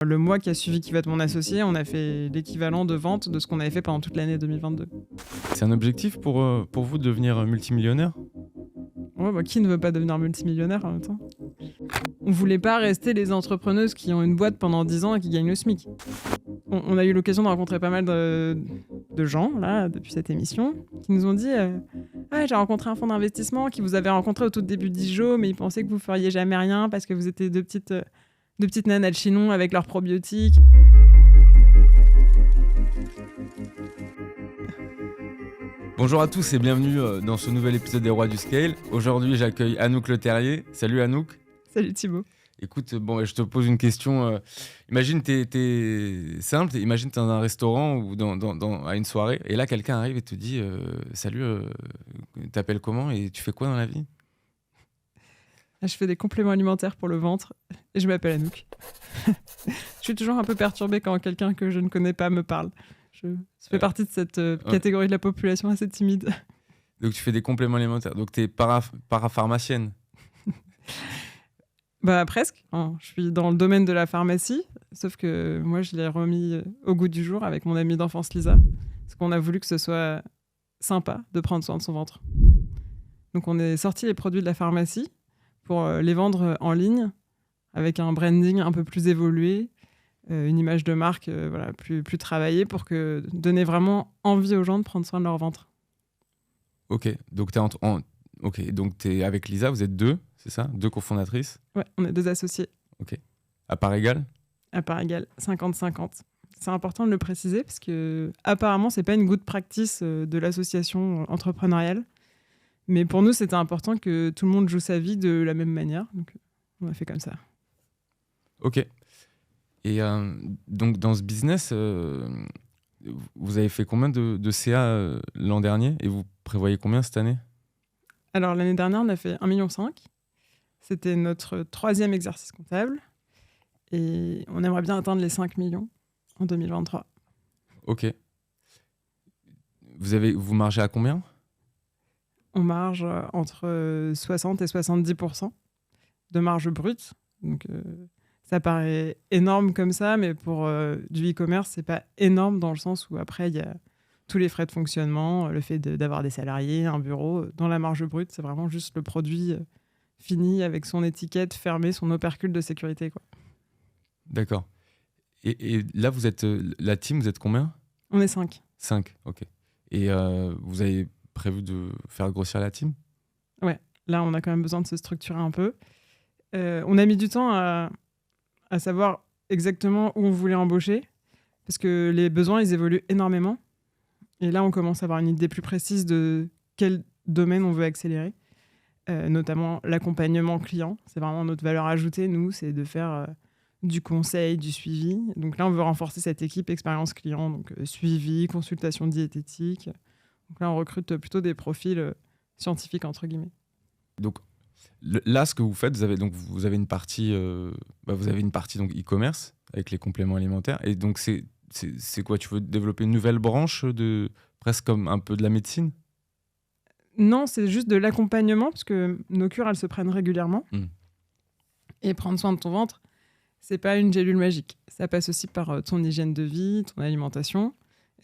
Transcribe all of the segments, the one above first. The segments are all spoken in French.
Le mois qui a suivi qui va être mon associé, on a fait l'équivalent de vente de ce qu'on avait fait pendant toute l'année 2022. C'est un objectif pour vous de devenir multimillionnaire? Ouais, bah, qui ne veut pas devenir multimillionnaire en même temps? On voulait pas rester les entrepreneuses qui ont une boîte pendant 10 ans et qui gagnent le SMIC. On a eu l'occasion de rencontrer pas mal de gens, là, depuis cette émission, qui nous ont dit Ah, j'ai rencontré un fonds d'investissement qui vous avait rencontré au tout début d'Ijo, mais ils pensaient que vous feriez jamais rien parce que vous étiez deux petites nanas de Chinon avec leurs probiotiques. Bonjour à tous et bienvenue dans ce nouvel épisode des Rois du Scale. Aujourd'hui, j'accueille Anouk Le Terrier. Salut Anouk. Salut Thibaut. Écoute, bon, je te pose une question. Imagine, t'es simple. Imagine, t'es dans un restaurant ou à une soirée, et là, quelqu'un arrive et te dit Salut, t'appelles comment et tu fais quoi dans la vie? Je fais des compléments alimentaires pour le ventre et je m'appelle Anouk. Je suis toujours un peu perturbée quand quelqu'un que je ne connais pas me parle. Ça fait partie de cette catégorie de la population assez timide. Donc, tu fais des compléments alimentaires. Donc, t'es parapharmacienne. Bah presque. Je suis dans le domaine de la pharmacie, sauf que moi je l'ai remis au goût du jour avec mon amie d'enfance Lisa, parce qu'on a voulu que ce soit sympa de prendre soin de son ventre. Donc on est sorti les produits de la pharmacie pour les vendre en ligne avec un branding un peu plus évolué, une image de marque voilà, plus travaillée pour donner vraiment envie aux gens de prendre soin de leur ventre. Ok, donc t'es avec Lisa, vous êtes deux, c'est ça? Deux cofondatrices? Ouais, on est deux associés. Ok. À part égale? À part égale, 50-50. C'est important de le préciser parce que apparemment c'est pas une good practice de l'association entrepreneuriale. Mais pour nous, c'était important que tout le monde joue sa vie de la même manière. Donc, on a fait comme ça. Ok. Et donc, dans ce business, vous avez fait combien de CA l'an dernier et vous prévoyez combien cette année? Alors, l'année dernière, on a fait 1,5 million. C'était notre 3e exercice comptable. Et on aimerait bien atteindre les 5 millions en 2023. Ok. Vous margez à combien? On marge entre 60 et 70% de marge brute. Donc, ça paraît énorme comme ça, mais pour du e-commerce, c'est pas énorme dans le sens où après, il y a tous les frais de fonctionnement, le fait d'avoir des salariés, un bureau. Dans la marge brute, c'est vraiment juste le produit fini avec son étiquette fermée, son opercule de sécurité, quoi. D'accord. Et là, vous êtes la team, vous êtes combien? On est 5. 5, ok. Et vous avez prévu de faire grossir la team? Ouais, là, on a quand même besoin de se structurer un peu. On a mis du temps à savoir exactement où on voulait embaucher, parce que les besoins, ils évoluent énormément. Et là, on commence à avoir une idée plus précise de quel domaine on veut accélérer, notamment l'accompagnement client. C'est vraiment notre valeur ajoutée, nous, c'est de faire du conseil, du suivi. Donc là, on veut renforcer cette équipe expérience client, donc suivi, consultation diététique. Donc là, on recrute plutôt des profils scientifiques, entre guillemets. Donc, là, ce que vous faites, vous avez une partie, donc e-commerce avec les compléments alimentaires. Et donc, c'est quoi? Tu veux développer une nouvelle branche presque comme un peu de la médecine? Non, c'est juste de l'accompagnement, parce que nos cures, elles se prennent régulièrement. Et prendre soin de ton ventre, c'est pas une gélule magique. Ça passe aussi par ton hygiène de vie, ton alimentation.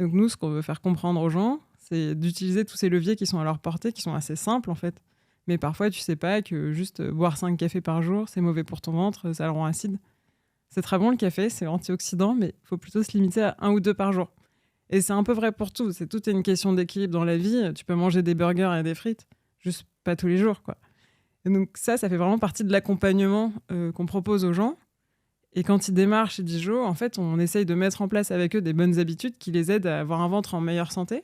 Et donc nous, ce qu'on veut faire comprendre aux gens, c'est d'utiliser tous ces leviers qui sont à leur portée, qui sont assez simples en fait. Mais parfois, tu sais pas que juste boire 5 cafés par jour, c'est mauvais pour ton ventre, ça le rend acide. C'est très bon le café, c'est antioxydant, mais il faut plutôt se limiter à 1 ou 2 par jour. Et c'est un peu vrai pour tout. C'est toute une question d'équilibre dans la vie. Tu peux manger des burgers et des frites, juste pas tous les jours, quoi. Et donc ça fait vraiment partie de l'accompagnement qu'on propose aux gens. Et quand ils démarrent chez Dijo, en fait, on essaye de mettre en place avec eux des bonnes habitudes qui les aident à avoir un ventre en meilleure santé.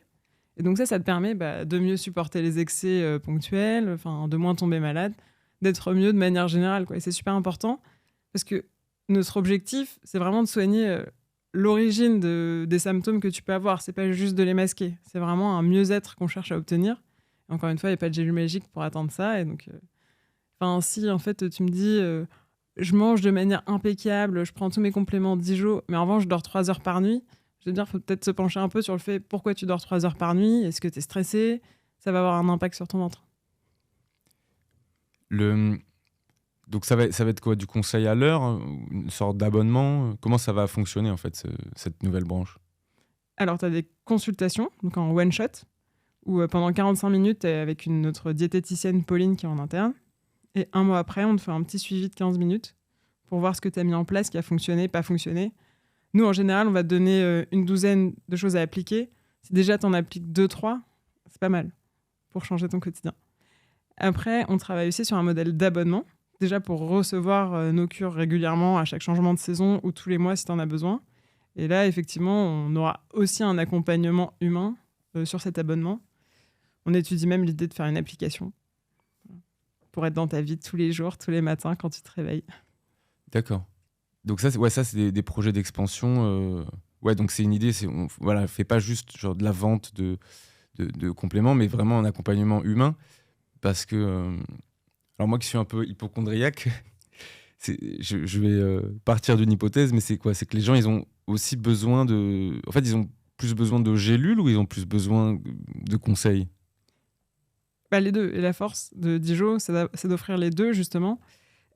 Et donc ça te permet de mieux supporter les excès ponctuels, de moins tomber malade, d'être mieux de manière générale, quoi. Et c'est super important parce que notre objectif, c'est vraiment de soigner l'origine des symptômes que tu peux avoir. C'est pas juste de les masquer. C'est vraiment un mieux-être qu'on cherche à obtenir. Et encore une fois, il n'y a pas de gélule magique pour atteindre ça. Et donc, si en fait tu me dis je mange de manière impeccable, je prends tous mes compléments Dijo, mais en revanche je dors 3 heures par nuit, je veux dire, il faut peut-être se pencher un peu sur le fait pourquoi tu dors 3 heures par nuit, est-ce que tu es stressé, ça va avoir un impact sur ton ventre. Donc ça va être quoi? Du conseil à l'heure? Une sorte d'abonnement? Comment ça va fonctionner en fait, cette nouvelle branche? Alors, tu as des consultations, donc en one-shot, où pendant 45 minutes, tu es avec notre diététicienne Pauline qui est en interne. Et un mois après, on te fait un petit suivi de 15 minutes pour voir ce que tu as mis en place, qui a fonctionné, pas fonctionné. Nous, en général, on va te donner une douzaine de choses à appliquer. Si déjà tu en appliques 2-3, c'est pas mal pour changer ton quotidien. Après, on travaille aussi sur un modèle d'abonnement, déjà pour recevoir nos cures régulièrement à chaque changement de saison ou tous les mois si tu en as besoin. Et là, effectivement, on aura aussi un accompagnement humain sur cet abonnement. On étudie même l'idée de faire une application pour être dans ta vie tous les jours, tous les matins quand tu te réveilles. D'accord. Donc ça, c'est des projets d'expansion. Ouais, donc c'est une idée. Voilà, fait pas juste genre de la vente de compléments, mais vraiment un accompagnement humain. Parce que, alors moi qui suis un peu hypocondriaque, je vais partir d'une hypothèse, mais c'est quoi? C'est que les gens, ils ont aussi besoin de... En fait, ils ont plus besoin de gélules ou ils ont plus besoin de conseils? Les deux. Et la force de Dijo, c'est d'offrir les deux, justement.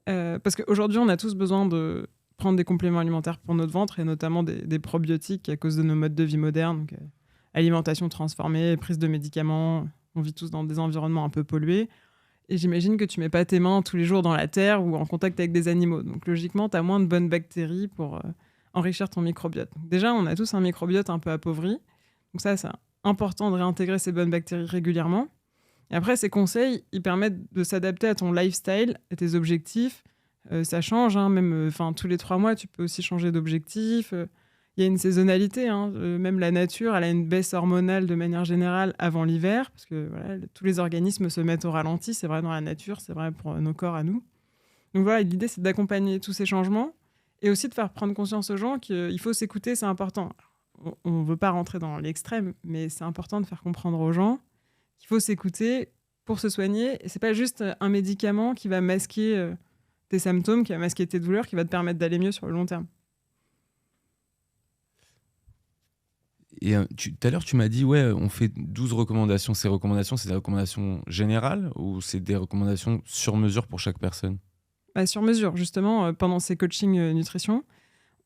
Parce qu'aujourd'hui, on a tous besoin de prendre des compléments alimentaires pour notre ventre, et notamment des probiotiques à cause de nos modes de vie modernes. Donc, alimentation transformée, prise de médicaments. On vit tous dans des environnements un peu pollués. Et j'imagine que tu mets pas tes mains tous les jours dans la terre ou en contact avec des animaux. Donc logiquement, tu as moins de bonnes bactéries pour enrichir ton microbiote. Donc, déjà, on a tous un microbiote un peu appauvri. Donc ça, c'est important de réintégrer ces bonnes bactéries régulièrement. Et après, ces conseils, ils permettent de s'adapter à ton lifestyle, à tes objectifs. Ça change, hein, même tous les 3 mois, tu peux aussi changer d'objectif. Il y a une saisonnalité, hein. Même la nature, elle a une baisse hormonale de manière générale avant l'hiver, parce que voilà, tous les organismes se mettent au ralenti. C'est vrai dans la nature, c'est vrai pour nos corps à nous. Donc voilà, l'idée, c'est d'accompagner tous ces changements et aussi de faire prendre conscience aux gens qu'il faut s'écouter, c'est important. On ne veut pas rentrer dans l'extrême, mais c'est important de faire comprendre aux gens qu'il faut s'écouter pour se soigner. Et c'est pas juste un médicament qui va masquer tes symptômes, qui va masquer tes douleurs, qui va te permettre d'aller mieux sur le long terme. Et tout à l'heure, tu m'as dit, ouais, on fait 12 recommandations. Ces recommandations, c'est des recommandations générales ou c'est des recommandations sur mesure pour chaque personne? Sur mesure, justement, pendant ces coachings nutrition,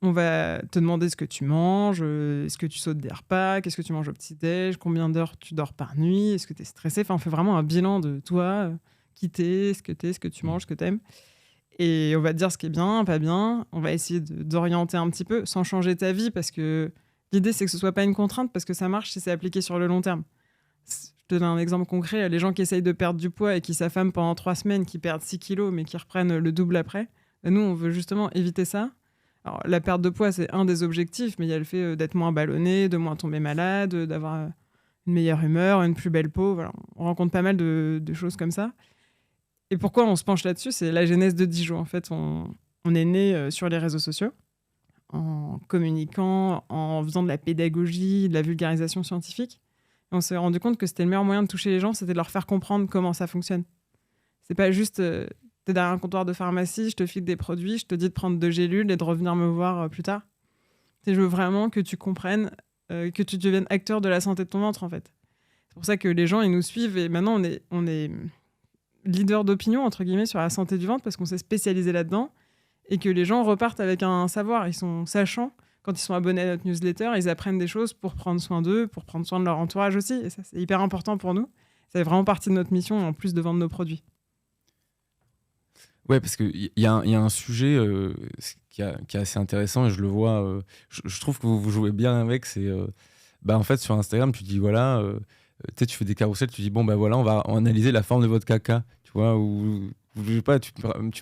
on va te demander ce que tu manges, est-ce que tu sautes des repas, qu'est-ce que tu manges au petit-déj, combien d'heures tu dors par nuit, est-ce que tu es stressé. Enfin, on fait vraiment un bilan de toi, qui t'es, ce que tu manges, ce que tu aimes. Et on va te dire ce qui est bien, pas bien. On va essayer d'orienter un petit peu sans changer ta vie parce que l'idée, c'est que ce soit pas une contrainte parce que ça marche si c'est appliqué sur le long terme. Je te donne un exemple concret. Les gens qui essayent de perdre du poids et qui s'affament pendant 3 semaines, qui perdent 6 kilos mais qui reprennent le double après, nous, on veut justement éviter ça. Alors, la perte de poids, c'est un des objectifs, mais il y a le fait d'être moins ballonné, de moins tomber malade, d'avoir une meilleure humeur, une plus belle peau. Voilà. On rencontre pas mal de choses comme ça. Et pourquoi on se penche là-dessus? C'est la genèse de Dijon. En fait, on est né sur les réseaux sociaux, en communiquant, en faisant de la pédagogie, de la vulgarisation scientifique. Et on s'est rendu compte que c'était le meilleur moyen de toucher les gens, c'était de leur faire comprendre comment ça fonctionne. C'est pas juste, t'es derrière un comptoir de pharmacie, je te file des produits, je te dis de prendre 2 gélules et de revenir me voir plus tard. Je veux vraiment que tu comprennes, que tu deviennes acteur de la santé de ton ventre, en fait. C'est pour ça que les gens, ils nous suivent et maintenant, on est leader d'opinion, entre guillemets, sur la santé du ventre parce qu'on s'est spécialisé là-dedans et que les gens repartent avec un savoir. Ils sont sachants. Quand ils sont abonnés à notre newsletter, ils apprennent des choses pour prendre soin d'eux, pour prendre soin de leur entourage aussi. Et ça, c'est hyper important pour nous. Ça fait vraiment partie de notre mission, en plus de vendre nos produits. Ouais, parce qu'il y a un sujet qui est assez intéressant et je le vois. Je trouve que vous jouez bien avec. C'est en fait, sur Instagram, tu dis voilà, tu fais des carousels, tu dis bon, voilà, on va analyser la forme de votre caca. Tu vois, ou je sais pas, tu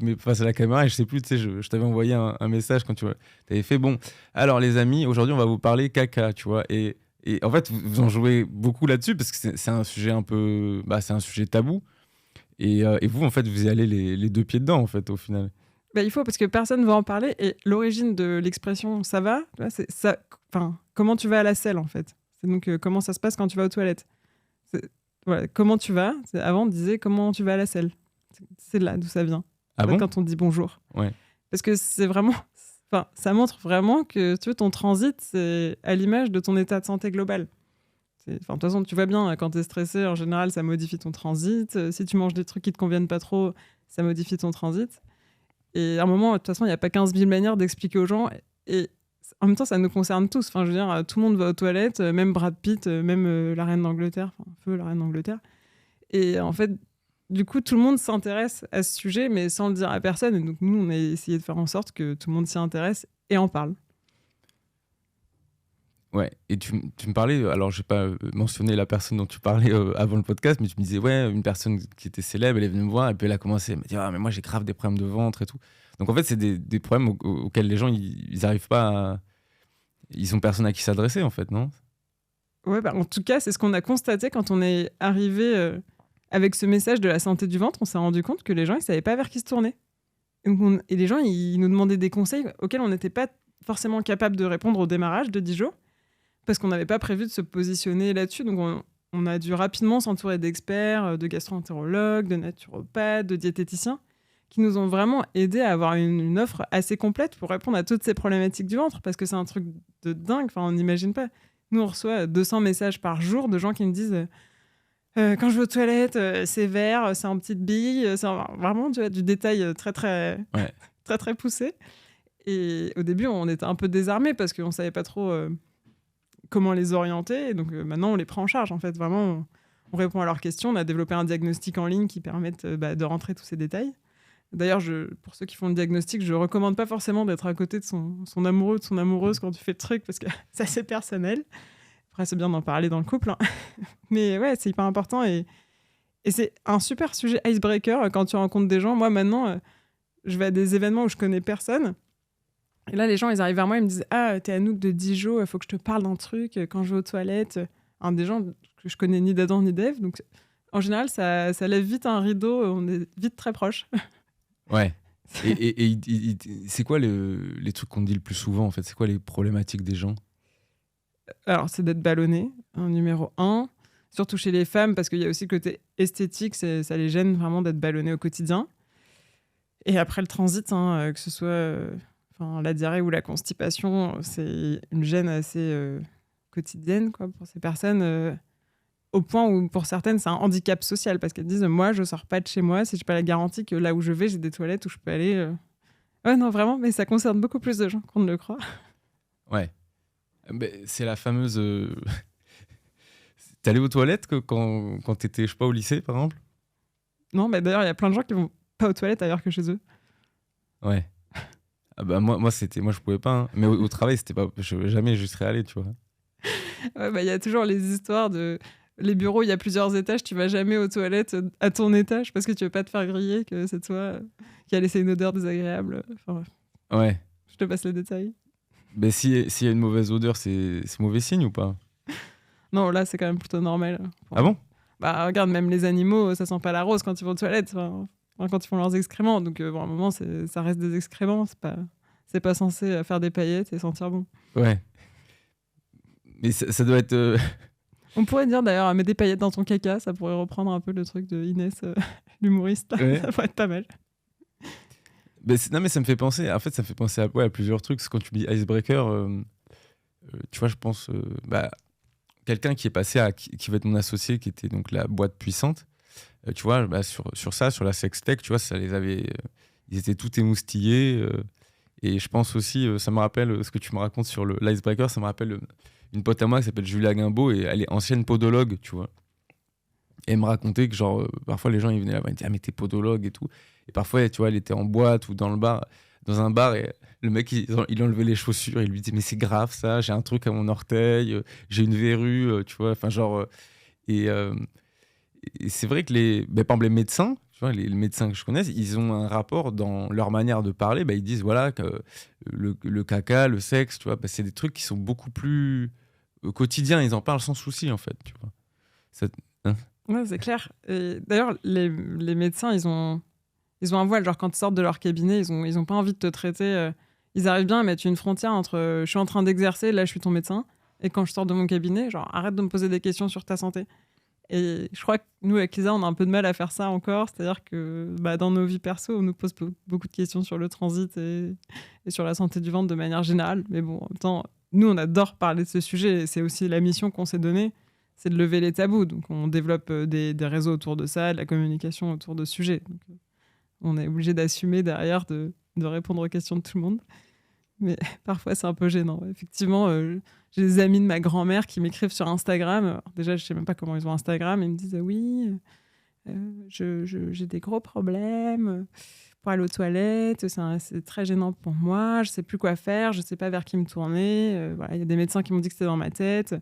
mets face à la caméra et je sais plus, tu sais, je t'avais envoyé un message quand tu avais fait bon, alors les amis, aujourd'hui, on va vous parler caca, tu vois. Et en fait, vous en jouez beaucoup là-dessus parce que c'est un sujet un peu. C'est un sujet tabou. Et vous, en fait, vous y allez les 2 pieds dedans, en fait, au final. Il faut, parce que personne ne va en parler. Et l'origine de l'expression « ça va », c'est ça, comment tu vas à la selle, en fait. C'est donc comment ça se passe quand tu vas aux toilettes. Voilà, comment tu vas. Avant, on disait « comment tu vas à la selle ». C'est là d'où ça vient. Ah bon? Quand on dit « bonjour ». Ouais. Parce que c'est vraiment... ça montre vraiment que ton transit, c'est à l'image de ton état de santé global. De toute façon, tu vois bien, quand tu es stressé, en général, ça modifie ton transit. Si tu manges des trucs qui te conviennent pas trop, ça modifie ton transit. Et à un moment, de toute façon, il n'y a pas 15 000 manières d'expliquer aux gens. Et en même temps, ça nous concerne tous. Enfin, je veux dire, tout le monde va aux toilettes, même Brad Pitt, même la reine d'Angleterre, enfin, feu la reine d'Angleterre. Et en fait, du coup, tout le monde s'intéresse à ce sujet, mais sans le dire à personne. Et donc, nous, on a essayé de faire en sorte que tout le monde s'y intéresse et en parle. Ouais, et tu me parlais, alors j'ai pas mentionné la personne dont tu parlais avant le podcast, mais tu me disais, ouais, une personne qui était célèbre, elle est venue me voir, et puis elle a commencé à me dire, ah, mais moi j'ai grave des problèmes de ventre et tout. Donc en fait, c'est des problèmes auxquels les gens, ils arrivent pas à... Ils ont personne à qui s'adresser, en fait, non? Ouais, bah, en tout cas, c'est ce qu'on a constaté quand on est arrivé avec ce message de la santé du ventre. On s'est rendu compte que les gens, ils savaient pas vers qui se tourner. Et les gens, ils nous demandaient des conseils auxquels on n'était pas forcément capable de répondre au démarrage de Dijon, parce qu'on n'avait pas prévu de se positionner là-dessus. Donc, on a dû rapidement s'entourer d'experts, de gastro-entérologues, de naturopathes, de diététiciens, qui nous ont vraiment aidés à avoir une offre assez complète pour répondre à toutes ces problématiques du ventre, parce que c'est un truc de dingue, enfin, on n'imagine pas. Nous, on reçoit 200 messages par jour de gens qui me disent quand je vais aux toilettes, c'est vert, c'est en petites billes, c'est vraiment tu vois, du détail très, très, Ouais. très, très poussé. Et au début, on était un peu désarmés parce qu'on ne savait pas trop comment les orienter. Et donc maintenant, on les prend en charge. En fait, vraiment, on répond à leurs questions. On a développé un diagnostic en ligne qui permet de rentrer tous ces détails. D'ailleurs, pour ceux qui font le diagnostic, je ne recommande pas forcément d'être à côté de son amoureux, de son amoureuse quand tu fais le truc, parce que c'est assez personnel. Après, c'est bien d'en parler dans le couple. Hein. Mais ouais, c'est hyper important. Et c'est un super sujet icebreaker quand tu rencontres des gens. Moi, maintenant, je vais à des événements où je connais personne. Et là, les gens, ils arrivent vers moi, ils me disent « Ah, t'es Anouk de Dijon, il faut que je te parle d'un truc quand je vais aux toilettes. » Des gens que je connais ni d'Adam ni d'Ève. Donc, en général, ça lève vite un rideau. On est vite très proches. Ouais. Et c'est quoi les trucs qu'on dit le plus souvent, en fait? C'est quoi les problématiques des gens? Alors, c'est d'être ballonné, numéro 1. Surtout chez les femmes, parce qu'il y a aussi le côté esthétique. Ça les gêne vraiment d'être ballonné au quotidien. Et après, le transit, que ce soit la diarrhée ou la constipation, c'est une gêne assez quotidienne quoi, pour ces personnes. Au point où, pour certaines, c'est un handicap social. Parce qu'elles disent « Moi, je ne sors pas de chez moi si je n'ai pas la garantie que là où je vais, j'ai des toilettes où je peux aller. » Ouais, non, vraiment, mais ça concerne beaucoup plus de gens qu'on ne le croit. Ouais. C'est la fameuse... T'es allé aux toilettes quand t'étais, je sais pas, au lycée, par exemple? Non, mais d'ailleurs, il y a plein de gens qui vont pas aux toilettes ailleurs que chez eux. Ouais. Ah bah moi je pouvais pas. Hein. Mais au travail, c'était pas... jamais je serais allé, tu vois. Ouais, y a toujours les histoires de... Les bureaux, il y a plusieurs étages, tu vas jamais aux toilettes à ton étage parce que tu veux pas te faire griller, que c'est toi qui a laissé une odeur désagréable. Enfin, ouais. Je te passe les détails. Mais s'il y a une mauvaise odeur, c'est mauvais signe ou pas? Non, là, c'est quand même plutôt normal. Ah bon? Bah, regarde, même les animaux, ça sent pas la rose quand ils vont aux toilettes, quand ils font leurs excréments. Donc, à un moment, ça reste des excréments. C'est pas censé faire des paillettes et sentir bon. Ouais. Mais ça doit être... On pourrait dire d'ailleurs, mets des paillettes dans ton caca, ça pourrait reprendre un peu le truc de Inès, l'humoriste. Ouais. Ça pourrait être pas mal. Non, mais ça me fait penser, en fait, ça me fait penser à plusieurs trucs. Quand tu me dis icebreaker, tu vois, je pense, quelqu'un qui est passé qui va être mon associé, qui était donc la boîte puissante, tu vois, sur ça, sur la sextech, tu vois, ça les avait, ils étaient tout émoustillés. Et je pense aussi, ça me rappelle ce que tu me racontes sur l'icebreaker, ça me rappelle une pote à moi qui s'appelle Julia Guimbaud et elle est ancienne podologue, tu vois. Et elle me racontait que genre parfois les gens ils venaient là-bas, ils disaient ah mais t'es podologue et tout. Et parfois tu vois elle était en boîte ou dans un bar et le mec il enlevait les chaussures et il lui disait mais c'est grave ça, j'ai un truc à mon orteil, j'ai une verrue, tu vois, enfin genre et c'est vrai que par exemple les médecins, tu vois, les médecins que je connais, ils ont un rapport dans leur manière de parler, ils disent voilà que le caca, le sexe, tu vois, c'est des trucs qui sont beaucoup plus quotidiens, ils en parlent sans souci en fait, tu vois. Ouais, c'est clair. Et d'ailleurs, les médecins, ils ont un voile. Genre, quand ils sortent de leur cabinet, ils ont pas envie de te traiter. Ils arrivent bien à mettre une frontière entre je suis en train d'exercer, là, je suis ton médecin. Et quand je sors de mon cabinet, genre, arrête de me poser des questions sur ta santé. Et je crois que nous, avec Lisa, on a un peu de mal à faire ça encore. C'est-à-dire que dans nos vies perso, on nous pose beaucoup de questions sur le transit et sur la santé du ventre de manière générale. Mais bon, en même temps, nous, on adore parler de ce sujet. Et c'est aussi la mission qu'on s'est donnée, c'est de lever les tabous. Donc, on développe des réseaux autour de ça, de la communication autour de ce sujet. Donc, on est obligé d'assumer derrière de de répondre aux questions de tout le monde. Mais parfois, c'est un peu gênant. Effectivement, j'ai des amis de ma grand-mère qui m'écrivent sur Instagram. Alors, déjà, je ne sais même pas comment ils ont Instagram. Ils me disent oui, j'ai des gros problèmes pour aller aux toilettes. C'est très gênant pour moi. Je ne sais plus quoi faire. Je ne sais pas vers qui me tourner. Voilà, y a des médecins qui m'ont dit que c'était dans ma tête.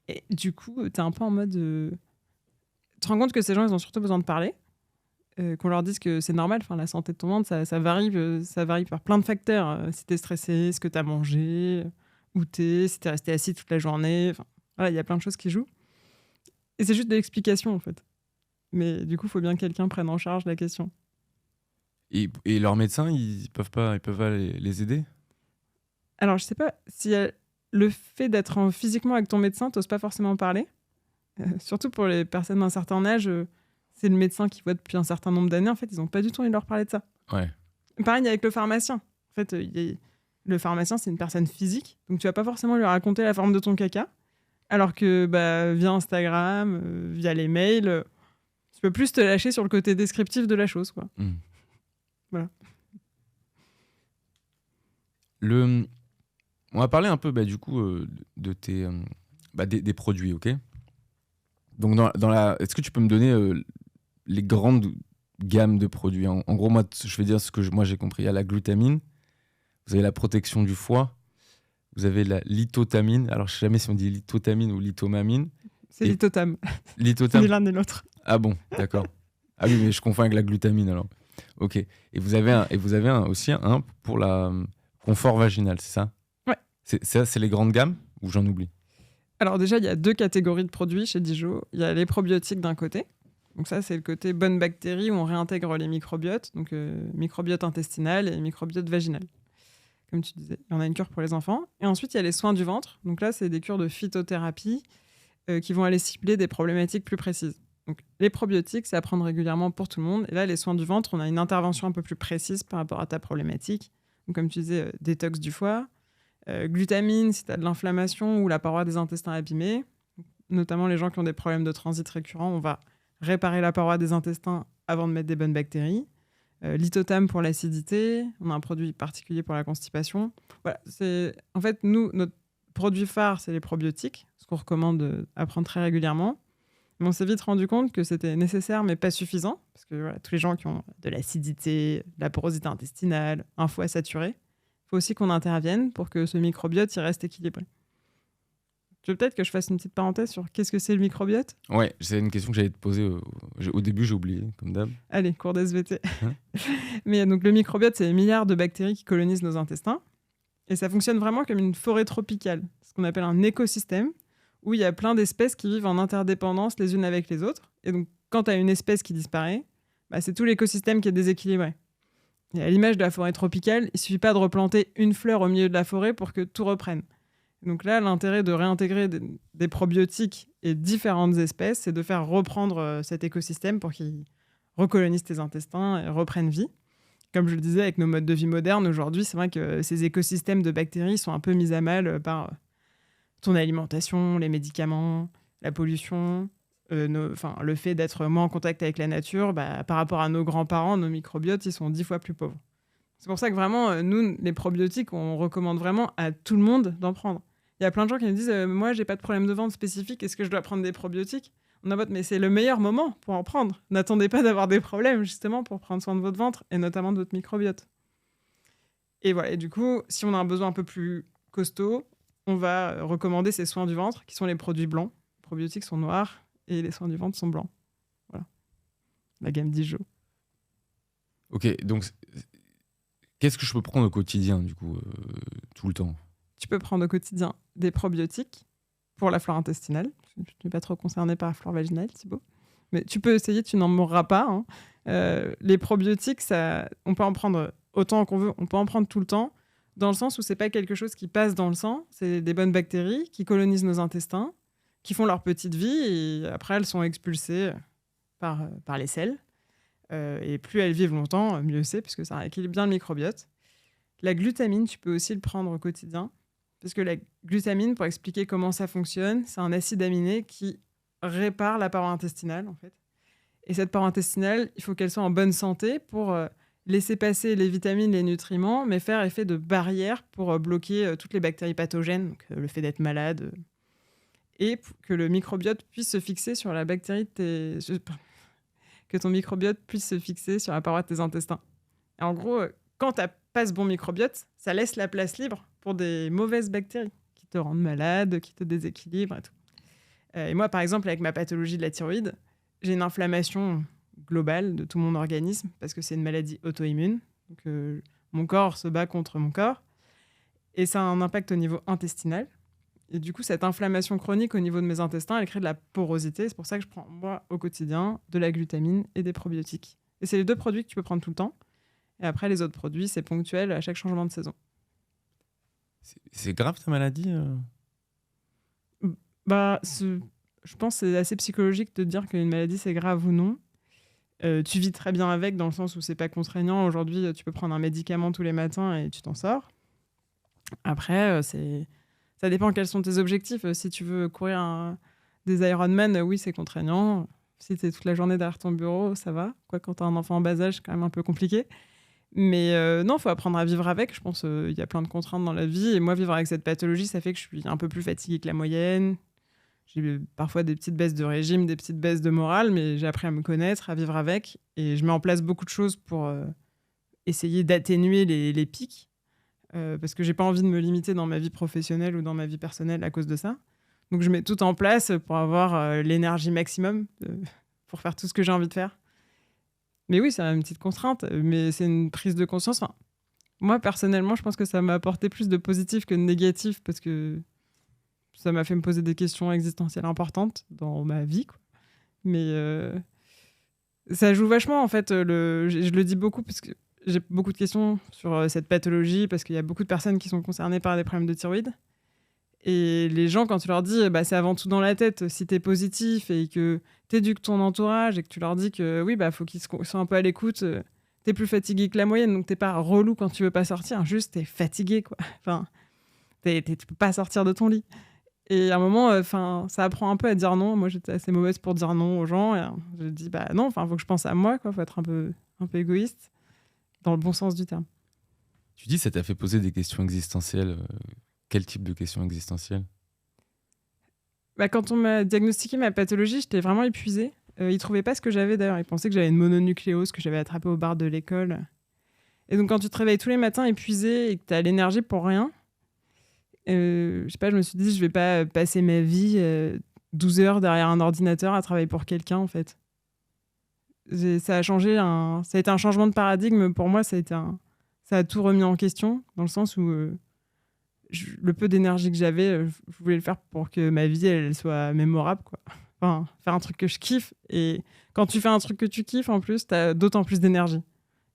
Et du coup, tu es un peu en mode... Tu te rends compte que ces gens, ils ont surtout besoin de parler. Qu'on leur dise que c'est normal. Enfin, la santé de ton ventre, ça varie par plein de facteurs. Si tu es stressé, ce que tu as mangé, où tu es, si tu es resté assis toute la journée. Enfin, voilà, il y a plein de choses qui jouent. Et c'est juste de l'explication, en fait. Mais du coup, il faut bien que quelqu'un prenne en charge la question. Et leurs médecins, ils peuvent pas les aider? Alors, je sais pas si le fait d'être physiquement avec ton médecin, t'oses pas forcément parler. Surtout pour les personnes d'un certain âge, c'est le médecin qui voit depuis un certain nombre d'années. En fait, ils n'ont pas du tout envie de leur parler de ça. Ouais. Pareil avec le pharmacien. En fait, le pharmacien, c'est une personne physique. Donc, tu vas pas forcément lui raconter la forme de ton caca. Alors que via Instagram, via les mails, tu peux plus te lâcher sur le côté descriptif de la chose, quoi. Voilà. On va parler un peu du coup de tes des produits, ok? Donc est-ce que tu peux me donner les grandes gammes de produits? En gros, moi, je vais dire ce que moi j'ai compris. Il y a la glutamine, vous avez la protection du foie, vous avez la lithotamine. Alors, je sais jamais si on dit lithotamine ou lithotamine. C'est lithotam. Lithotam. Ni l'un ni l'autre. Ah bon, d'accord. Ah oui, mais je confonds avec la glutamine alors. Ok. Et vous avez aussi un pour la confort vaginal, c'est ça? Ouais. C'est les grandes gammes ou j'en oublie? Alors déjà, il y a 2 catégories de produits chez Dijo. Il y a les probiotiques d'un côté. Donc ça, c'est le côté bonnes bactéries où on réintègre les microbiotes, donc microbiote intestinal et microbiote vaginal. Comme tu disais, il y en a une cure pour les enfants. Et ensuite, il y a les soins du ventre. Donc là, c'est des cures de phytothérapie qui vont aller cibler des problématiques plus précises. Donc les probiotiques, c'est à prendre régulièrement pour tout le monde. Et là, les soins du ventre, on a une intervention un peu plus précise par rapport à ta problématique. Donc comme tu disais, détox du foie. Glutamine, si tu as de l'inflammation ou la paroi des intestins abîmée, notamment les gens qui ont des problèmes de transit récurrents, on va réparer la paroi des intestins avant de mettre des bonnes bactéries. Lithotam pour l'acidité, on a un produit particulier pour la constipation. Voilà, en fait, nous, notre produit phare, c'est les probiotiques, ce qu'on recommande à prendre très régulièrement. Mais on s'est vite rendu compte que c'était nécessaire mais pas suffisant, parce que voilà, tous les gens qui ont de l'acidité, de la porosité intestinale, un foie saturé, faut aussi qu'on intervienne pour que ce microbiote il reste équilibré. Tu veux peut-être que je fasse une petite parenthèse sur qu'est-ce que c'est le microbiote? Ouais, c'est une question que j'allais te poser. Au début, j'ai oublié, comme d'hab. Allez, cours d'SVT. Mais donc, le microbiote, c'est les milliards de bactéries qui colonisent nos intestins. Et ça fonctionne vraiment comme une forêt tropicale, ce qu'on appelle un écosystème, où il y a plein d'espèces qui vivent en interdépendance les unes avec les autres. Et donc, quand tu as une espèce qui disparaît, c'est tout l'écosystème qui est déséquilibré. Et à l'image de la forêt tropicale, il ne suffit pas de replanter une fleur au milieu de la forêt pour que tout reprenne. Donc là, l'intérêt de réintégrer des probiotiques et différentes espèces, c'est de faire reprendre cet écosystème pour qu'il recolonise tes intestins et reprenne vie. Comme je le disais, avec nos modes de vie modernes, aujourd'hui, c'est vrai que ces écosystèmes de bactéries sont un peu mis à mal par ton alimentation, les médicaments, la pollution, le fait d'être moins en contact avec la nature. Par rapport à nos grands-parents, nos microbiotes, ils sont 10 fois plus pauvres. C'est pour ça que vraiment, nous, les probiotiques, on recommande vraiment à tout le monde d'en prendre. Il y a plein de gens qui me disent moi, j'ai pas de problème de ventre spécifique, est-ce que je dois prendre des probiotiques? On a votre, mais c'est le meilleur moment pour en prendre. N'attendez pas d'avoir des problèmes, justement, pour prendre soin de votre ventre et notamment de votre microbiote. Et voilà, et du coup, si on a un besoin un peu plus costaud, on va recommander ces soins du ventre, qui sont les produits blancs. Les probiotiques sont noirs et les soins du ventre sont blancs. Voilà. La gamme Dijo. Ok, donc qu'est-ce que je peux prendre au quotidien, du coup, tout le temps? Tu peux prendre au quotidien des probiotiques pour la flore intestinale. Je ne suis pas trop concernée par la flore vaginale, Thibaut. Mais tu peux essayer, tu n'en mourras pas. Hein. Les probiotiques, on peut en prendre autant qu'on veut. On peut en prendre tout le temps, dans le sens où ce n'est pas quelque chose qui passe dans le sang. C'est des bonnes bactéries qui colonisent nos intestins, qui font leur petite vie, et après, elles sont expulsées par les selles. Et plus elles vivent longtemps, mieux c'est, puisque ça rééquilibre bien le microbiote. La glutamine, tu peux aussi le prendre au quotidien. Parce que la glutamine, pour expliquer comment ça fonctionne, c'est un acide aminé qui répare la paroi intestinale, en fait. Et cette paroi intestinale, il faut qu'elle soit en bonne santé pour laisser passer les vitamines, les nutriments, mais faire effet de barrière pour bloquer toutes les bactéries pathogènes, donc, le fait d'être malade, et que le microbiote puisse se fixer sur la bactérie que ton microbiote puisse se fixer sur la paroi de tes intestins. Et en gros, quand tu n'as pas ce bon microbiote, ça laisse la place libre pour des mauvaises bactéries qui te rendent malade, qui te déséquilibrent et tout. Et moi, par exemple, avec ma pathologie de la thyroïde, j'ai une inflammation globale de tout mon organisme parce que c'est une maladie auto-immune. Donc, mon corps se bat contre mon corps et ça a un impact au niveau intestinal. Et du coup, cette inflammation chronique au niveau de mes intestins, elle crée de la porosité. C'est pour ça que je prends, moi, au quotidien, de la glutamine et des probiotiques. Et c'est les 2 produits que tu peux prendre tout le temps. Et après, les autres produits, c'est ponctuel à chaque changement de saison. C'est grave ta maladie Je pense que c'est assez psychologique de dire qu'une maladie, c'est grave ou non. Tu vis très bien avec, dans le sens où c'est pas contraignant. Aujourd'hui, tu peux prendre un médicament tous les matins et tu t'en sors. Après, ça dépend quels sont tes objectifs. Si tu veux courir des Ironman, oui, c'est contraignant. Si tu es toute la journée derrière ton bureau, ça va. Quoi, quand tu as un enfant en bas âge, c'est quand même un peu compliqué. Mais non, il faut apprendre à vivre avec. Je pense qu'il y a plein de contraintes dans la vie. Et moi, vivre avec cette pathologie, ça fait que je suis un peu plus fatiguée que la moyenne. J'ai parfois des petites baisses de régime, des petites baisses de morale, mais j'ai appris à me connaître, à vivre avec. Et je mets en place beaucoup de choses pour essayer d'atténuer les pics. Parce que j'ai pas envie de me limiter dans ma vie professionnelle ou dans ma vie personnelle à cause de ça. Donc je mets tout en place pour avoir l'énergie maximum pour faire tout ce que j'ai envie de faire. Mais oui, c'est une petite contrainte, mais c'est une prise de conscience. Enfin, moi, personnellement, je pense que ça m'a apporté plus de positif que de négatif parce que ça m'a fait me poser des questions existentielles importantes dans ma vie, quoi. Mais ça joue vachement, en fait. Je le dis beaucoup parce que j'ai beaucoup de questions sur cette pathologie parce qu'il y a beaucoup de personnes qui sont concernées par des problèmes de thyroïde. Et les gens, quand tu leur dis c'est avant tout dans la tête, si tu es positif et que tu éduques ton entourage et que tu leur dis que oui, faut qu'ils soient un peu à l'écoute, tu es plus fatigué que la moyenne, donc tu n'es pas relou quand tu veux pas sortir, juste tu es fatigué, quoi. Enfin, tu peux pas sortir de ton lit. Et à un moment, ça apprend un peu à dire non. Moi, j'étais assez mauvaise pour dire non aux gens. Et je dis non, faut que je pense à moi, quoi. Faut être un peu égoïste, dans le bon sens du terme. Tu dis ça t'a fait poser des questions existentielles. Quel type de questions existentielles ? Quand on m'a diagnostiqué ma pathologie, j'étais vraiment épuisée. Ils trouvaient pas ce que j'avais d'ailleurs. Ils pensaient que j'avais une mononucléose, que j'avais attrapé au bar de l'école. Et donc, quand tu te réveilles tous les matins épuisé et que tu as l'énergie pour rien, je sais pas, je me suis dit, je vais pas passer ma vie 12 heures derrière un ordinateur à travailler pour quelqu'un, en fait. Ça a été un changement de paradigme pour moi. Ça a tout remis en question, dans le sens où le peu d'énergie que j'avais, je voulais le faire pour que ma vie elle soit mémorable, quoi. Enfin, faire un truc que je kiffe. Et quand tu fais un truc que tu kiffes, en plus, tu as d'autant plus d'énergie.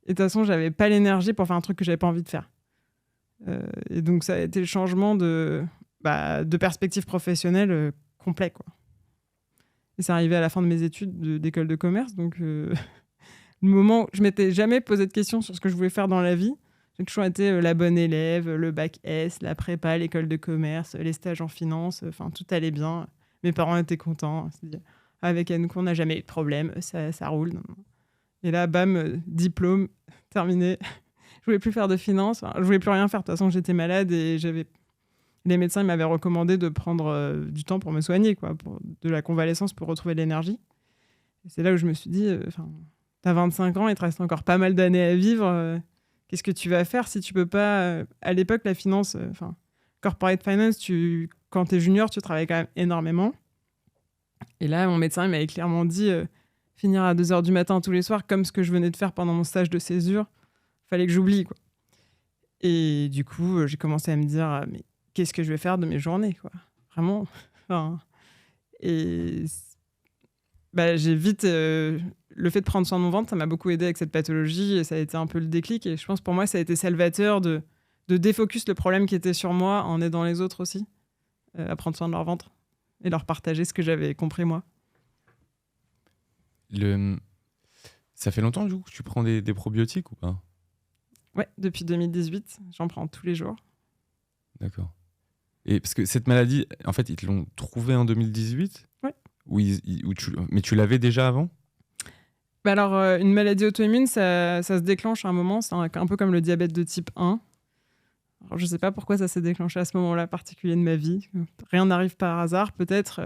Et de toute façon, j'avais pas l'énergie pour faire un truc que j'avais pas envie de faire. Et donc, ça a été le changement de perspective professionnelle complet, quoi. Et c'est arrivé à la fin de mes études d'école de commerce. Donc, le moment où je m'étais jamais posé de questions sur ce que je voulais faire dans la vie. J'ai toujours été la bonne élève, le bac S, la prépa, l'école de commerce, les stages en finance. Enfin, tout allait bien. Mes parents étaient contents. Avec Anouk, on n'a jamais eu de problème. Ça roule. Et là, bam, diplôme, terminé. Je voulais plus faire de finance. Je voulais plus rien faire. De toute façon, j'étais malade et les médecins m'avaient recommandé de prendre du temps pour me soigner, quoi, de la convalescence pour retrouver de l'énergie. Et c'est là où je me suis dit, t'as 25 ans, il te reste encore pas mal d'années à vivre. Qu'est-ce que tu vas faire si tu peux pas... à l'époque, la finance, corporate finance, quand tu es junior, tu travailles quand même énormément. Et là, mon médecin m'avait clairement dit finir à 2h du matin tous les soirs, comme ce que je venais de faire pendant mon stage de césure, fallait que j'oublie, quoi. Et du coup, j'ai commencé à me dire mais qu'est-ce que je vais faire de mes journées, quoi. Vraiment. Et j'ai vite... le fait de prendre soin de mon ventre, ça m'a beaucoup aidé avec cette pathologie et ça a été un peu le déclic. Et je pense pour moi, ça a été salvateur de défocus le problème qui était sur moi en aidant les autres aussi à prendre soin de leur ventre et leur partager ce que j'avais compris moi. Ça fait longtemps que tu prends des probiotiques ou pas ? Ouais, depuis 2018, j'en prends tous les jours. D'accord. Et parce que cette maladie, en fait, ils te l'ont trouvée en 2018 ? Ouais. Mais tu l'avais déjà avant ? Bah alors, une maladie auto-immune, ça se déclenche à un moment, c'est un peu comme le diabète de type 1. Alors, je ne sais pas pourquoi ça s'est déclenché à ce moment-là particulier de ma vie. Rien n'arrive par hasard. Peut-être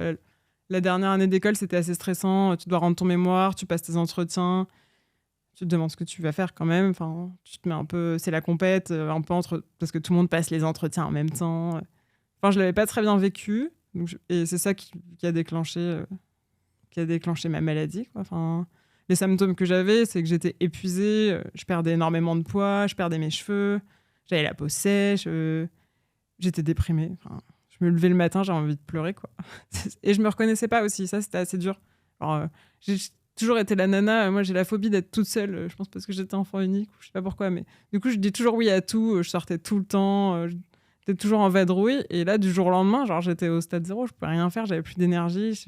la dernière année d'école, c'était assez stressant. Tu dois rendre ton mémoire, tu passes tes entretiens, tu te demandes ce que tu vas faire quand même. Enfin, tu te mets un peu, c'est la compète, un peu parce que tout le monde passe les entretiens en même temps. Enfin, je l'avais pas très bien vécu, et c'est ça qui a déclenché ma maladie, quoi. Enfin, les symptômes que j'avais, c'est que j'étais épuisée, je perdais énormément de poids, je perdais mes cheveux, j'avais la peau sèche, j'étais déprimée. Enfin, je me levais le matin, j'avais envie de pleurer, quoi. Et je me reconnaissais pas aussi, ça c'était assez dur. Alors, j'ai toujours été la nana, moi j'ai la phobie d'être toute seule, je pense parce que j'étais enfant unique, ou je sais pas pourquoi, mais du coup je dis toujours oui à tout, je sortais tout le temps, j'étais toujours en vadrouille, et là du jour au lendemain, genre j'étais au stade 0, je pouvais rien faire, j'avais plus d'énergie,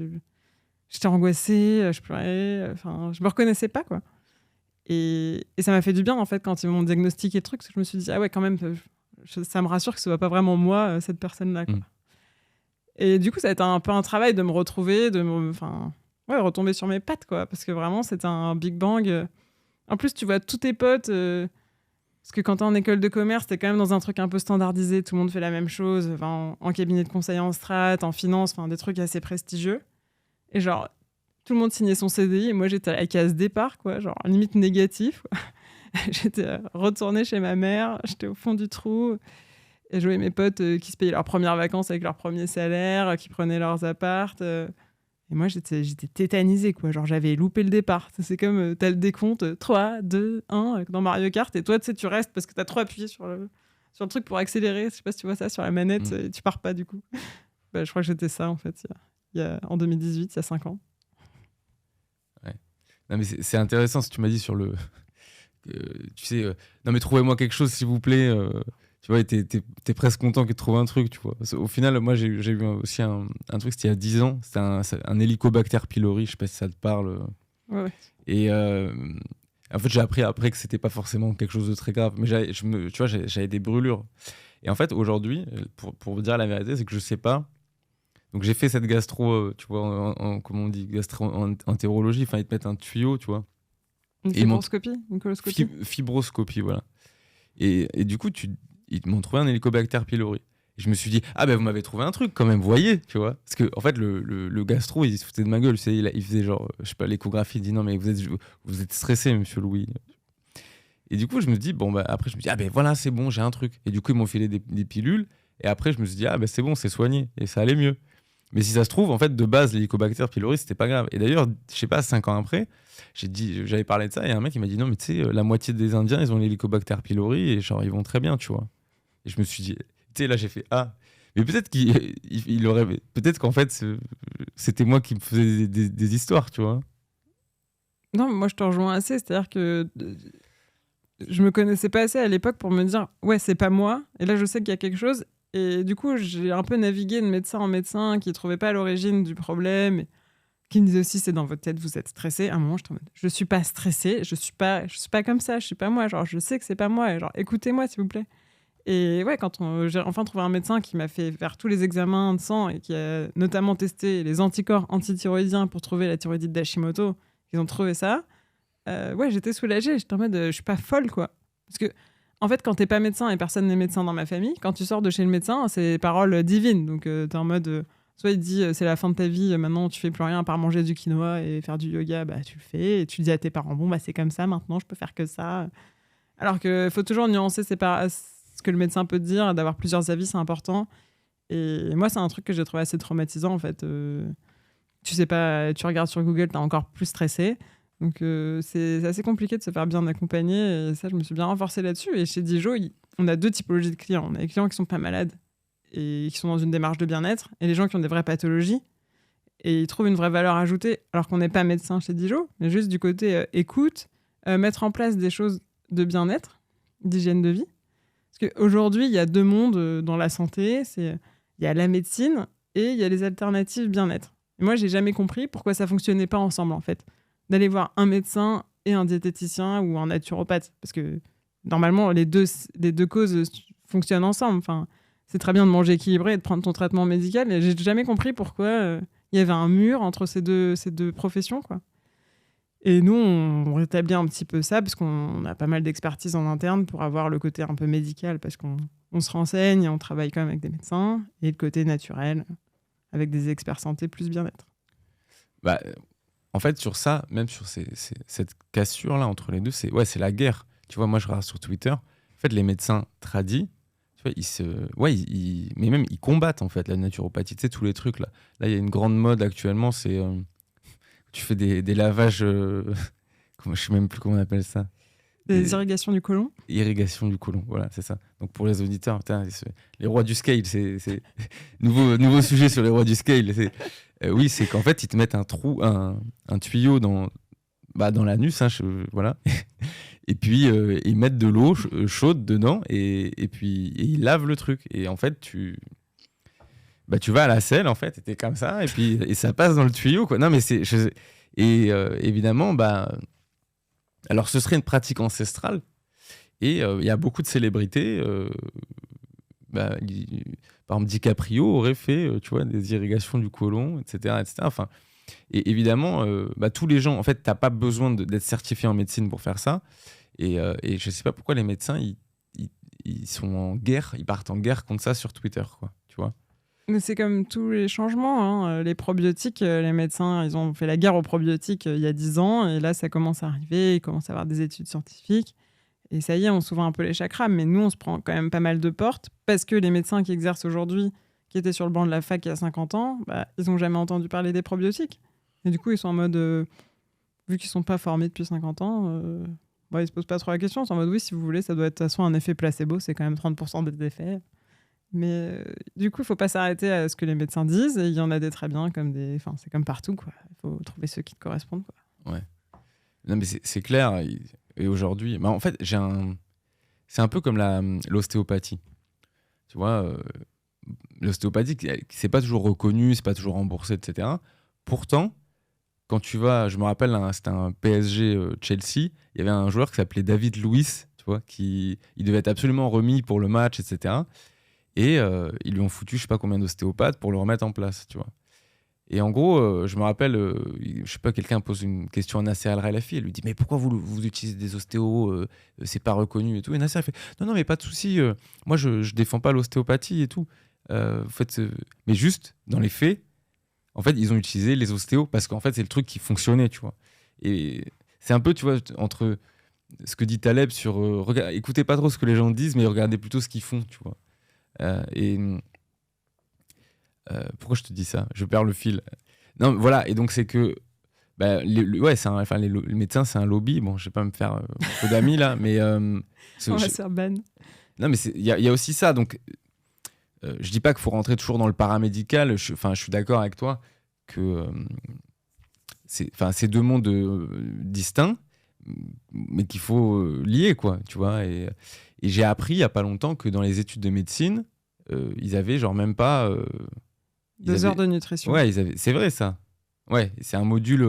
j'étais angoissée, je pleurais, enfin je me reconnaissais pas, quoi. Et ça m'a fait du bien en fait quand ils m'ont diagnostiqué le truc, parce que je me suis dit ah ouais, quand même, ça me rassure que ce soit pas vraiment moi, cette personne-là, quoi. Et du coup ça a été un peu un travail de me retrouver, retomber sur mes pattes, quoi, parce que vraiment c'était un Big Bang. En plus tu vois tous tes potes, parce que quand t'es en école de commerce, t'es quand même dans un truc un peu standardisé, tout le monde fait la même chose, en cabinet de conseil en strat, en finance, des trucs assez prestigieux. Et genre, tout le monde signait son CDI et moi j'étais à la case départ, quoi, genre limite négatif, quoi. J'étais retournée chez ma mère, j'étais au fond du trou, et je voyais mes potes qui se payaient leurs premières vacances avec leur premier salaire, qui prenaient leurs apparts. Et moi j'étais tétanisée, quoi, genre j'avais loupé le départ. C'est comme t'as le décompte 3, 2, 1 dans Mario Kart, et toi tu restes parce que t'as trop appuyé sur le truc pour accélérer. Je sais pas si tu vois ça sur la manette, et tu pars pas du coup. Je crois que j'étais ça en fait, en 2018, il y a 5 ans. Ouais. Non, mais c'est intéressant ce que tu m'as dit sur le. Tu sais, non mais trouvez-moi quelque chose s'il vous plaît. Tu vois, t'es presque content qu'il te trouve un truc, tu vois. Au final, moi j'ai eu aussi un truc, c'était il y a 10 ans. C'était un Helicobacter pylori, je sais pas si ça te parle. Ouais. Et en fait, j'ai appris après que c'était pas forcément quelque chose de très grave. Mais tu vois, j'avais des brûlures. Et en fait, aujourd'hui, pour vous dire la vérité, c'est que je sais pas. Donc j'ai fait cette gastro, tu vois, comment on dit, gastro-entérologie, enfin ils te mettent un tuyau, tu vois. Une fibroscopie, une coloscopie. Fibroscopie, voilà. Et du coup, ils m'ont trouvé un Helicobacter pylori. Et je me suis dit, ah ben vous m'avez trouvé un truc quand même, vous voyez, tu vois. Parce que en fait, le gastro, il se foutait de ma gueule, tu sais, il faisait genre, je sais pas, l'échographie, il dit non mais vous êtes stressé, monsieur Louis. Et du coup, je me dis, bon, bah, après, je me dis, ah ben voilà, c'est bon, j'ai un truc. Et du coup, ils m'ont filé des pilules. Et après, je me suis dit, ah ben c'est bon, c'est soigné. Et ça allait mieux. Mais si ça se trouve, en fait, de base, l'Helicobacter pylori, c'était pas grave. Et d'ailleurs, je sais pas, 5 ans après, j'avais parlé de ça, et un mec, il m'a dit, non, mais tu sais, la moitié des Indiens, ils ont l'Helicobacter pylori, et genre, ils vont très bien, tu vois. Et je me suis dit, tu sais, là, j'ai fait, ah. Mais peut-être qu'il aurait. Peut-être qu'en fait, c'était moi qui me faisais des histoires, tu vois. Non, moi, je te rejoins assez. C'est-à-dire que je me connaissais pas assez à l'époque pour me dire, ouais, c'est pas moi. Et là, je sais qu'il y a quelque chose. Et du coup, j'ai un peu navigué de médecin en médecin qui ne trouvaient pas l'origine du problème, et qui me disaient aussi, c'est dans votre tête, vous êtes stressé. À un moment, j'étais en mode, je suis pas stressée, je suis pas comme ça, je suis pas moi. Genre, je sais que c'est pas moi. Et genre, écoutez-moi, s'il vous plaît. Et ouais, quand j'ai enfin trouvé un médecin qui m'a fait faire tous les examens de sang et qui a notamment testé les anticorps antithyroïdiens pour trouver la thyroïdite d'Hashimoto, ils ont trouvé ça. Ouais, j'étais soulagée. J'étais en mode, je suis pas folle, quoi. Parce que en fait, quand t'es pas médecin, et personne n'est médecin dans ma famille, quand tu sors de chez le médecin, c'est paroles divines. Donc t'es en mode, soit il te dit c'est la fin de ta vie, maintenant tu fais plus rien à part manger du quinoa et faire du yoga, bah tu le fais. Et tu dis à tes parents, bon bah c'est comme ça, maintenant je peux faire que ça. Alors qu'il faut toujours nuancer ce que le médecin peut te dire, d'avoir plusieurs avis, c'est important. Et moi, c'est un truc que j'ai trouvé assez traumatisant, en fait. Tu sais pas, tu regardes sur Google, t'es encore plus stressé. Donc c'est assez compliqué de se faire bien accompagner, et ça, je me suis bien renforcée là-dessus. Et chez Dijo, on a 2 typologies de clients. On a les clients qui sont pas malades et qui sont dans une démarche de bien-être, et les gens qui ont des vraies pathologies, et ils trouvent une vraie valeur ajoutée, alors qu'on n'est pas médecin chez Dijo, mais juste du côté écoute, mettre en place des choses de bien-être, d'hygiène de vie. Parce qu'aujourd'hui, il y a 2 mondes dans la santé. Il y a la médecine et il y a les alternatives bien-être. Et moi, j'ai jamais compris pourquoi ça fonctionnait pas ensemble, en fait. D'aller voir un médecin et un diététicien ou un naturopathe. Parce que normalement, les deux causes fonctionnent ensemble. Enfin, c'est très bien de manger équilibré et de prendre ton traitement médical. Et j'ai jamais compris pourquoi il y avait un mur entre ces deux professions, quoi. Et nous, on rétablit un petit peu ça parce qu'on a pas mal d'expertise en interne pour avoir le côté un peu médical, parce qu'on se renseigne et on travaille quand même avec des médecins, et le côté naturel avec des experts santé plus bien-être. Bah, en fait, sur ça, même sur cette cassure-là entre les deux, c'est la guerre. Tu vois, moi, je regarde sur Twitter, en fait, les médecins tradis, tu vois, mais même, ils combattent, en fait, la naturopathie. Tu sais, tous les trucs, là. Là, il y a une grande mode actuellement, c'est... tu fais des lavages... je sais même plus comment on appelle ça. Des irrigations du côlon. Irrigation du côlon, voilà, c'est ça. Donc pour les auditeurs, putain, les rois du scale, c'est nouveau sujet sur les rois du scale. Oui, c'est qu'en fait, ils te mettent un tuyau dans l'anus, hein, voilà. Et puis, ils mettent de l'eau chaude dedans et puis ils lavent le truc. Et en fait, tu vas à la selle, en fait, et t'es comme ça, et ça passe dans le tuyau, quoi. Non, mais évidemment, alors ce serait une pratique ancestrale. Et il y a beaucoup de célébrités. Par exemple, DiCaprio aurait fait tu vois, des irrigations du côlon, etc. etc. Enfin, et évidemment, tous les gens, en fait, tu n'as pas besoin d'être certifié en médecine pour faire ça. Et je ne sais pas pourquoi les médecins, ils sont en guerre, ils partent en guerre contre ça sur Twitter, quoi, tu vois. Mais c'est comme tous les changements. Hein. Les probiotiques, les médecins, ils ont fait la guerre aux probiotiques il y a 10 ans. Et là, ça commence à arriver. Ils commencent à avoir des études scientifiques. Et ça y est, on s'ouvre un peu les chakras. Mais nous, on se prend quand même pas mal de portes. Parce que les médecins qui exercent aujourd'hui, qui étaient sur le banc de la fac il y a 50 ans, ils n'ont jamais entendu parler des probiotiques. Et du coup, ils sont en mode... vu qu'ils ne sont pas formés depuis 50 ans, ils ne se posent pas trop la question. Ils sont en mode, oui, si vous voulez, ça doit être de toute façon un effet placebo. C'est quand même 30% des effets. Mais du coup, il ne faut pas s'arrêter à ce que les médecins disent. Et il y en a des très bien, c'est comme partout, quoi. Il faut trouver ceux qui te correspondent, quoi. Ouais. Non, mais c'est clair. Et aujourd'hui, en fait, c'est un peu comme l'ostéopathie. Tu vois, l'ostéopathie, c'est pas toujours reconnu, c'est pas toujours remboursé, etc. Pourtant, quand tu vas, je me rappelle, c'était un PSG Chelsea, il y avait un joueur qui s'appelait David Luiz, tu vois, il devait être absolument remis pour le match, etc. Et ils lui ont foutu je sais pas combien d'ostéopathes pour le remettre en place, tu vois. Et en gros, je me rappelle, je sais pas, quelqu'un pose une question à Nasser Al-Khelaifi, elle lui dit mais pourquoi vous utilisez des ostéos, c'est pas reconnu et tout. Et Nasser il fait non mais pas de souci, moi je défends pas l'ostéopathie et tout. Mais juste dans les faits, en fait ils ont utilisé les ostéos parce qu'en fait c'est le truc qui fonctionnait, tu vois. Et c'est un peu, tu vois, entre ce que dit Taleb sur écoutez pas trop ce que les gens disent, mais regardez plutôt ce qu'ils font, tu vois. Pourquoi je te dis ça? Je perds le fil. Non, voilà, et donc c'est que les médecins, c'est un lobby. Bon, je vais pas me faire beaucoup d'amis là, mais on va se faire ban. Non, mais il y a aussi ça. Donc, je dis pas qu'il faut rentrer toujours dans le paramédical. Je suis d'accord avec toi que c'est deux mondes distincts, mais qu'il faut lier, quoi. Tu vois. Et j'ai appris il y a pas longtemps que dans les études de médecine, ils avaient genre même pas 2 heures de nutrition. Ouais, c'est vrai ça. Ouais, c'est un module.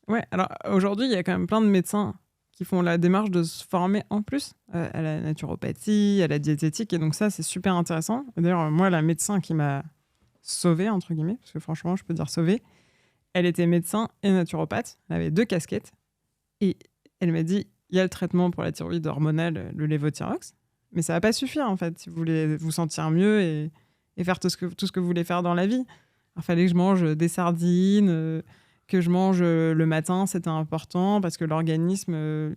Ouais, alors aujourd'hui, il y a quand même plein de médecins qui font la démarche de se former en plus à la naturopathie, à la diététique. Et donc ça, c'est super intéressant. D'ailleurs, moi, la médecin qui m'a sauvée, entre guillemets, parce que franchement, je peux dire sauvée, elle était médecin et naturopathe. Elle avait 2 casquettes. Et elle m'a dit, il y a le traitement pour la thyroïde hormonale, le lévothyrox. Mais ça va pas suffire, en fait, si vous voulez vous sentir mieux et faire tout ce que vous voulez faire dans la vie. Il fallait que je mange des sardines, que je mange le matin, c'était important, parce que l'organisme,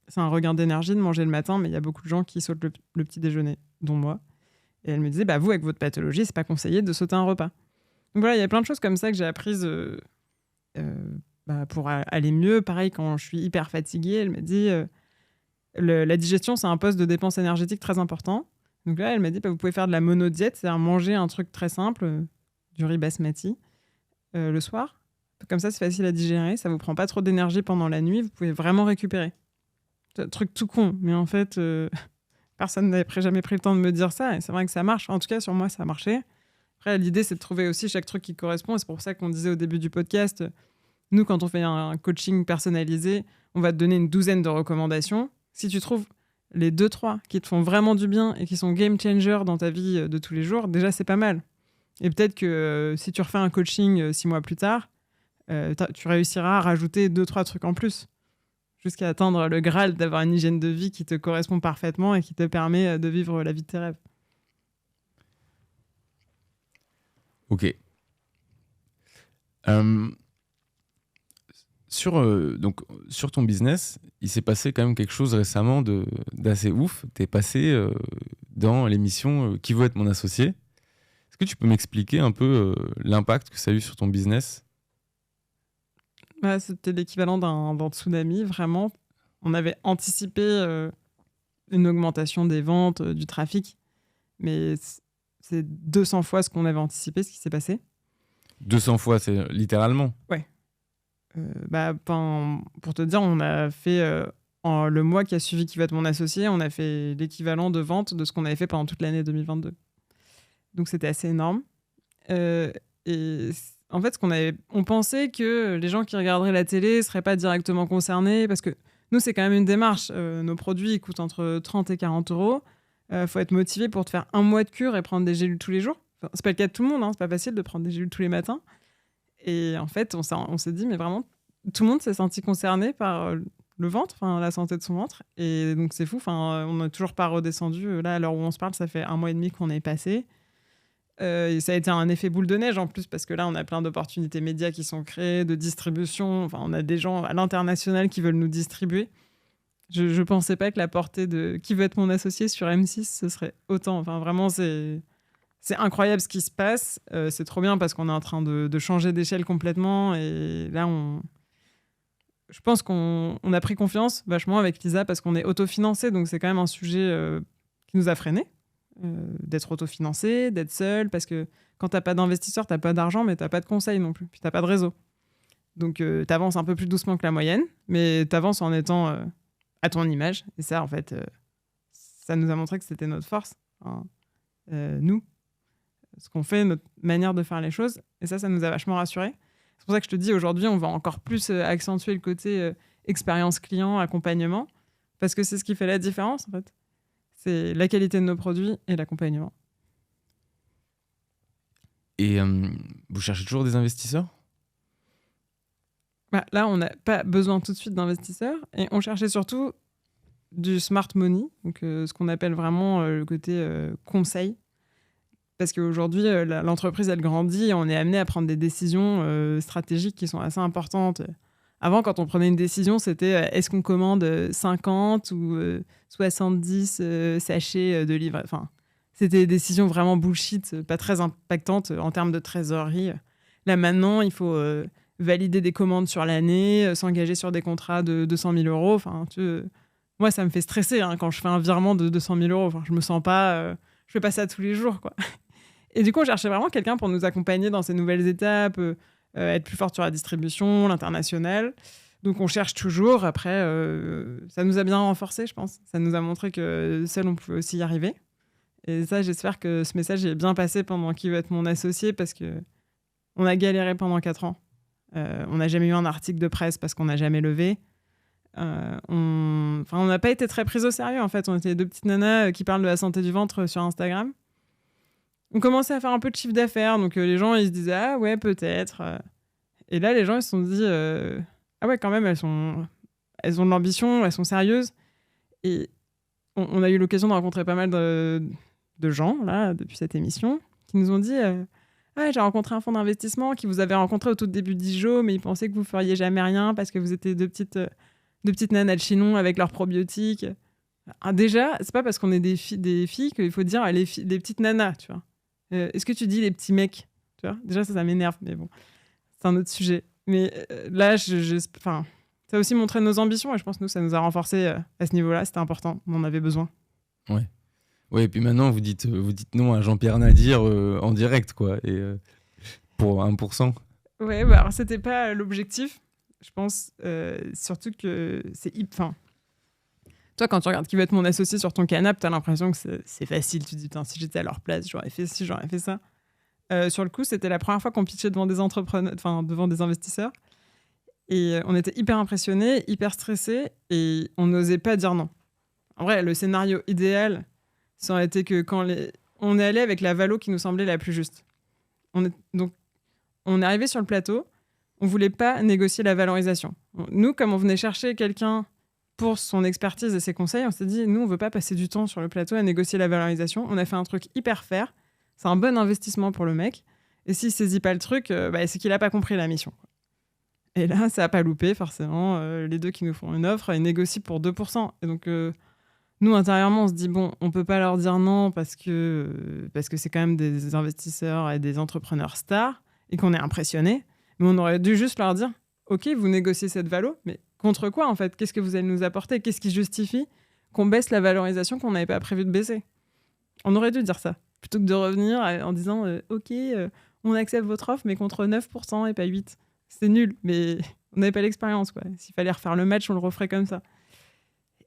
c'est un regain d'énergie de manger le matin, mais il y a beaucoup de gens qui sautent le petit déjeuner, dont moi. Et elle me disait, vous, avec votre pathologie, c'est pas conseillé de sauter un repas. Donc voilà, il y a plein de choses comme ça que j'ai apprises pour aller mieux. Pareil, quand je suis hyper fatiguée, elle me dit, la digestion, c'est un poste de dépense énergétique très important. Donc là, elle m'a dit, vous pouvez faire de la monodiète, c'est-à-dire manger un truc très simple, du riz basmati, le soir. Comme ça, c'est facile à digérer, ça vous prend pas trop d'énergie pendant la nuit, vous pouvez vraiment récupérer. C'est un truc tout con, mais en fait, personne n'avait jamais pris le temps de me dire ça, et c'est vrai que ça marche. En tout cas, sur moi, ça a marché. Après, l'idée, c'est de trouver aussi chaque truc qui correspond, et c'est pour ça qu'on disait au début du podcast, nous, quand on fait un coaching personnalisé, on va te donner une 12aine de recommandations. Si tu trouves les 2-3 qui te font vraiment du bien et qui sont game changer dans ta vie de tous les jours, déjà, c'est pas mal. Et peut-être que si tu refais un coaching 6 mois plus tard, tu réussiras à rajouter 2-3 trucs en plus jusqu'à atteindre le Graal d'avoir une hygiène de vie qui te correspond parfaitement et qui te permet de vivre la vie de tes rêves. Ok. Sur ton business, il s'est passé quand même quelque chose récemment d'assez ouf. Tu es passé dans l'émission Qui veut être mon associé. Est-ce que tu peux m'expliquer un peu l'impact que ça a eu sur ton business ? C'était l'équivalent d'un tsunami, vraiment. On avait anticipé une augmentation des ventes, du trafic, mais c'est 200 fois ce qu'on avait anticipé, ce qui s'est passé. 200 fois, c'est littéralement ? Ouais. Pour te dire, on a fait, le mois qui a suivi Qui va être mon associé, on a fait l'équivalent de vente de ce qu'on avait fait pendant toute l'année 2022. Donc c'était assez énorme. Et en fait, on pensait que les gens qui regarderaient la télé ne seraient pas directement concernés, parce que nous, c'est quand même une démarche. Nos produits ils coûtent entre 30 et 40 euros. Faut être motivé pour te faire un mois de cure et prendre des gélules tous les jours. Enfin, c'est pas le cas de tout le monde, hein, c'est pas facile de prendre des gélules tous les matins. Et en fait, on s'est dit, mais vraiment, tout le monde s'est senti concerné par le ventre, la santé de son ventre. Et donc, c'est fou. On n'a toujours pas redescendu. Là, à l'heure où on se parle, ça fait 1 mois et demi qu'on est passé. Et ça a été un effet boule de neige en plus, parce que là, on a plein d'opportunités médias qui sont créées, de distribution. Enfin, on a des gens à l'international qui veulent nous distribuer. Je ne pensais pas que la portée de Qui veut être mon associé sur M6, ce serait autant. Enfin, vraiment, c'est incroyable ce qui se passe. C'est trop bien parce qu'on est en train de changer d'échelle complètement. Et là, je pense qu'on a pris confiance vachement avec Lisa parce qu'on est autofinancé. Donc, c'est quand même un sujet qui nous a freinés. D'être autofinancé, d'être seul. Parce que quand tu n'as pas d'investisseur, tu n'as pas d'argent, mais tu n'as pas de conseil non plus. Puis tu n'as pas de réseau. Donc, tu avances un peu plus doucement que la moyenne. Mais tu avances en étant à ton image. Et ça, en fait, ça nous a montré que c'était notre force. Nous. Ce qu'on fait, notre manière de faire les choses. Et ça nous a vachement rassurés. C'est pour ça que je te dis, aujourd'hui, on va encore plus accentuer le côté expérience client, accompagnement, parce que c'est ce qui fait la différence, en fait. C'est la qualité de nos produits et l'accompagnement. Et vous cherchez toujours des investisseurs ? Là, on n'a pas besoin tout de suite d'investisseurs. Et on cherchait surtout du smart money, donc ce qu'on appelle vraiment le côté conseil. Parce qu'aujourd'hui, l'entreprise, elle grandit et on est amené à prendre des décisions stratégiques qui sont assez importantes. Avant, quand on prenait une décision, c'était est-ce qu'on commande 50 ou 70 sachets de livres. Enfin, c'était des décisions vraiment bullshit, pas très impactantes en termes de trésorerie. Là, maintenant, il faut valider des commandes sur l'année, s'engager sur des contrats de 200 000 euros. Enfin, moi, ça me fait stresser quand je fais un virement de 200 000 euros. Enfin, je me sens pas... je fais pas ça tous les jours, quoi. Et du coup, on cherchait vraiment quelqu'un pour nous accompagner dans ces nouvelles étapes, être plus fort sur la distribution, l'international. Donc, on cherche toujours. Après, ça nous a bien renforcé, je pense. Ça nous a montré que seul, on pouvait aussi y arriver. Et ça, j'espère que ce message est bien passé pendant Qui veut être mon associé, parce qu'on a galéré pendant 4 ans. On n'a jamais eu un article de presse parce qu'on n'a jamais levé. On n'a pas été très pris au sérieux, en fait. On était 2 petites nanas qui parlent de la santé du ventre sur Instagram. On commençait à faire un peu de chiffre d'affaires, donc les gens ils se disaient ah ouais peut-être. Et là les gens ils se sont dit ah ouais quand même elles ont de l'ambition, elles sont sérieuses. Et on a eu l'occasion de rencontrer pas mal de gens là depuis cette émission qui nous ont dit ah j'ai rencontré un fonds d'investissement qui vous avait rencontré au tout début d'Ijo, mais ils pensaient que vous feriez jamais rien parce que vous étiez deux petites nanas de Chinon avec leurs probiotiques. Déjà c'est pas parce qu'on est des filles qu'il faut dire les petites nanas, tu vois. Est-ce que tu dis les petits mecs, tu vois? Déjà, ça m'énerve, mais bon, c'est un autre sujet. Mais là, ça a aussi montré nos ambitions et je pense que nous, ça nous a renforcés à ce niveau-là. C'était important, on en avait besoin. Ouais. Ouais, et puis maintenant, vous dites non à Jean-Pierre Nadir en direct, quoi, et pour 1%. Ouais, alors c'était pas l'objectif. Je pense surtout que c'est... Toi, quand tu regardes Qui veut être mon associé sur ton canapé, t'as l'impression que c'est facile. Tu te dis, si j'étais à leur place, j'aurais fait ci, j'aurais fait ça. Sur le coup, c'était la première fois qu'on pitchait devant des entrepreneurs, devant des investisseurs. Et on était hyper impressionnés, hyper stressés, et on n'osait pas dire non. En vrai, le scénario idéal, ça aurait été que on est allé avec la valo qui nous semblait la plus juste. Donc, on est arrivé sur le plateau, on voulait pas négocier la valorisation. Nous, comme on venait chercher quelqu'un pour son expertise et ses conseils, on s'est dit, nous, on veut pas passer du temps sur le plateau à négocier la valorisation. On a fait un truc hyper fair. C'est un bon investissement pour le mec. Et s'il saisit pas le truc, c'est qu'il a pas compris la mission. Et là, ça a pas loupé, forcément. Les deux qui nous font une offre, ils négocient pour 2%. Et donc, nous, intérieurement, on se dit, bon, on peut pas leur dire non parce que c'est quand même des investisseurs et des entrepreneurs stars et qu'on est impressionnés. Mais on aurait dû juste leur dire, OK, vous négociez cette valo, mais contre quoi, en fait? Qu'est-ce que vous allez nous apporter? Qu'est-ce qui justifie qu'on baisse la valorisation qu'on n'avait pas prévu de baisser? On aurait dû dire ça, plutôt que de revenir en disant, OK, on accepte votre offre, mais contre 9% et pas 8%. C'est nul, mais on n'avait pas l'expérience, quoi. S'il fallait refaire le match, on le referait comme ça.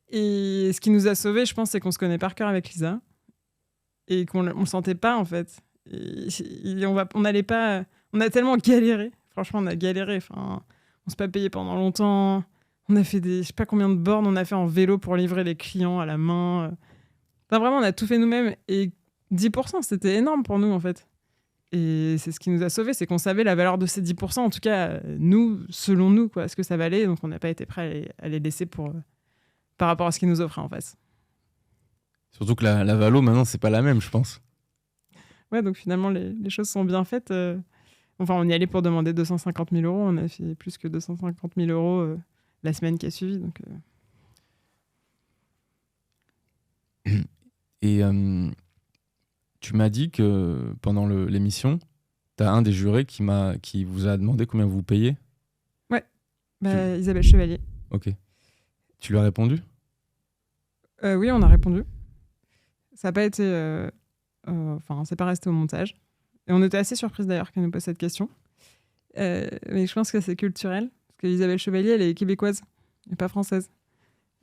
Et ce qui nous a sauvés, je pense, c'est qu'on se connaît par cœur avec Lisa et qu'on ne sentait pas, en fait. On n'allait pas... On a tellement galéré. Franchement, on a galéré. Enfin, on s'est pas payé pendant longtemps. On a fait je sais pas combien de bornes on a fait en vélo pour livrer les clients à la main. Enfin, vraiment, on a tout fait nous-mêmes. Et 10%, c'était énorme pour nous, en fait. Et c'est ce qui nous a sauvés, c'est qu'on savait la valeur de ces 10%, en tout cas, nous, selon nous, quoi, ce que ça valait. Donc, on n'a pas été prêt à les laisser par rapport à ce qu'ils nous offraient en face. Surtout que la valo, maintenant, c'est pas la même, je pense. Ouais, donc finalement, les choses sont bien faites. Enfin, on y allait pour demander 250 000 euros. On a fait plus que 250 000 euros la semaine qui a suivi. Donc, Et tu m'as dit que pendant l'émission, tu as un des jurés qui vous a demandé combien vous payez. Ouais, Isabelle Chevalier. Ok. Tu lui as répondu? Oui, on a répondu. Ça n'a pas été... c'est pas resté au montage. Et on était assez surprise d'ailleurs qu'elle nous pose cette question. Mais je pense que c'est culturel. Parce qu'Isabelle Chevalier, elle est québécoise et pas française.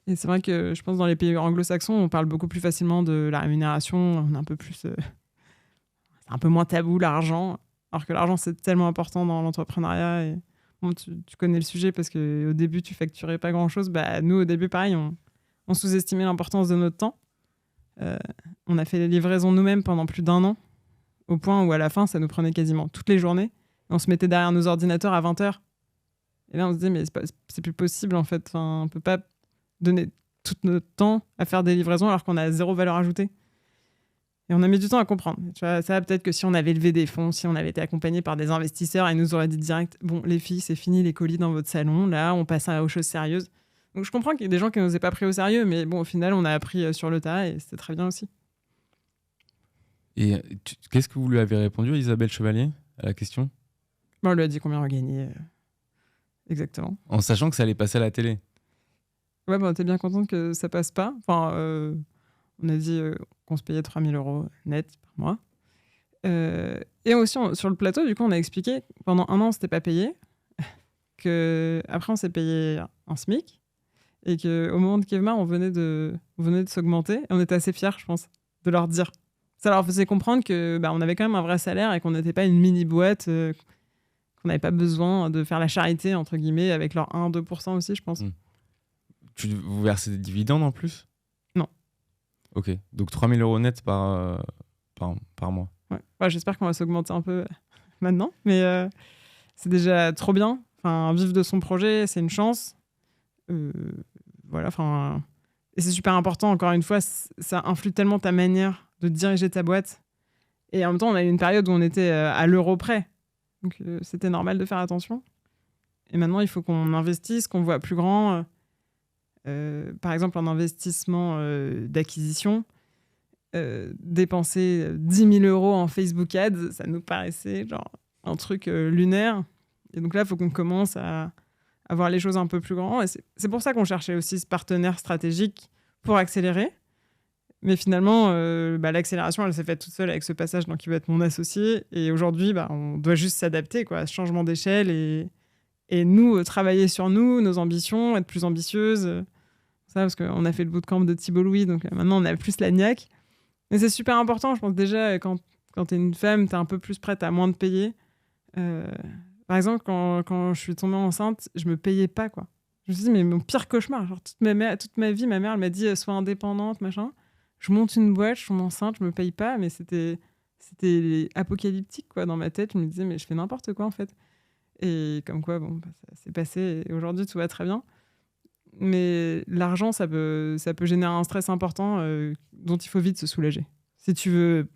Et c'est vrai que je pense dans les pays anglo-saxons, on parle beaucoup plus facilement de la rémunération. On est un peu plus... c'est un peu moins tabou, l'argent. Alors que l'argent, c'est tellement important dans l'entrepreneuriat. Et bon, tu connais le sujet parce qu'au début, tu facturais pas grand-chose. Nous, au début, pareil, on sous-estimait l'importance de notre temps. On a fait les livraisons nous-mêmes pendant plus d'1 an, au point où à la fin, ça nous prenait quasiment toutes les journées. Et on se mettait derrière nos ordinateurs à 20h. Et là, on se dit, mais c'est plus possible, en fait. Enfin, on peut pas donner tout notre temps à faire des livraisons alors qu'on a 0 valeur ajoutée. Et on a mis du temps à comprendre. Tu vois, ça, peut-être que si on avait levé des fonds, si on avait été accompagné par des investisseurs, ils nous auraient dit direct, bon, les filles, c'est fini les colis dans votre salon. Là, on passe aux choses sérieuses. Donc, je comprends qu'il y ait des gens qui ne nous aient pas pris au sérieux, mais bon, au final, on a appris sur le tas et c'était très bien aussi. Et qu'est-ce que vous lui avez répondu, Isabelle Chevalier, à la question? On lui a dit combien on gagnait. Exactement. En sachant que ça allait passer à la télé. Ouais, t'es bien contente que ça passe pas. Enfin, on a dit qu'on se payait 3 000 euros net par mois. Et aussi, sur le plateau, du coup, on a expliqué que pendant 1 an, on s'était pas payé. Qu'après, on s'est payé un SMIC. Et qu'au moment de Kevmar, on venait de s'augmenter. Et on était assez fiers, je pense, de leur dire. Ça leur faisait comprendre que on avait quand même un vrai salaire et qu'on n'était pas une mini-boîte, qu'on n'avait pas besoin de faire la charité, entre guillemets, avec leur 1-2% aussi, je pense. Vous versez des dividendes en plus? Non. Ok, donc 3 000 euros net par mois. Ouais, j'espère qu'on va s'augmenter un peu maintenant, mais c'est déjà trop bien. Enfin, vivre de son projet, c'est une chance. Voilà, enfin... Et c'est super important, encore une fois, ça influe tellement ta manière de diriger ta boîte. Et en même temps, on a eu une période où on était à l'euro près. Donc, c'était normal de faire attention. Et maintenant, il faut qu'on investisse, qu'on voit plus grand. Par exemple, en investissement d'acquisition, dépenser 10 000 euros en Facebook Ads, ça nous paraissait genre un truc lunaire. Et donc là, il faut qu'on commence à voir les choses un peu plus grandes. Et c'est pour ça qu'on cherchait aussi ce partenaire stratégique pour accélérer. Mais finalement, l'accélération, elle s'est faite toute seule avec ce passage qui va être mon associé. Et aujourd'hui, on doit juste s'adapter à ce changement d'échelle et nous, travailler sur nous, nos ambitions, être plus ambitieuses. Ça, parce qu'on a fait le bootcamp de Thibault Louis, donc maintenant, on a plus la niaque. Mais c'est super important, je pense déjà, quand t'es une femme, t'es un peu plus prête à moins te payer. Par exemple, quand je suis tombée enceinte, je me payais pas, quoi. Je me suis dit, mais mon pire cauchemar, genre toute ma vie, ma mère, elle m'a dit, sois indépendante, machin. Je monte une boîte, je tombe enceinte, je me paye pas, mais c'était apocalyptique, quoi, dans ma tête. Je me disais, mais je fais n'importe quoi, en fait. Et comme quoi, ça s'est passé et aujourd'hui, tout va très bien. Mais l'argent, ça peut générer un stress important dont il faut vite se soulager. Si tu veux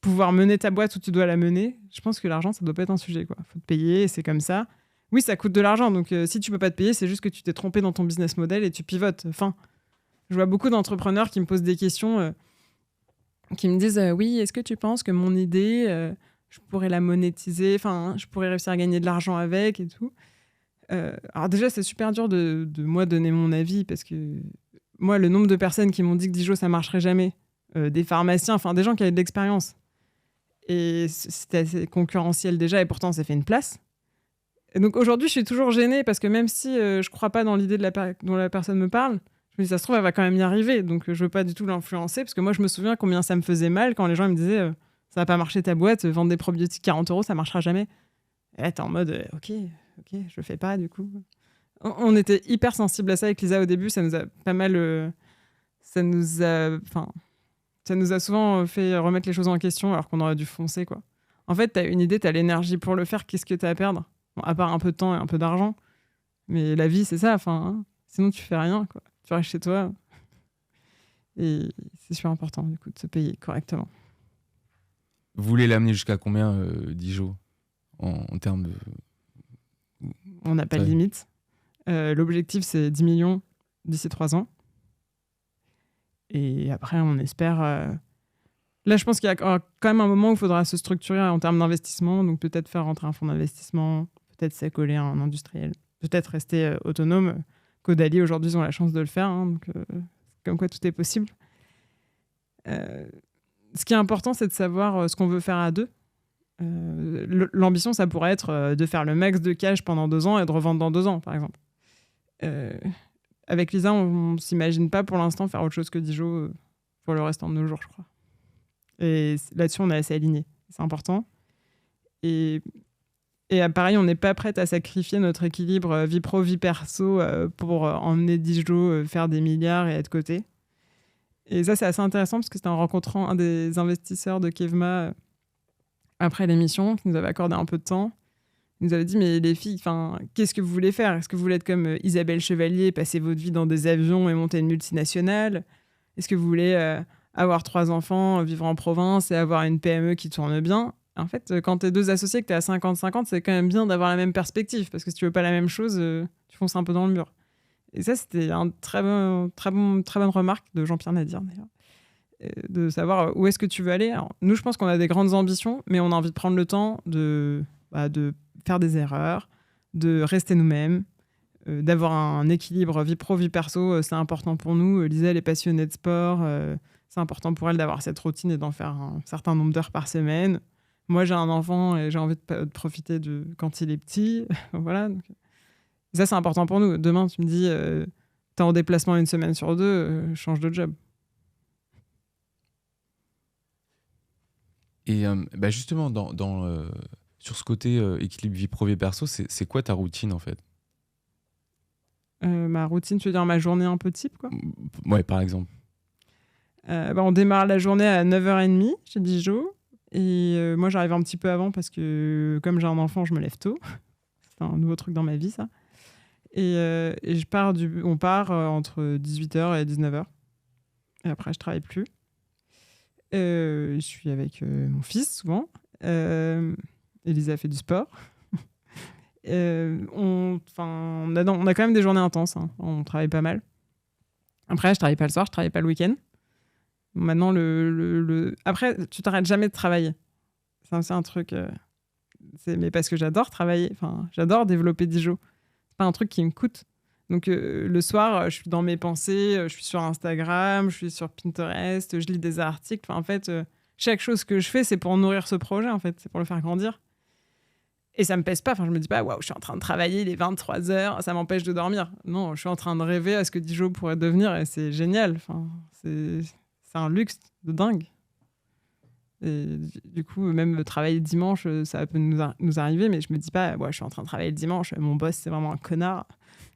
pouvoir mener ta boîte où tu dois la mener, je pense que l'argent, ça doit pas être un sujet. Il faut te payer et c'est comme ça. Oui, ça coûte de l'argent. Donc, si tu peux pas te payer, c'est juste que tu t'es trompé dans ton business model et tu pivotes. Enfin, je vois beaucoup d'entrepreneurs qui me posent des questions, qui me disent oui, est-ce que tu penses que mon idée, je pourrais la monétiser, enfin, je pourrais réussir à gagner de l'argent avec et tout. Alors déjà, c'est super dur de moi donner mon avis parce que moi, le nombre de personnes qui m'ont dit que Dijo, ça marcherait jamais, des pharmaciens, enfin des gens qui avaient de l'expérience. Et c'était assez concurrentiel déjà et pourtant, ça fait une place. Et donc aujourd'hui, je suis toujours gênée parce que même si je crois pas dans l'idée dont la personne me parle, je me dis, ça se trouve, elle va quand même y arriver. Donc je veux pas du tout l'influencer parce que moi, je me souviens combien ça me faisait mal quand les gens me disaient ça va pas marcher ta boîte, vendre des probiotiques 40 €, ça marchera jamais. Et là, t'es en mode ok, je le fais pas du coup. On était hyper sensible à ça avec Lisa au début, ça nous a pas mal. Ça nous a souvent fait remettre les choses en question alors qu'on aurait dû foncer, quoi. En fait, t'as une idée, t'as l'énergie pour le faire, qu'est-ce que t'as à perdre? Bon, à part un peu de temps et un peu d'argent. Mais la vie, c'est ça, sinon tu fais rien, quoi. Tu restes chez toi. Et c'est super important, du coup, de se payer correctement. Vous voulez l'amener jusqu'à combien, Dijo, en termes de... On n'a pas de limite. L'objectif, c'est 10 millions d'ici 3 ans. Et après, on espère... Là, je pense qu'il y a quand même un moment où il faudra se structurer en termes d'investissement. Donc, peut-être faire rentrer un fonds d'investissement, peut-être s'accoler à un industriel, peut-être rester autonome. Caudalie, aujourd'hui, ils ont la chance de le faire. Donc, comme quoi, tout est possible. Ce qui est important, c'est de savoir ce qu'on veut faire à deux. L'ambition, ça pourrait être de faire le max de cash pendant 2 ans et de revendre dans 2 ans, par exemple. Avec Lisa, on ne s'imagine pas pour l'instant faire autre chose que Dijo pour le restant de nos jours, je crois. Et là-dessus, on est assez alignés. C'est important. Et pareil, on n'est pas prête à sacrifier notre équilibre vie pro, vie perso pour emmener Dijo faire des milliards et être coté. Et ça, c'est assez intéressant parce que c'était en rencontrant un des investisseurs de Kevma après l'émission qui nous avait accordé un peu de temps. Il nous avait dit, mais les filles, qu'est-ce que vous voulez faire? Est-ce que vous voulez être comme Isabelle Chevalier, passer votre vie dans des avions et monter une multinationale? Est-ce que vous voulez avoir 3 enfants, vivre en province et avoir une PME qui tourne bien? En fait, quand t'es 2 associés, que t'es à 50-50, c'est quand même bien d'avoir la même perspective parce que si tu veux pas la même chose, tu fonces un peu dans le mur. Et ça, c'était une très bonne remarque de Jean-Pierre Nadir, d'ailleurs, de savoir où est-ce que tu veux aller. Alors, nous, je pense qu'on a des grandes ambitions, mais on a envie de prendre le temps de faire des erreurs, de rester nous-mêmes, d'avoir un équilibre vie pro, vie perso. C'est important pour nous. Lisa, elle est passionnée de sport. C'est important pour elle d'avoir cette routine et d'en faire un certain nombre d'heures par semaine. Moi, j'ai un enfant et j'ai envie de profiter de quand il est petit. Voilà. Donc, ça, c'est important pour nous. Demain, tu me dis, t'es en déplacement 1 semaine sur 2, change de job. Et justement, sur ce côté équilibre vie pro vie perso, c'est quoi ta routine, en fait? Ma routine, tu veux dire ma journée un peu type, quoi? Ouais, par exemple. On démarre la journée à 9h30 chez Dijo. Et moi, j'arrive un petit peu avant parce que, comme j'ai un enfant, je me lève tôt. C'est un nouveau truc dans ma vie, ça. Et on part entre 18h et 19h. Et après, je travaille plus. Je suis avec mon fils, souvent. Elisa fait du sport. On a quand même des journées intenses. On travaille pas mal. Après, je travaille pas le soir, je travaille pas le week-end. Maintenant, après, tu t'arrêtes jamais de travailler. C'est un truc... mais parce que j'adore travailler. J'adore développer Dijo. C'est pas un truc qui me coûte. Donc, le soir, je suis dans mes pensées, je suis sur Instagram, je suis sur Pinterest, je lis des articles. En fait, chaque chose que je fais, c'est pour nourrir ce projet, en fait. C'est pour le faire grandir. Et ça me pèse pas. Je me dis pas, waouh, je suis en train de travailler, il est 23h, ça m'empêche de dormir. Non, je suis en train de rêver à ce que Dijo pourrait devenir et c'est génial. C'est un luxe de dingue. Et du coup, même travailler le dimanche, ça peut nous arriver, mais je me dis pas, je suis en train de travailler le dimanche, mon boss, c'est vraiment un connard.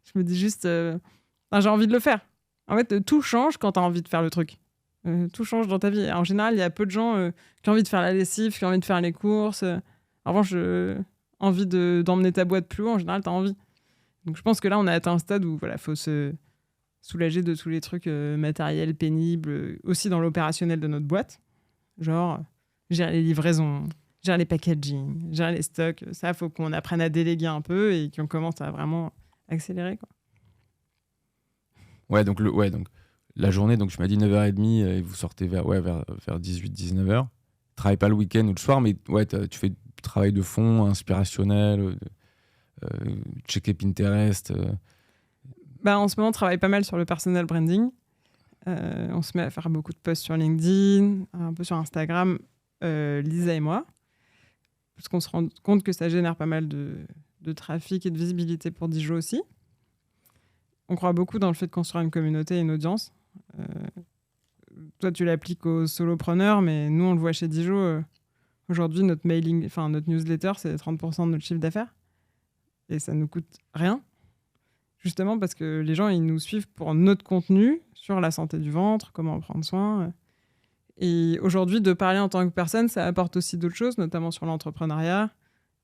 Je me dis juste, j'ai envie de le faire. En fait, tout change quand tu as envie de faire le truc. Tout change dans ta vie. En général, il y a peu de gens qui ont envie de faire la lessive, qui ont envie de faire les courses. En revanche, envie d'emmener ta boîte plus haut, en général, tu as envie. Donc je pense que là, on a atteint un stade où il faut se soulager de tous les trucs matériels, pénibles, aussi dans l'opérationnel de notre boîte. Genre, gérer les livraisons, gérer les packaging, gérer les stocks. Ça, il faut qu'on apprenne à déléguer un peu et qu'on commence à vraiment accélérer, quoi. Ouais, donc la journée, donc tu m'as dit 9h30 et vous sortez vers 18-19h. Tu travailles pas le week-end ou le soir, mais ouais, tu fais du travail de fond, inspirationnel, checker Pinterest. En ce moment, on travaille pas mal sur le personal branding. On se met à faire beaucoup de posts sur LinkedIn, un peu sur Instagram, Lisa et moi, parce qu'on se rend compte que ça génère pas mal de trafic et de visibilité pour Dijo aussi. On croit beaucoup dans le fait de construire une communauté et une audience. Toi, tu l'appliques aux solopreneurs, mais nous, on le voit chez Dijo. Aujourd'hui, notre newsletter, c'est 30% de notre chiffre d'affaires. Et ça ne nous coûte rien. Justement parce que les gens, ils nous suivent pour notre contenu sur la santé du ventre, comment en prendre soin. Et aujourd'hui, de parler en tant que personne, ça apporte aussi d'autres choses, notamment sur l'entrepreneuriat.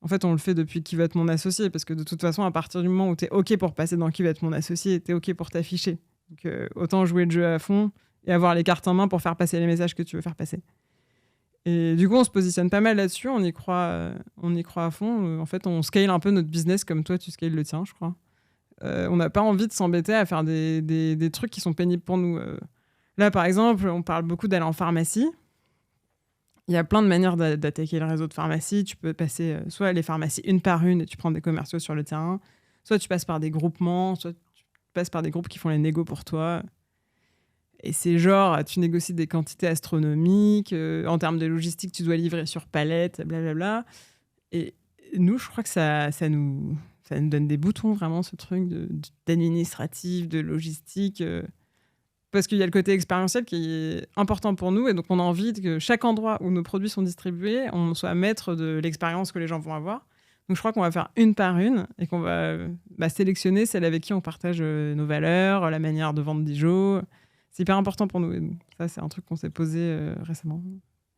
En fait, on le fait depuis Qui va être mon associé, parce que de toute façon, à partir du moment où tu es OK pour passer dans Qui va être mon associé, tu es OK pour t'afficher. Donc, autant jouer le jeu à fond et avoir les cartes en main pour faire passer les messages que tu veux faire passer. Et du coup, on se positionne pas mal là-dessus, on y croit à fond. En fait, on scale un peu notre business comme toi, tu scales le tien, je crois. On n'a pas envie de s'embêter à faire des trucs qui sont pénibles pour nous. Là, par exemple, on parle beaucoup d'aller en pharmacie. Il y a plein de manières d'attaquer le réseau de pharmacie. Tu peux passer soit les pharmacies une par une et tu prends des commerciaux sur le terrain, soit tu passes par des groupements, soit tu passes par des groupes qui font les négos pour toi. Et c'est genre, tu négocies des quantités astronomiques, en termes de logistique, tu dois livrer sur palette, blablabla. Et nous, je crois que ça nous donne des boutons, vraiment, ce truc d'administratif, de logistique. Parce qu'il y a le côté expérientiel qui est important pour nous. Et donc, on a envie que chaque endroit où nos produits sont distribués, on soit maître de l'expérience que les gens vont avoir. Donc, je crois qu'on va faire une par une et qu'on va sélectionner celle avec qui on partage nos valeurs, la manière de vendre Dijo. C'est hyper important pour nous. Et donc, ça, c'est un truc qu'on s'est posé récemment.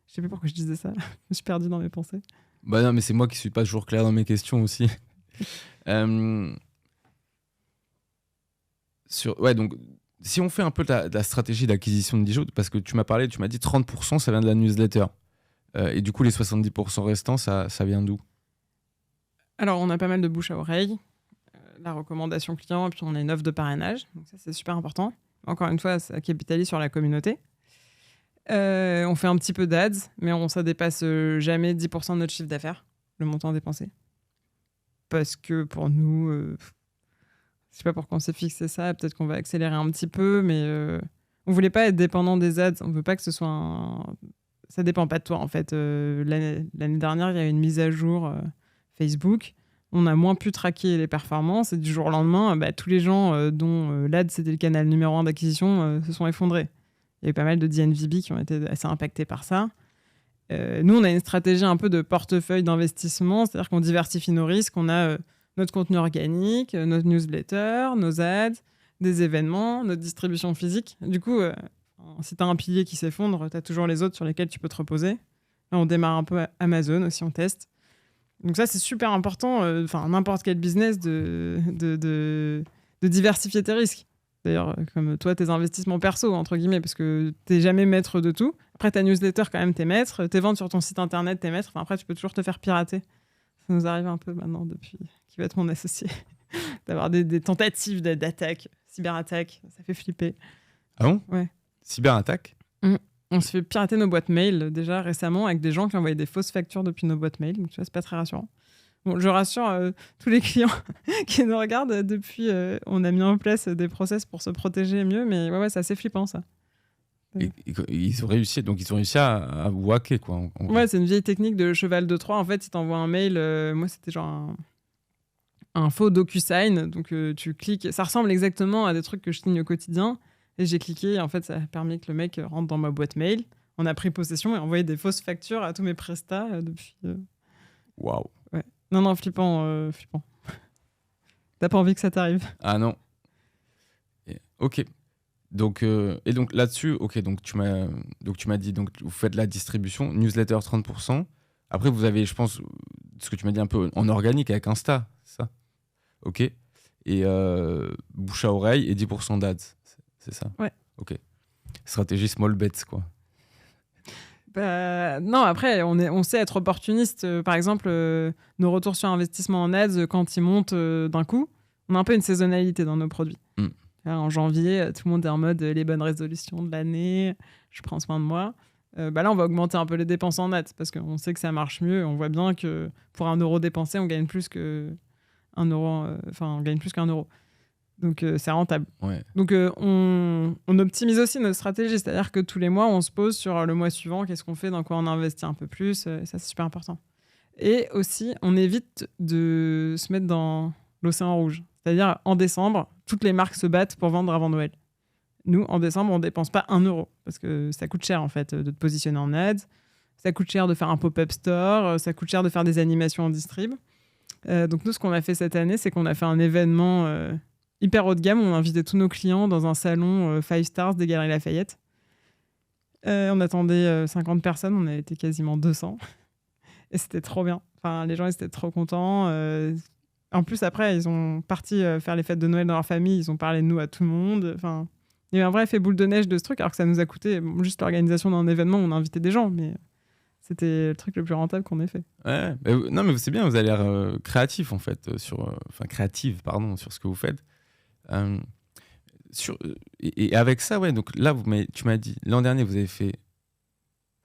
Je sais plus pourquoi je disais ça. Je me suis perdue dans mes pensées. Bah non, mais c'est moi qui suis pas toujours clair dans mes questions aussi. Donc, si on fait un peu la stratégie d'acquisition de Dijo, parce que tu m'as dit 30%, ça vient de la newsletter. Et du coup, les 70% restants, ça vient d'où ? Alors, on a pas mal de bouche à oreille, la recommandation client, et puis on a une offre de parrainage. Donc ça, c'est super important. Encore une fois, ça capitalise sur la communauté. On fait un petit peu d'ads, mais ça dépasse jamais 10% de notre chiffre d'affaires, le montant dépensé. Parce que pour nous, je sais pas pourquoi on s'est fixé ça, peut-être qu'on va accélérer un petit peu, mais on voulait pas être dépendant des ads, on veut pas que ce soit ça dépend pas de toi en fait. L'année dernière, il y a eu une mise à jour Facebook, on a moins pu traquer les performances et du jour au lendemain, tous les gens dont l'ad c'était le canal numéro 1 d'acquisition se sont effondrés. Il y a eu pas mal de DNVB qui ont été assez impactés par ça. Nous, on a une stratégie un peu de portefeuille d'investissement, c'est-à-dire qu'on diversifie nos risques, on a notre contenu organique, notre newsletter, nos ads, des événements, notre distribution physique. Du coup, si tu as un pilier qui s'effondre, tu as toujours les autres sur lesquels tu peux te reposer. Là, on démarre un peu Amazon aussi, on teste. Donc ça, c'est super important, n'importe quel business, de diversifier tes risques. D'ailleurs, comme toi, tes investissements perso, entre guillemets, parce que tu n'es jamais maître de tout. Après, ta newsletter, quand même, t'es maître. Tes ventes sur ton site internet, t'es maître. Après, tu peux toujours te faire pirater. Ça nous arrive un peu maintenant, depuis Qui va être mon associé, d'avoir des tentatives d'attaque, cyberattaque. Ça fait flipper. Ah bon ? Ouais. Cyberattaque ? On se fait pirater nos boîtes mail, déjà récemment, avec des gens qui envoyaient des fausses factures depuis nos boîtes mail. Donc, tu vois, c'est pas très rassurant. Bon, je rassure tous les clients qui nous regardent. Depuis, on a mis en place des process pour se protéger mieux. Mais ouais, c'est assez flippant, ça. Et ils ont réussi à vous hacker, quoi. Ouais, c'est une vieille technique de cheval de Troie. En fait, si t'envoies un mail, moi, c'était genre un faux DocuSign. Donc, tu cliques. Ça ressemble exactement à des trucs que je signe au quotidien. Et j'ai cliqué. Et en fait, ça a permis que le mec rentre dans ma boîte mail. On a pris possession et envoyé des fausses factures à tous mes prestats depuis. Waouh. Ouais. Non, flippant. T'as pas envie que ça t'arrive. Ah non. Ok. Donc là-dessus, ok, donc tu m'as dit, donc vous faites la distribution, newsletter 30%. Après, vous avez, je pense, ce que tu m'as dit un peu en organique avec Insta, c'est ça? Ok. Et bouche à oreille et 10% d'ads, c'est ça? Ouais. Ok. Stratégie small bets, quoi. Non, après, on sait être opportuniste. Par exemple, nos retours sur investissement en ads, quand ils montent d'un coup, on a un peu une saisonnalité dans nos produits. En janvier, tout le monde est en mode les bonnes résolutions de l'année, je prends soin de moi. Là, on va augmenter un peu les dépenses en ads parce qu'on sait que ça marche mieux. On voit bien que pour 1 euro dépensé, on gagne plus qu'1 euro. On gagne plus qu'1 euro. Donc, c'est rentable. Ouais. Donc, on optimise aussi notre stratégie. C'est-à-dire que tous les mois, on se pose sur le mois suivant, qu'est-ce qu'on fait, dans quoi on investit un peu plus. Ça, c'est super important. Et aussi, on évite de se mettre dans l'océan rouge. C'est-à-dire, en décembre, toutes les marques se battent pour vendre avant Noël. Nous, en décembre, on ne dépense pas 1 euro. Parce que ça coûte cher, en fait, de te positionner en ads. Ça coûte cher de faire un pop-up store. Ça coûte cher de faire des animations en distrib. Donc, nous, ce qu'on a fait cette année, c'est qu'on a fait un événement hyper haut de gamme. On a invité tous nos clients dans un salon 5 stars des Galeries Lafayette. On attendait 50 personnes. On a été quasiment 200. Et c'était trop bien. Enfin, les gens, ils étaient trop contents. En plus, après, ils ont parti faire les fêtes de Noël dans leur famille. Ils ont parlé de nous à tout le monde. Enfin, il y a eu un vrai effet boule de neige de ce truc, alors que ça nous a coûté juste l'organisation d'un événement où on a invité des gens. Mais c'était le truc le plus rentable qu'on ait fait. Ouais, non, mais c'est bien, vous avez l'air créatif, en fait, créative, pardon, sur ce que vous faites. Et avec ça, ouais, donc là, tu m'as dit, l'an dernier, vous avez fait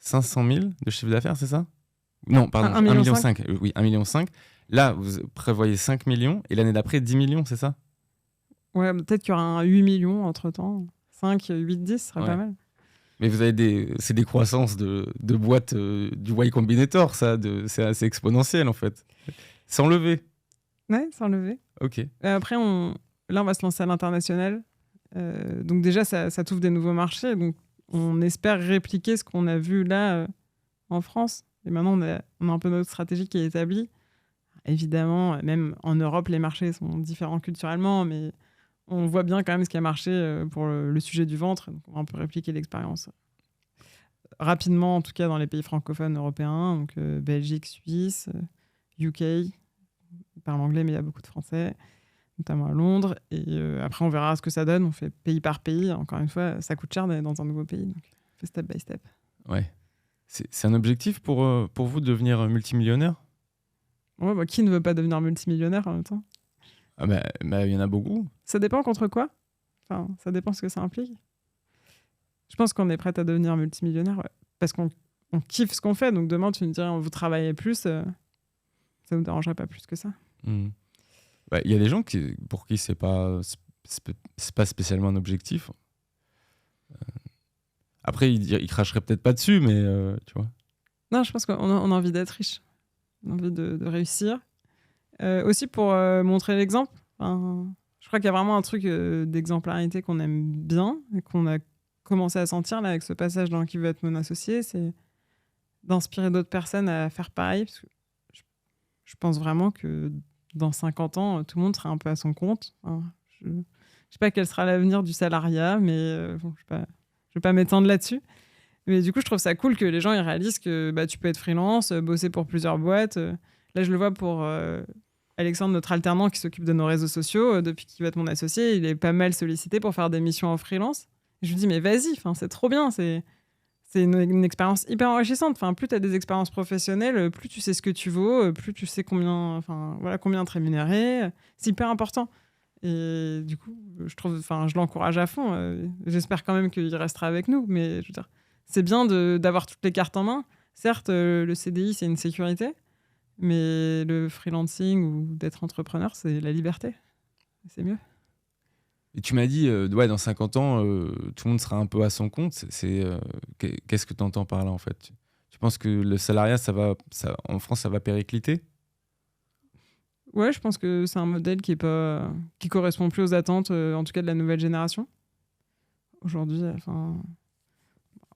500 000 de chiffre d'affaires, c'est ça? Non, pardon, 1,5 million. Oui, 1,5 million. Là, vous prévoyez 5 millions et l'année d'après, 10 millions, c'est ça? Ouais, peut-être qu'il y aura un 8 millions entre-temps. 5, 8, 10 serait pas mal. Mais vous avez c'est des croissances de boîtes du Y Combinator, ça. C'est assez exponentiel, en fait. Sans lever. Ouais, sans lever. Ok. Après, là, on va se lancer à l'international. Donc déjà, ça t'ouvre des nouveaux marchés. Donc, on espère répliquer ce qu'on a vu là en France. Et maintenant, on a un peu notre stratégie qui est établie. Évidemment, même en Europe, les marchés sont différents culturellement, mais on voit bien quand même ce qui a marché pour le sujet du ventre. Donc, on va un peu répliquer l'expérience rapidement, en tout cas dans les pays francophones européens, donc Belgique, Suisse, UK. Ils parlent anglais, mais il y a beaucoup de Français, notamment à Londres. Et après, on verra ce que ça donne. On fait pays par pays. Encore une fois, ça coûte cher d'aller dans un nouveau pays. Donc, on fait step by step. Ouais. C'est un objectif pour vous de devenir multimillionnaire? Ouais, qui ne veut pas devenir multimillionnaire en même temps? Ah il y en a beaucoup. Ça dépend contre quoi. Enfin, ça dépend ce que ça implique. Je pense qu'on est prêt à devenir multimillionnaire parce qu'on kiffe ce qu'on fait. Donc demain, tu me dirais, vous travaillez plus, ça ne nous dérangerait pas plus que ça. Il y a des gens pour qui c'est pas spécialement un objectif. Après, ils cracheraient peut-être pas dessus, mais tu vois. Non, je pense qu'on a envie d'être riche. On a envie de réussir. Aussi pour montrer l'exemple. Enfin, je crois qu'il y a vraiment un truc d'exemplarité qu'on aime bien et qu'on a commencé à sentir là, avec ce passage dans Qui veut être mon associé, c'est d'inspirer d'autres personnes à faire pareil. Parce que je pense vraiment que dans 50 ans, tout le monde sera un peu à son compte. Enfin, je ne sais pas quel sera l'avenir du salariat, mais bon, je ne vais pas m'étendre là-dessus. Mais du coup, je trouve ça cool que les gens ils réalisent que tu peux être freelance, bosser pour plusieurs boîtes. Là, je le vois pour Alexandre, notre alternant qui s'occupe de nos réseaux sociaux. Depuis qu'il va être mon associé, il est pas mal sollicité pour faire des missions en freelance. Et je lui dis, mais vas-y, c'est trop bien. C'est une expérience hyper enrichissante. Plus tu as des expériences professionnelles, plus tu sais ce que tu vaux, plus tu sais combien te rémunérer. C'est hyper important. Et du coup, je l'encourage à fond. J'espère quand même qu'il restera avec nous. Mais je veux dire, c'est bien d'avoir toutes les cartes en main. Certes, le CDI, c'est une sécurité. Mais le freelancing ou d'être entrepreneur, c'est la liberté. C'est mieux. Et tu m'as dit, dans 50 ans, tout le monde sera un peu à son compte. Qu'est-ce que tu entends par là, en fait? Tu penses que le salariat, en France, ça va péricliter? Ouais, je pense que c'est un modèle qui correspond plus aux attentes, en tout cas de la nouvelle génération. Aujourd'hui,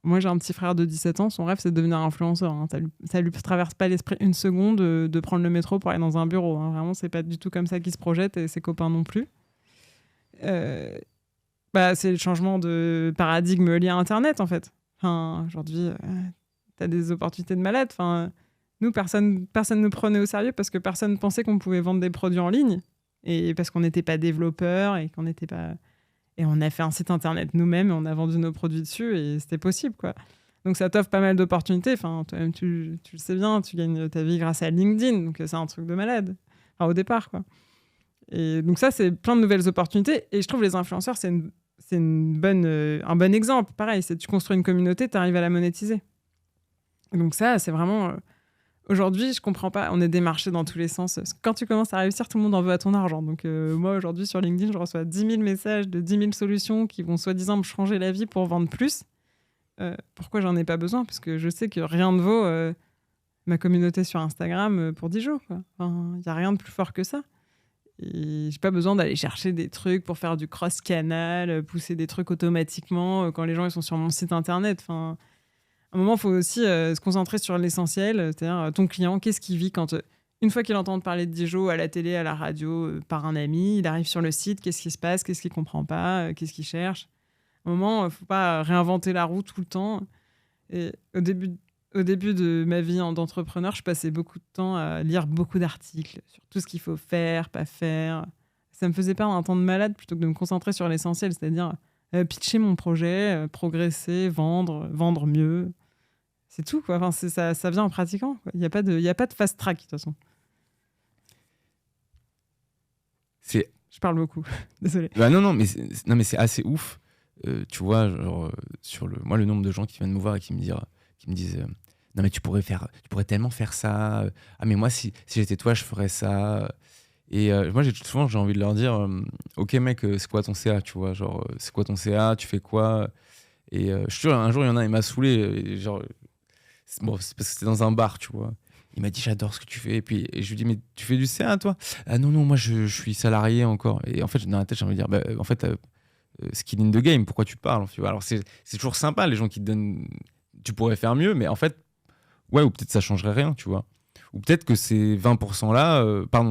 moi, j'ai un petit frère de 17 ans. Son rêve, c'est de devenir influenceur. Ça lui traverse pas l'esprit une seconde de prendre le métro pour aller dans un bureau. Vraiment, c'est pas du tout comme ça qu'il se projette et ses copains non plus. C'est le changement de paradigme lié à Internet, en fait. Aujourd'hui, tu as des opportunités de malade. nous, personne ne nous prenait au sérieux parce que personne ne pensait qu'on pouvait vendre des produits en ligne. Et parce qu'on n'était pas développeur et qu'on n'était pas... Et on a fait un site internet nous-mêmes et on a vendu nos produits dessus et c'était possible, quoi. Donc ça t'offre pas mal d'opportunités. Enfin, toi-même, tu le sais bien, tu gagnes ta vie grâce à LinkedIn. Donc c'est un truc de malade. Enfin, au départ, quoi. Et donc ça, c'est plein de nouvelles opportunités. Et je trouve les influenceurs, c'est un bon exemple. Pareil, c'est tu construis une communauté, tu arrives à la monétiser. Et donc ça, c'est vraiment... Aujourd'hui, je comprends pas. On est démarché dans tous les sens. Quand tu commences à réussir, tout le monde en veut à ton argent. Donc moi, aujourd'hui, sur LinkedIn, je reçois 10 000 messages de 10 000 solutions qui vont soi-disant me changer la vie pour vendre plus. Pourquoi j'en ai pas besoin? Parce que je sais que rien ne vaut ma communauté sur Instagram pour 10 jours. Il n'y a rien de plus fort que ça. Et j'ai pas besoin d'aller chercher des trucs pour faire du cross-canal, pousser des trucs automatiquement quand les gens ils sont sur mon site internet. Enfin, à un moment, il faut aussi se concentrer sur l'essentiel, c'est-à-dire ton client, qu'est-ce qu'il vit quand, une fois qu'il entend parler de Dijon à la télé, à la radio, par un ami, il arrive sur le site, qu'est-ce qui se passe, qu'est-ce qu'il comprend pas, qu'est-ce qu'il cherche. À un moment, il ne faut pas réinventer la roue tout le temps. Et au début de ma vie d'entrepreneur, je passais beaucoup de temps à lire beaucoup d'articles sur tout ce qu'il faut faire, pas faire. Ça me faisait perdre un temps de malade plutôt que de me concentrer sur l'essentiel, c'est-à-dire pitcher mon projet, progresser, vendre mieux. C'est tout, quoi. Enfin, ça vient en pratiquant, quoi. Il n'y a pas de fast track, de toute façon. Je parle beaucoup, désolé. Bah non, mais c'est assez ouf. Tu vois, genre, moi, le nombre de gens qui viennent me voir et qui me disent non, mais tu pourrais tellement faire ça. Ah, mais moi, si j'étais toi, je ferais ça. Et moi, souvent, j'ai envie de leur dire ok, mec, c'est quoi ton CA, tu vois, genre, c'est quoi ton CA, tu fais quoi? Et je suis sûr, un jour, il y en a, il m'a saoulé. Et genre, c'est parce que c'était dans un bar, tu vois. Il m'a dit j'adore ce que tu fais. Et je lui dis mais tu fais du CA, toi? Ah non, moi, je suis salarié encore. Et en fait, dans la tête, j'ai envie de dire en fait, skin in the game, pourquoi tu parles? Alors, c'est toujours sympa, les gens qui te donnent. Tu pourrais faire mieux, mais en fait, ouais, ou peut-être ça changerait rien, tu vois. Ou peut-être que ces 20% là,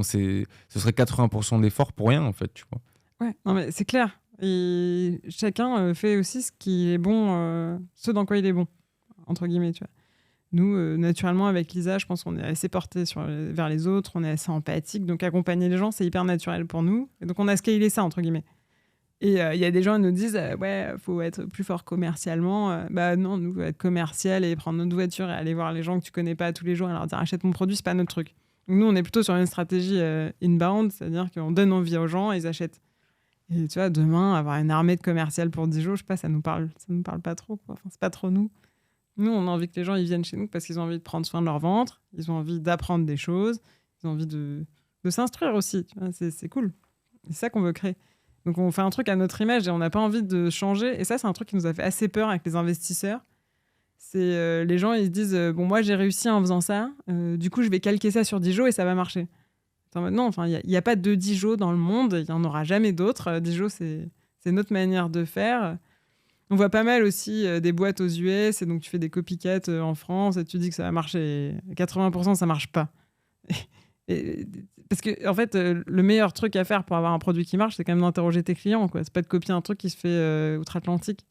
ce serait 80% d'efforts pour rien, en fait, tu vois. Ouais, non, mais c'est clair. Et chacun fait aussi ce qui est bon, ce dans quoi il est bon, entre guillemets, tu vois. Nous, naturellement, avec Lisa, je pense qu'on est assez portés vers les autres, on est assez empathique, donc accompagner les gens, c'est hyper naturel pour nous. Et donc, on a scalé ça, entre guillemets. Et il y a des gens qui nous disent ouais, faut être plus fort commercialement. Bah non, nous, être commercial et prendre notre voiture et aller voir les gens que tu connais pas tous les jours et leur dire achète mon produit, c'est pas notre truc. Donc, nous, on est plutôt sur une stratégie inbound, c'est-à-dire qu'on donne envie aux gens et ils achètent. Et tu vois, demain, avoir une armée de commercial pour 10 jours, je sais pas, ça nous parle pas trop, quoi. Enfin, c'est pas trop nous. Nous, on a envie que les gens ils viennent chez nous parce qu'ils ont envie de prendre soin de leur ventre, ils ont envie d'apprendre des choses, ils ont envie de s'instruire aussi. Tu vois, c'est cool. C'est ça qu'on veut créer. Donc, on fait un truc à notre image et on n'a pas envie de changer. Et ça, c'est un truc qui nous a fait assez peur avec les investisseurs. C'est les gens, ils se disent bon, moi, j'ai réussi en faisant ça. Du coup, je vais calquer ça sur Dijon et ça va marcher. Non, il n'y a pas de Dijon dans le monde. Il n'y en aura jamais d'autres. Dijon, c'est notre manière de faire. On voit pas mal aussi des boîtes aux US. Et donc, tu fais des copycats en France et tu dis que ça va marcher. 80%, ça marche pas. Parce que en fait, le meilleur truc à faire pour avoir un produit qui marche, c'est quand même d'interroger tes clients, quoi. C'est pas de copier un truc qui se fait outre-Atlantique.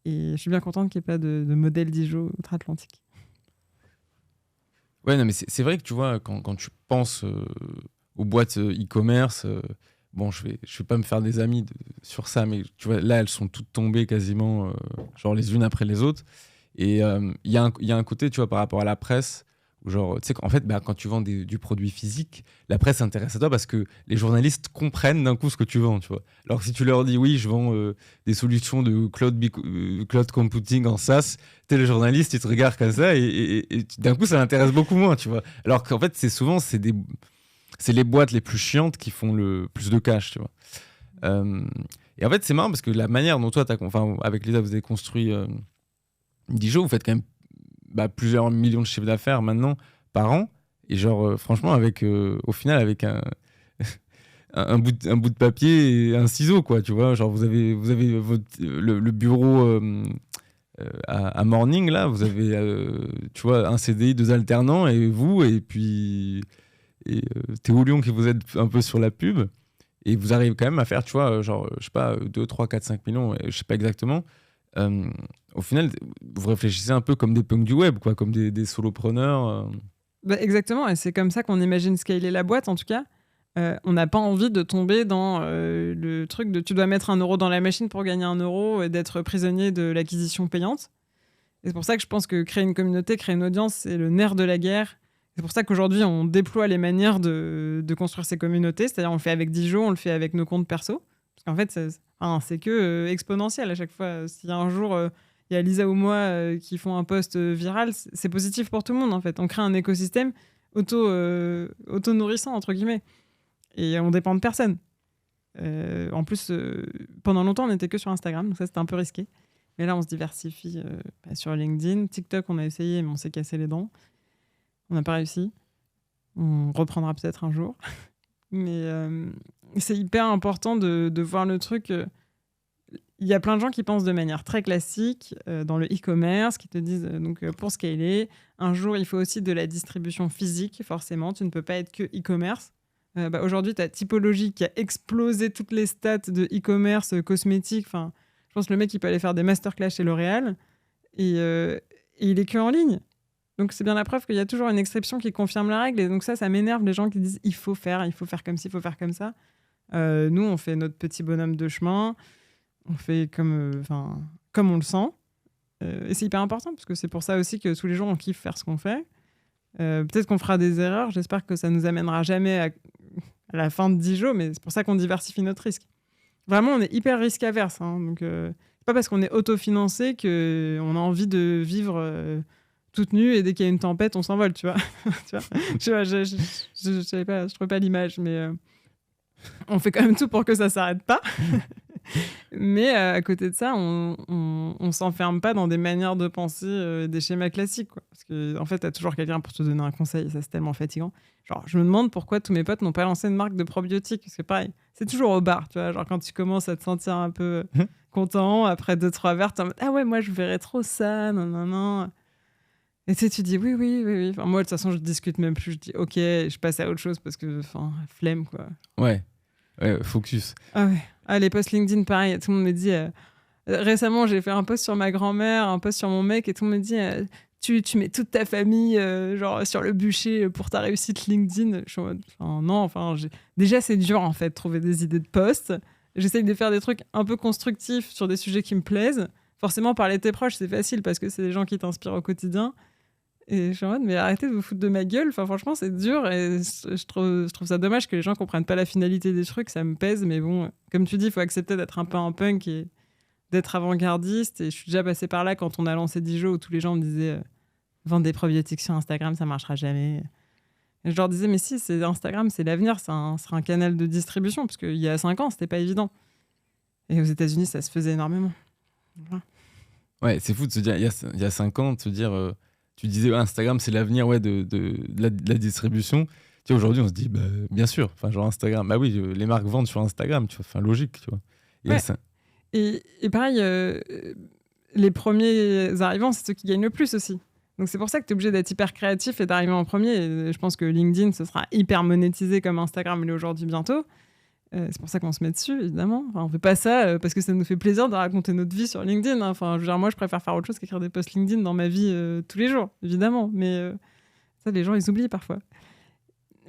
Et je suis bien contente qu'il n'y ait pas de modèle Dijon outre-Atlantique. Ouais, non, mais c'est vrai que tu vois, quand tu penses aux boîtes e-commerce, bon, je vais pas me faire des amis sur ça, mais tu vois, là, elles sont toutes tombées quasiment, genre les unes après les autres. Et il y a un côté, tu vois, par rapport à la presse, genre, tu sais, en fait, quand tu vends du produit physique, la presse s'intéresse à toi parce que les journalistes comprennent d'un coup ce que tu vends, tu vois. Alors que si tu leur dis, oui, je vends des solutions de cloud computing en SaaS, les journalistes, ils te regardent comme ça et d'un coup, ça l'intéresse beaucoup moins, tu vois. Alors qu'en fait, c'est les boîtes les plus chiantes qui font le plus de cash, tu vois. Et en fait, c'est marrant parce que la manière dont toi, avec Lisa, vous avez construit Dijon, vous faites quand même plusieurs millions de chiffres d'affaires maintenant par an. Et genre, franchement, au final, avec un bout de papier et un ciseau, quoi, tu vois. Genre, vous avez le bureau à Morning, là, vous avez, tu vois, un CDI, 2 alternants, et puis Théo Lyon qui vous aide un peu sur la pub. Et vous arrivez quand même à faire, tu vois, genre, je sais pas, 2, 3, 4, 5 millions, je sais pas exactement. Au final, vous réfléchissez un peu comme des punks du web, quoi, comme des solopreneurs. Exactement, et c'est comme ça qu'on imagine scaler la boîte, en tout cas. On n'a pas envie de tomber dans le truc de tu dois mettre 1 euro dans la machine pour gagner 1 euro et d'être prisonnier de l'acquisition payante. Et c'est pour ça que je pense que créer une communauté, créer une audience, c'est le nerf de la guerre. C'est pour ça qu'aujourd'hui, on déploie les manières de construire ces communautés. C'est-à-dire, on le fait avec Dijo, on le fait avec nos comptes perso. Parce qu'en fait, c'est que exponentiel à chaque fois. Si un jour, il y a Lisa ou moi qui font un post viral, c'est positif pour tout le monde, en fait. On crée un écosystème auto-nourrissant, entre guillemets. Et on dépend de personne. En plus, pendant longtemps, on n'était que sur Instagram, donc ça, c'était un peu risqué. Mais là, on se diversifie sur LinkedIn. TikTok, on a essayé, mais on s'est cassé les dents. On n'a pas réussi. On reprendra peut-être un jour. Mais c'est hyper important de voir le truc. Il y a plein de gens qui pensent de manière très classique dans le e-commerce, qui te disent, pour scaler, un jour, il faut aussi de la distribution physique, forcément. Tu ne peux pas être que e-commerce. Aujourd'hui, tu as Typologie qui a explosé toutes les stats de e-commerce cosmétique. Enfin, je pense que le mec, il peut aller faire des masterclass chez L'Oréal et il est que en ligne. Donc, c'est bien la preuve qu'il y a toujours une exception qui confirme la règle. Et donc ça m'énerve, les gens qui disent il faut faire comme ci, il faut faire comme ça. Nous, on fait notre petit bonhomme de chemin. On fait comme on le sent. Et c'est hyper important parce que c'est pour ça aussi que tous les jours, on kiffe faire ce qu'on fait. Peut-être qu'on fera des erreurs. J'espère que ça nous amènera jamais à la fin de Dijo, mais c'est pour ça qu'on diversifie notre risque. Vraiment, on est hyper risque averse. Donc, c'est pas parce qu'on est autofinancé qu'on a envie de vivre toute nue et dès qu'il y a une tempête, on s'envole, tu vois. Je savais pas, je trouvais pas l'image, mais on fait quand même tout pour que ça s'arrête pas. Mais à côté de ça, on s'enferme pas dans des manières de penser, des schémas classiques, quoi. Parce qu'en fait, t'as toujours quelqu'un pour te donner un conseil, et ça, c'est tellement fatigant. Genre, je me demande pourquoi tous mes potes n'ont pas lancé une marque de probiotiques. Parce que pareil, c'est toujours au bar, tu vois. Genre, quand tu commences à te sentir un peu content, après 2-3 verres, t'es en mode, ah ouais, moi, je verrais trop ça, non. Et tu dis oui. Enfin, moi, de toute façon, je discute même plus. Je dis ok, je passe à autre chose parce que, flemme, quoi. Ouais, focus. Ah ouais. Les posts LinkedIn, pareil. Tout le monde me dit... récemment, j'ai fait un post sur ma grand-mère, un post sur mon mec, et tout le monde me dit tu mets toute ta famille genre sur le bûcher pour ta réussite LinkedIn. Je suis en mode, non, déjà, c'est dur, en fait, de trouver des idées de posts. J'essaye de faire des trucs un peu constructifs sur des sujets qui me plaisent. Forcément, parler de tes proches, c'est facile parce que c'est des gens qui t'inspirent au quotidien. Et je suis en mode, mais arrêtez de vous foutre de ma gueule. Enfin, franchement, c'est dur et je trouve ça dommage que les gens comprennent pas la finalité des trucs. Ça me pèse, mais bon, comme tu dis, il faut accepter d'être un peu un punk et d'être avant-gardiste. Et je suis déjà passée par là quand on a lancé Dijo où tous les gens me disaient vendre des probiotiques sur Instagram, ça marchera jamais. Et je leur disais, mais si, c'est Instagram, c'est l'avenir, sera un canal de distribution, parce qu'il y a 5 ans, c'était pas évident. Et aux États-Unis, ça se faisait énormément. Voilà. Ouais, c'est fou de se dire, il y a 5 ans, de se dire. Tu disais Instagram, c'est l'avenir de la distribution. Tu vois, aujourd'hui, on se dit, bien sûr. Enfin, genre Instagram. Bah oui, les marques vendent sur Instagram, tu vois. Enfin, logique, tu vois. Et pareil, les premiers arrivants, c'est ceux qui gagnent le plus aussi. Donc, c'est pour ça que tu es obligé d'être hyper créatif et d'arriver en premier. Et je pense que LinkedIn, ce sera hyper monétisé comme Instagram l'est aujourd'hui bientôt. C'est pour ça qu'on se met dessus, évidemment. Enfin, on fait pas ça parce que ça nous fait plaisir de raconter notre vie sur LinkedIn. Enfin, moi, je préfère faire autre chose qu'écrire des posts LinkedIn dans ma vie tous les jours, évidemment. Mais ça, les gens, ils oublient parfois.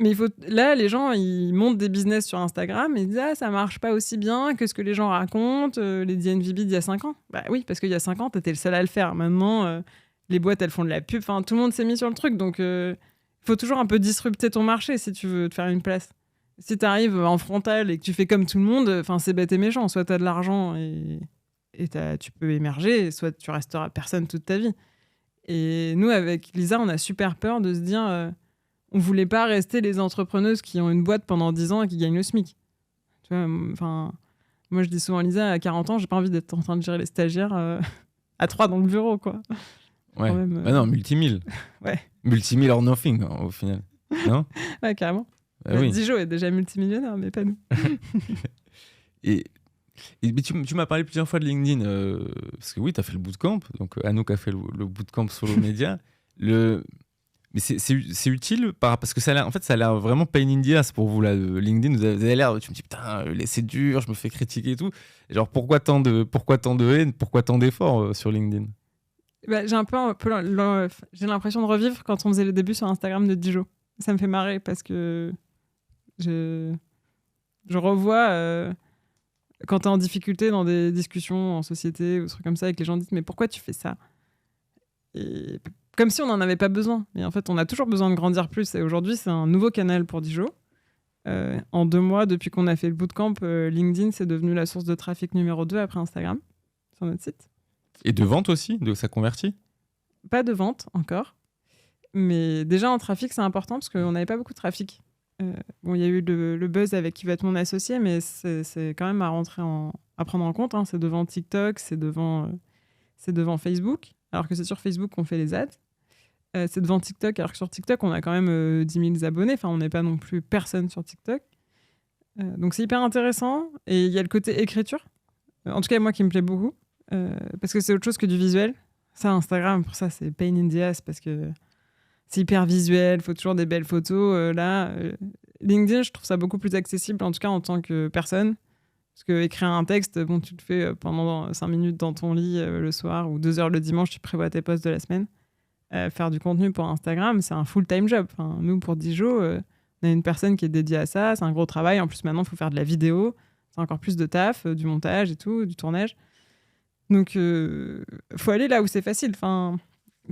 Mais là, les gens, ils montent des business sur Instagram et ils disent « Ah, ça marche pas aussi bien que ce que les gens racontent, les DNVB d'il y a 5 ans. » Bah oui, parce qu'il y a 5 ans, t'étais le seul à le faire. Maintenant, les boîtes, elles font de la pub. Enfin, tout le monde s'est mis sur le truc. Donc, il faut toujours un peu disrupter ton marché si tu veux te faire une place. Si tu arrives en frontal et que tu fais comme tout le monde, c'est bête et méchant. Soit tu as de l'argent et tu peux émerger, soit tu resteras personne toute ta vie. Et nous, avec Lisa, on a super peur de se dire on voulait pas rester les entrepreneuses qui ont une boîte pendant 10 ans et qui gagnent le SMIC. Tu vois, moi, je dis souvent à Lisa, à 40 ans, j'ai pas envie d'être en train de gérer les stagiaires à 3 dans le bureau, quoi. Ouais. Non, multimille. Ouais. Multimille or nothing, au final. Non ? Ouais, carrément. Oui. Dijo est déjà multimillionnaire, mais pas nous. et tu m'as parlé plusieurs fois de LinkedIn, parce que oui, tu as fait le bootcamp, donc Anouk a fait le bootcamp Solo Media. Mais c'est utile parce que ça a l'air vraiment pain in the ass pour vous, là, LinkedIn. Vous avez l'air, tu me dis, putain, c'est dur, je me fais critiquer et tout. Et genre, pourquoi tant de haine, pourquoi tant d'efforts sur LinkedIn ? J'ai j'ai l'impression de revivre quand on faisait les débuts sur Instagram de Dijo. Ça me fait marrer parce que je revois quand t'es en difficulté dans des discussions en société ou des trucs comme ça et que les gens disent mais pourquoi tu fais ça? Et comme si on n'en avait pas besoin. Mais en fait, on a toujours besoin de grandir plus. Et aujourd'hui, c'est un nouveau canal pour Dijo. En 2 mois, depuis qu'on a fait le bootcamp, LinkedIn, c'est devenu la source de trafic numéro 2 après Instagram sur notre site. Et de vente aussi, ça convertit? Pas de vente encore. Mais déjà, en trafic, c'est important parce qu'on n'avait pas beaucoup de trafic. Bon, il y a eu le buzz avec qui va être mon associé, mais c'est quand même à prendre en compte. Hein. C'est devant TikTok, c'est devant Facebook, alors que c'est sur Facebook qu'on fait les ads. C'est devant TikTok, alors que sur TikTok, on a quand même 10 000 abonnés. Enfin, on n'est pas non plus personne sur TikTok. Donc, c'est hyper intéressant. Et il y a le côté écriture. En tout cas, moi, qui me plaît beaucoup. Parce que c'est autre chose que du visuel. Ça, Instagram, pour ça, c'est pain in the ass parce que c'est hyper visuel, il faut toujours des belles photos. LinkedIn, je trouve ça beaucoup plus accessible, en tout cas en tant que personne. Parce que écrire un texte, bon, tu le fais pendant 5 minutes dans ton lit le soir ou 2 heures le dimanche, tu prévois tes posts de la semaine. Faire du contenu pour Instagram, c'est un full-time job. Enfin, nous, pour Dijo, on a une personne qui est dédiée à ça, c'est un gros travail. En plus, maintenant, il faut faire de la vidéo, c'est encore plus de taf, du montage et tout, du tournage. Donc, faut aller là où c'est facile. Enfin,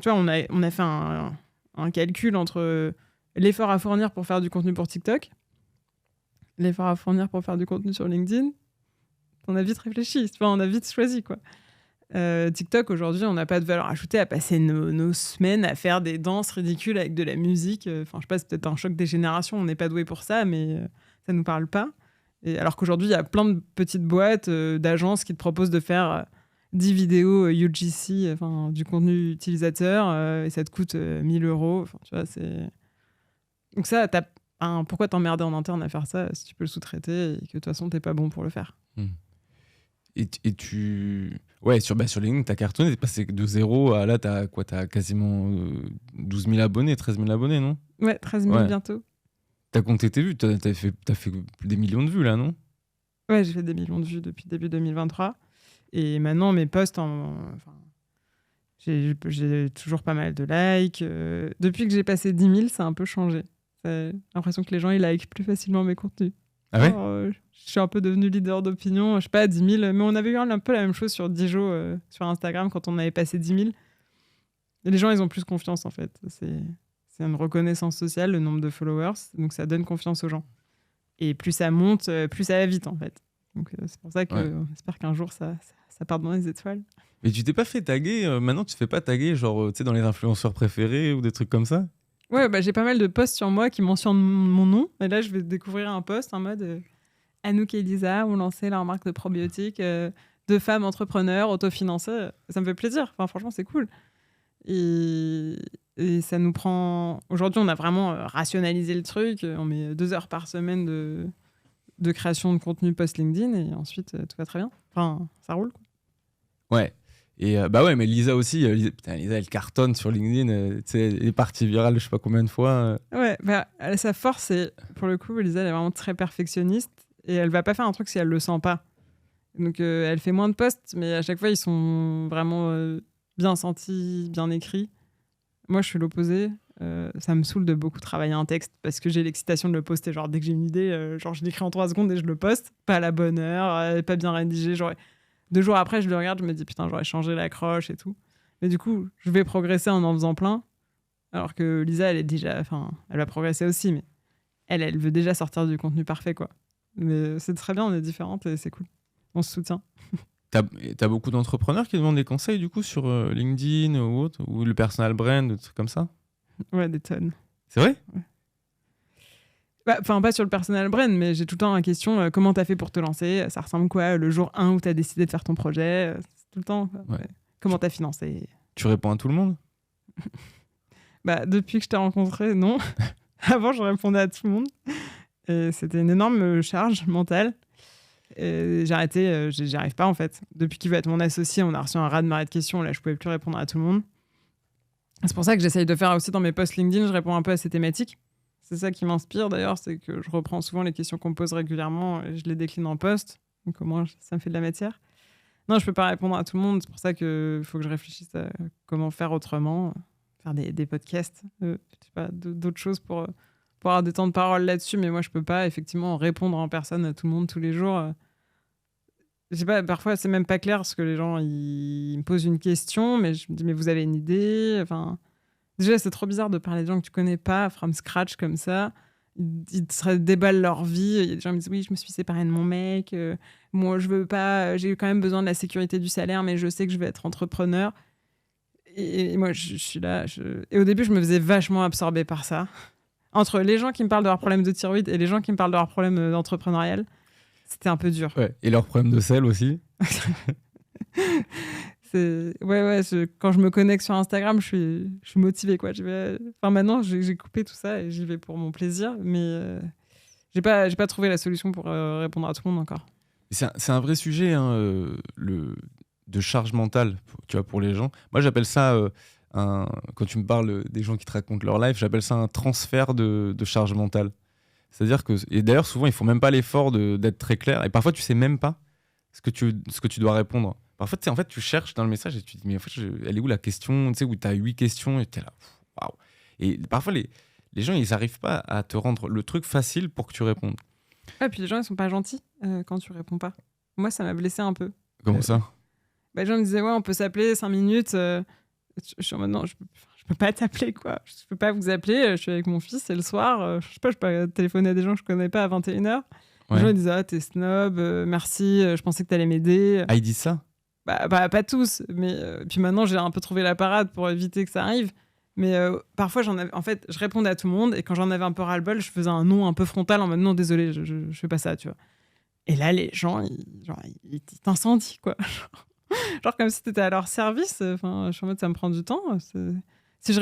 tu vois, on a fait un calcul entre l'effort à fournir pour faire du contenu pour TikTok, l'effort à fournir pour faire du contenu sur LinkedIn. On a vite réfléchi, enfin, on a vite choisi, quoi. TikTok, aujourd'hui, on n'a pas de valeur ajoutée à passer nos semaines à faire des danses ridicules avec de la musique. Enfin, je sais pas, c'est peut-être un choc des générations, on n'est pas doué pour ça, mais ça nous parle pas. Et alors qu'aujourd'hui, il y a plein de petites boîtes, d'agences qui te proposent de faire 10 vidéos UGC, enfin, du contenu utilisateur, et ça te coûte 1 000 €. Enfin, tu vois, c'est... Donc ça, pourquoi t'emmerder en interne à faire ça si tu peux le sous-traiter et que de toute façon, t'es pas bon pour le faire. Et tu... Ouais, sur LinkedIn, t'as cartonné, t'es passé de 0 à là, t'as quasiment 12 000 abonnés, 13 000 abonnés, non? Ouais, 13 000 bientôt. T'as compté tes vues, t'as fait des millions de vues là, non? Ouais, j'ai fait des millions de vues depuis début 2023. Et maintenant, mes posts, j'ai toujours pas mal de likes. Depuis que j'ai passé 10 000, ça a un peu changé. J'ai l'impression que les gens, ils likent plus facilement mes contenus. Ah ouais? Alors, je suis un peu devenue leader d'opinion. Je sais pas, 10 000. Mais on avait eu un peu la même chose sur Dijo, sur Instagram, quand on avait passé 10 000. Et les gens, ils ont plus confiance, en fait. C'est une reconnaissance sociale, le nombre de followers. Donc, ça donne confiance aux gens. Et plus ça monte, plus ça va vite, en fait. Donc, c'est pour ça que j'espère qu'un jour, ça part dans les étoiles. Mais tu t'es pas fait taguer, maintenant tu te fais pas taguer, genre, tu sais, dans les influenceurs préférés ou des trucs comme ça? Ouais, j'ai pas mal de posts sur moi qui mentionnent mon nom. Et là, je vais découvrir un post en mode Anouk et Elisa ont lancé leur marque de probiotiques, 2 femmes entrepreneurs autofinancées. Ça me fait plaisir. Enfin, franchement, c'est cool. Et ça nous prend... Aujourd'hui, on a vraiment rationalisé le truc. On met 2 heures par semaine de création de contenu post-LinkedIn et ensuite, tout va très bien. Enfin, ça roule, quoi. Ouais. Et ouais, mais Lisa aussi, Lisa, elle cartonne sur LinkedIn, tu sais, elle est partie virale je sais pas combien de fois. Ouais, sa force, c'est, pour le coup, Lisa, elle est vraiment très perfectionniste et elle va pas faire un truc si elle le sent pas. Donc, elle fait moins de posts, mais à chaque fois, ils sont vraiment bien sentis, bien écrits. Moi, je suis l'opposé. Ça me saoule de beaucoup travailler un texte parce que j'ai l'excitation de le poster. Genre, dès que j'ai une idée, genre, je l'écris en 3 secondes et je le poste. Pas à la bonne heure, pas bien rédigé. Genre, 2 jours après, je le regarde, je me dis putain, j'aurais changé l'accroche et tout. Mais du coup, je vais progresser en faisant plein. Alors que Lisa, elle va progresser aussi, mais elle veut déjà sortir du contenu parfait, quoi. Mais c'est très bien, on est différentes et c'est cool. On se soutient. T'as beaucoup d'entrepreneurs qui demandent des conseils du coup sur LinkedIn ou autre, ou le personal brand, des trucs comme ça? Ouais, des tonnes. C'est vrai? Ouais. Enfin, pas sur le personal brand, mais j'ai tout le temps la question comment t'as fait pour te lancer? Ça ressemble quoi le jour 1 où t'as décidé de faire ton projet? C'est tout le temps. Quoi. Ouais. Comment t'as financé? Tu réponds à tout le monde? Depuis que je t'ai rencontré, non. Avant, je répondais à tout le monde. Et c'était une énorme charge mentale. Et j'ai arrêté, j'y arrive pas en fait. Depuis qu'il veut être mon associé, on a reçu un raz-de-marée de questions. Là, je pouvais plus répondre à tout le monde. C'est pour ça que j'essaye de faire aussi dans mes posts LinkedIn, je réponds un peu à ces thématiques. C'est ça qui m'inspire d'ailleurs, c'est que je reprends souvent les questions qu'on me pose régulièrement et je les décline en post. Donc au moins, ça me fait de la matière. Non, je peux pas répondre à tout le monde. C'est pour ça qu'il faut que je réfléchisse à comment faire autrement. Faire des podcasts, je sais pas, d'autres choses pour avoir des temps de parole là-dessus. Mais moi, je peux pas effectivement répondre en personne à tout le monde tous les jours. Je sais pas, parfois, c'est même pas clair parce que les gens, ils me posent une question, mais je me dis, mais vous avez une idée? Enfin, déjà, c'est trop bizarre de parler de gens que tu connais pas, from scratch, comme ça. Ils te déballent leur vie. Il y a des gens qui me disent, oui, je me suis séparée de mon mec. Moi, je veux pas... J'ai quand même besoin de la sécurité du salaire, mais je sais que je vais être entrepreneur. Et moi, je suis là. Et au début, je me faisais vachement absorber par ça. Entre les gens qui me parlent de leurs problèmes de thyroïde et les gens qui me parlent de leurs problèmes entrepreneuriales, c'était un peu dur. Ouais. Et leurs problèmes de sel aussi. Quand je me connecte sur Instagram, je suis motivée, quoi. Maintenant, j'ai coupé tout ça et j'y vais pour mon plaisir, mais j'ai pas trouvé la solution pour répondre à tout le monde encore. C'est un vrai sujet, hein, de charge mentale, tu vois, pour les gens. Moi, j'appelle ça, quand tu me parles des gens qui te racontent leur life, j'appelle ça un transfert de charge mentale. C'est-à-dire que, et d'ailleurs, souvent, ils font même pas l'effort d'être très clair. Et parfois, tu sais même pas ce que tu dois répondre. Parfois, en fait, tu cherches dans le message et tu te dis, mais en fait, elle est où la question, tu sais, où tu as 8 questions et tu es là, waouh. Et parfois, les gens, ils n'arrivent pas à te rendre le truc facile pour que tu répondes. Ouais, puis les gens, ils sont pas gentils quand tu réponds pas. Moi, ça m'a blessé un peu. Comment ça? Les gens me disaient, ouais, on peut s'appeler 5 minutes. Je suis en mode, non, je peux pas t'appeler, quoi. Je peux pas vous appeler. Je suis avec mon fils, c'est le soir. Je peux pas téléphoner à des gens que je connais pas à 21h. Les gens ils disaient, ah, t'es snob, merci, je pensais que t'allais m'aider. Ah, ils disent ça? Bah, pas tous, mais puis maintenant j'ai un peu trouvé la parade pour éviter que ça arrive. Mais parfois en fait, je répondais à tout le monde et quand j'en avais un peu ras-le-bol, je faisais un non un peu frontal en mode non, désolé, je fais pas ça, tu vois. Et là, les gens, ils t'incendient, quoi. Genre comme si t'étais à leur service. Enfin, je suis en mode, ça me prend du temps. Si je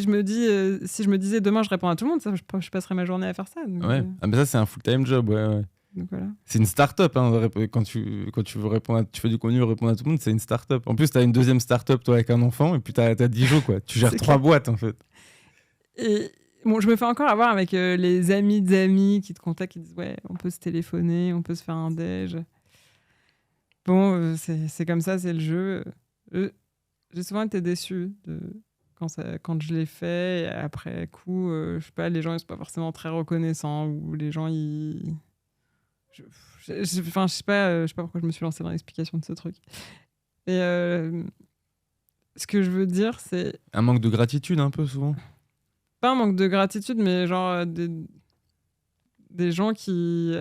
me disais demain je réponds à tout le monde, ça, je passerais ma journée à faire ça. Donc, ouais. Ah, mais ça c'est un full-time job, ouais. Donc voilà. C'est une start-up, hein, quand tu veux répondre tu fais du contenu, répondre à tout le monde, c'est une start-up. En plus, tu as une deuxième start-up, toi, avec un enfant, et puis tu as 10 jours, quoi. Tu gères 3 boîtes, en fait. Et bon, je me fais encore avoir avec les amis d'amis qui te contactent, qui disent, ouais, on peut se téléphoner, on peut se faire un déj. Bon, c'est comme ça, c'est le jeu. J'ai souvent été déçue quand je l'ai fait. Et après coup, je sais pas, les gens, ils sont pas forcément très reconnaissants, ou les gens, ils... je sais pas pourquoi je me suis lancée dans l'explication de ce truc. Et ce que je veux dire, c'est... Un manque de gratitude, un peu, souvent. Pas un manque de gratitude, mais genre des gens qui,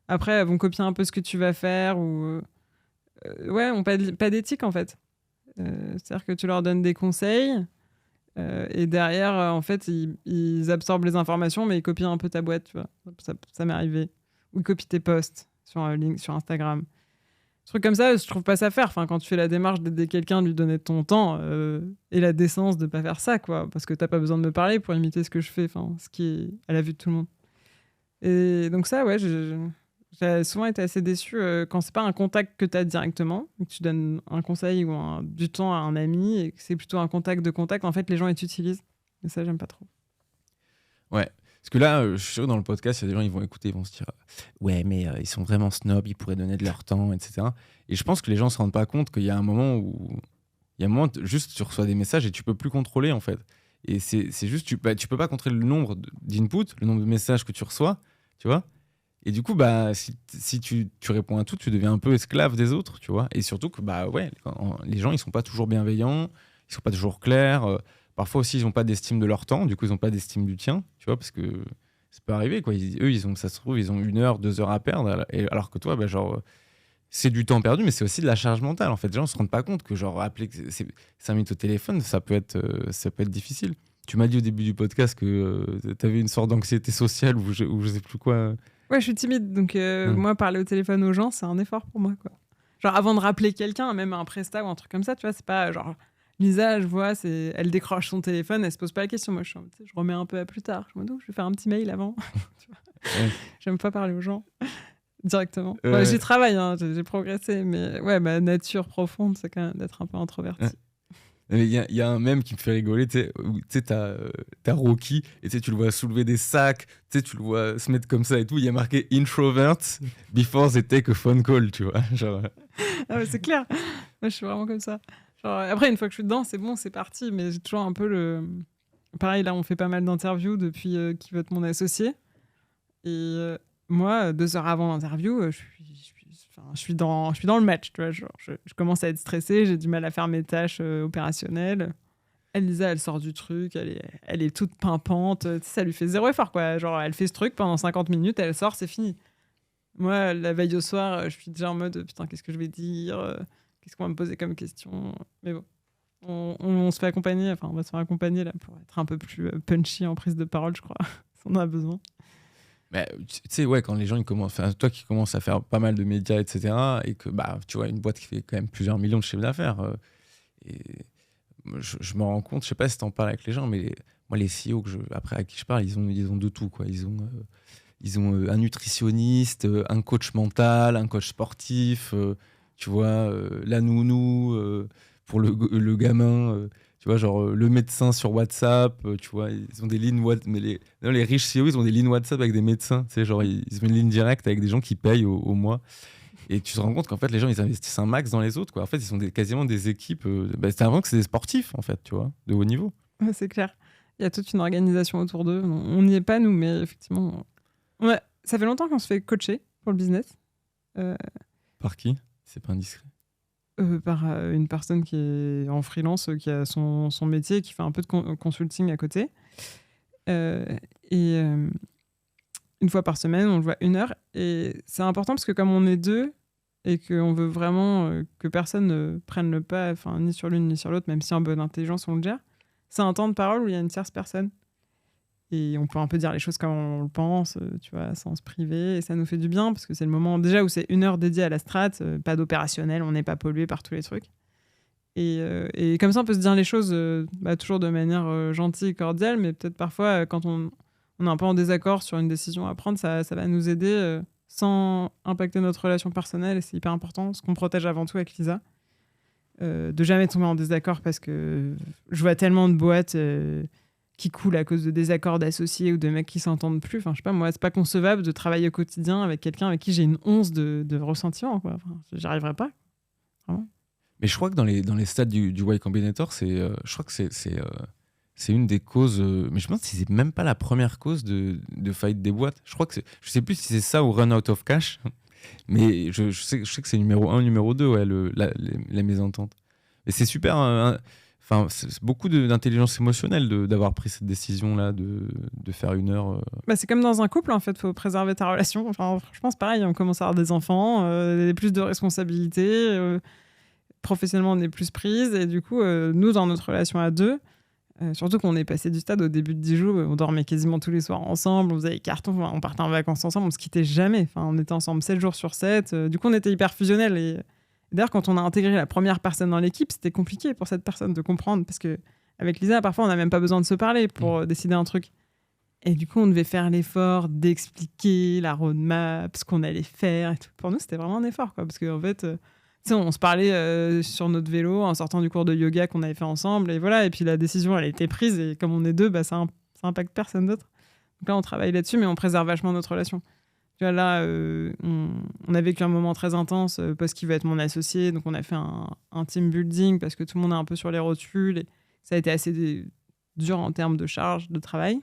après, vont copier un peu ce que tu vas faire, ou... ouais, ont pas d'éthique, en fait. C'est-à-dire que tu leur donnes des conseils, et derrière, en fait, ils absorbent les informations, mais ils copient un peu ta boîte, tu vois. Ça m'est arrivé. Ou ils copient tes posts sur Instagram. Des trucs comme ça, je trouve pas ça faire. Enfin, quand tu fais la démarche d'aider quelqu'un, de lui donner ton temps, et la décence de pas faire ça, quoi. Parce que t'as pas besoin de me parler pour imiter ce que je fais, enfin, ce qui est à la vue de tout le monde. Et donc ça, ouais, j'ai souvent été assez déçue quand c'est pas un contact que tu as directement, que tu donnes un conseil ou du temps à un ami, et que c'est plutôt un contact de contact. En fait, les gens, ils t'utilisent. Et ça, j'aime pas trop. Ouais. Parce que là, je suis sûr que dans le podcast, il y a des gens, ils vont écouter, ils vont se dire ouais, mais ils sont vraiment snobs, ils pourraient donner de leur temps, etc. Et je pense que les gens se rendent pas compte qu'il y a un moment où... juste tu reçois des messages et tu peux plus contrôler, en fait. Et c'est juste, tu peux pas contrôler le nombre d'inputs, le nombre de messages que tu reçois, tu vois. Et du coup, bah, si tu réponds à tout, tu deviens un peu esclave des autres, tu vois. Et surtout que, bah ouais, les gens, ils sont pas toujours bienveillants, ils sont pas toujours clairs. Parfois aussi, ils ont pas d'estime de leur temps, du coup, ils ont pas d'estime du tien, tu vois, parce que ça peut arriver, quoi. Ça se trouve, ils ont 1 heure, 2 heures à perdre, alors que toi, bah, genre, c'est du temps perdu, mais c'est aussi de la charge mentale, en fait. Les gens se rendent pas compte que, genre, appeler 5 minutes au téléphone, ça peut être difficile. Tu m'as dit au début du podcast que tu avais une sorte d'anxiété sociale ou je sais plus quoi. Ouais, je suis timide, donc moi, parler au téléphone aux gens, c'est un effort pour moi, quoi. Genre, avant de rappeler quelqu'un, même un prestat ou un truc comme ça, tu vois, c'est pas genre... Lisa, je vois, elle décroche son téléphone, elle se pose pas la question. Moi, je remets un peu à plus tard. Je vais faire un petit mail avant. Tu vois. Ouais. J'aime pas parler aux gens directement. Ouais, j'y travaille, hein, j'ai progressé, mais ouais, ma nature profonde, c'est quand même d'être un peu introverti. Ouais. Il y a un mème qui me fait rigoler, tu sais, t'as Rocky, et tu le vois soulever des sacs, tu le vois se mettre comme ça et tout, il y a marqué « Introvert before they take a phone call », tu vois, genre... Ah ouais, c'est clair. Moi, je suis vraiment comme ça. Genre, après, une fois que je suis dedans, c'est bon, c'est parti. Mais j'ai toujours un peu le. Pareil, là, on fait pas mal d'interviews depuis qui veut être mon associé. Et moi, 2 heures avant l'interview, je suis dans le match. Tu vois, genre, je commence à être stressée, j'ai du mal à faire mes tâches opérationnelles. Elisa, elle sort du truc, elle est toute pimpante. Tu sais, ça lui fait zéro effort, quoi. Genre, elle fait ce truc pendant 50 minutes, elle sort, c'est fini. Moi, la veille au soir, je suis déjà en mode putain, qu'est-ce que je vais dire qu'est-ce qu'on va me poser comme question. Mais bon, on se fait accompagner, enfin, on va se faire accompagner là pour être un peu plus punchy en prise de parole, je crois. Si on en a besoin. Mais tu sais, ouais, quand les gens ils commencent, enfin, toi qui commences à faire pas mal de médias, etc., et que bah, tu vois une boîte qui fait quand même plusieurs millions de chiffres d'affaires, et je me rends compte, je sais pas si t'en parles avec les gens, mais moi les CEO après à qui je parle, ils ont de tout, quoi. Ils ont un nutritionniste, un coach mental, un coach sportif, tu vois, la nounou pour le gamin, tu vois, genre le médecin sur WhatsApp, tu vois, ils ont des lignes WhatsApp, mais les riches CEO, ils ont des lignes WhatsApp avec des médecins, tu sais, genre ils ont une ligne directe avec des gens qui payent au mois. Et tu te rends compte qu'en fait, les gens, ils investissent un max dans les autres, quoi. En fait, ils sont quasiment des équipes. C'est vraiment que c'est des sportifs, en fait, tu vois, de haut niveau. Ouais, c'est clair. Il y a toute une organisation autour d'eux. On n'y est pas, nous, mais effectivement. Ouais, ça fait longtemps qu'on se fait coacher pour le business. Par qui? C'est pas indiscret. Par une personne qui est en freelance, qui a son métier, qui fait un peu de consulting à côté. Et une fois par semaine, on le voit 1 heure. Et c'est important parce que comme on est deux et qu'on veut vraiment que personne ne prenne le pas, ni sur l'une ni sur l'autre, même si en bonne intelligence on le gère, c'est un temps de parole où il y a une tierce personne. Et on peut un peu dire les choses comme on le pense, tu vois, sans se priver. Et ça nous fait du bien parce que c'est le moment déjà où c'est 1 heure dédiée à la strat, pas d'opérationnel, on n'est pas pollué par tous les trucs. Et comme ça, on peut se dire les choses toujours de manière gentille et cordiale, mais peut-être parfois, quand on est un peu en désaccord sur une décision à prendre, ça va nous aider sans impacter notre relation personnelle. Et c'est hyper important, ce qu'on protège avant tout avec Lisa. De jamais tomber en désaccord parce que je vois tellement de boîtes qui coulent à cause de désaccords d'associés ou de mecs qui s'entendent plus. Enfin, je sais pas, moi, c'est pas concevable de travailler au quotidien avec quelqu'un avec qui j'ai une once de ressentiment, quoi. Enfin, j'y arriverais pas. Vraiment. Mais je crois que dans les stades du Y Combinator, je crois que c'est une des causes. Mais je pense que c'est même pas la première cause de faillite des boîtes. Je crois que je sais plus si c'est ça ou run out of cash. Mais je sais que c'est numéro 1, numéro 2, ouais, la mésentente. Et c'est super. C'est beaucoup d'intelligence émotionnelle d'avoir pris cette décision-là de faire 1 heure. C'est comme dans un couple, en fait, il faut préserver ta relation. Enfin, je pense pareil, on commence à avoir des enfants, plus de responsabilités. Professionnellement, on est plus prise. Et du coup, nous, dans notre relation à deux, surtout qu'on est passé du stade au début de Dijon, on dormait quasiment tous les soirs ensemble, on faisait des cartons, on partait en vacances ensemble, on se quittait jamais. Enfin, on était ensemble 7 jours sur 7. Du coup, on était hyper fusionnels. Et d'ailleurs, quand on a intégré la première personne dans l'équipe, c'était compliqué pour cette personne de comprendre parce que avec Lisa, parfois, on n'a même pas besoin de se parler pour décider un truc. Et du coup, on devait faire l'effort d'expliquer la roadmap, ce qu'on allait faire. Et tout. Pour nous, c'était vraiment un effort, quoi, parce qu'en fait, on se parlait sur notre vélo en sortant du cours de yoga qu'on avait fait ensemble. Et voilà. Et puis la décision, elle a été prise. Et comme on est deux, ça impacte personne d'autre. Donc là, on travaille là-dessus, mais on préserve vachement notre relation. Tu vois, là, on a vécu un moment très intense parce qu'il veut être mon associé. Donc, on a fait un team building parce que tout le monde est un peu sur les rotules. Et ça a été assez dur en termes de charge de travail.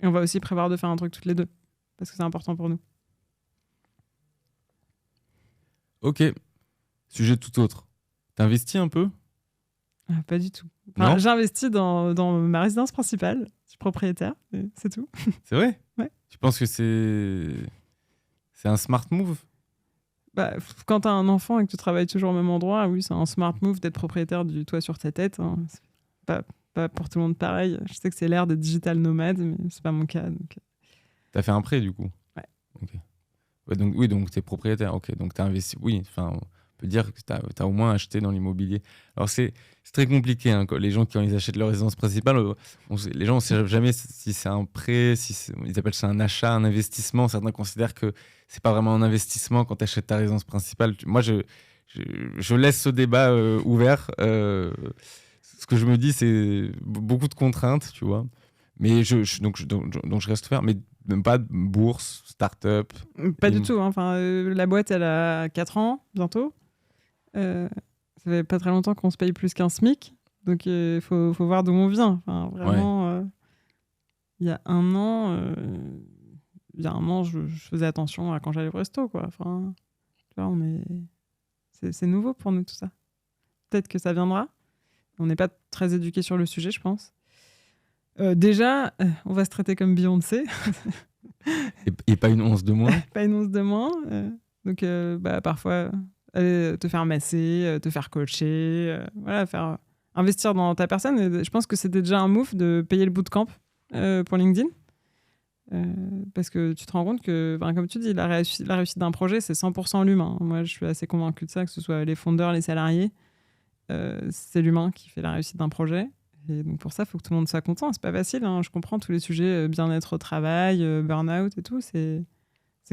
Et on va aussi prévoir de faire un truc toutes les deux parce que c'est important pour nous. Ok. Sujet tout autre. T'investis un peu? Pas du tout. Enfin, j'investis dans ma résidence principale. Je suis propriétaire, c'est tout. C'est vrai? Ouais. Tu penses que c'est un smart move? Quand t'as un enfant et que tu travailles toujours au même endroit, oui, c'est un smart move d'être propriétaire du toit sur ta tête. Hein. C'est pas pour tout le monde pareil. Je sais que c'est l'ère des digital nomades, mais c'est pas mon cas. Donc... T'as fait un prêt, du coup? Ouais. Okay. Ouais, donc t'es propriétaire. Ok, donc t'as investi. Oui, enfin... On peut dire que tu as au moins acheté dans l'immobilier. Alors, c'est très compliqué. Hein, les gens, quand ils achètent leur résidence principale, les gens, on ne sait jamais si c'est un prêt, ils appellent ça un achat, un investissement. Certains considèrent que ce n'est pas vraiment un investissement quand tu achètes ta résidence principale. Moi, je laisse ce débat ouvert. Ce que je me dis, c'est beaucoup de contraintes, tu vois. Mais donc je reste ouvert. Mais même pas de bourse, start-up. Pas du tout. Hein. Enfin, la boîte, elle a 4 ans bientôt. Ça fait pas très longtemps qu'on se paye plus qu'un SMIC. Donc, il faut voir d'où on vient. Enfin, vraiment, il y a un an, je faisais attention à quand j'allais au resto, quoi. Enfin, tu vois, c'est nouveau pour nous, tout ça. Peut-être que ça viendra. On n'est pas très éduqués sur le sujet, je pense. Déjà, on va se traiter comme Beyoncé. Et pas une once de moins. Pas une once de moins. Donc, parfois, aller te faire masser, te faire coacher, voilà, investir dans ta personne. Et je pense que c'était déjà un move de payer le bootcamp pour LinkedIn. Parce que tu te rends compte que, comme tu dis, la réussite d'un projet, c'est 100% l'humain. Moi, je suis assez convaincue de ça, que ce soit les fondeurs, les salariés. C'est l'humain qui fait la réussite d'un projet. Et donc pour ça, il faut que tout le monde soit content. C'est pas facile, hein. Je comprends tous les sujets, bien-être au travail, burn-out et tout. C'est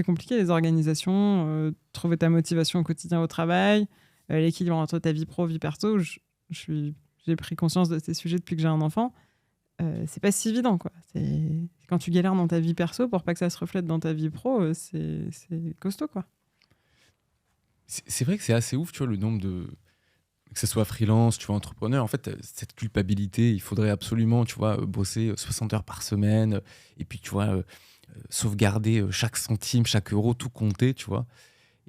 compliqué, les organisations, trouver ta motivation au quotidien au travail, l'équilibre entre ta vie pro, vie perso. J'ai pris conscience de ces sujets depuis que j'ai un enfant. C'est pas si évident, quoi. C'est quand tu galères dans ta vie perso pour pas que ça se reflète dans ta vie pro, c'est costaud, quoi. C'est vrai que c'est assez ouf, tu vois, le nombre de... Que ce soit freelance, tu vois, entrepreneur, en fait, cette culpabilité, il faudrait absolument, tu vois, bosser 60 heures par semaine, et puis, tu vois, sauvegarder chaque centime, chaque euro, tout compter, tu vois.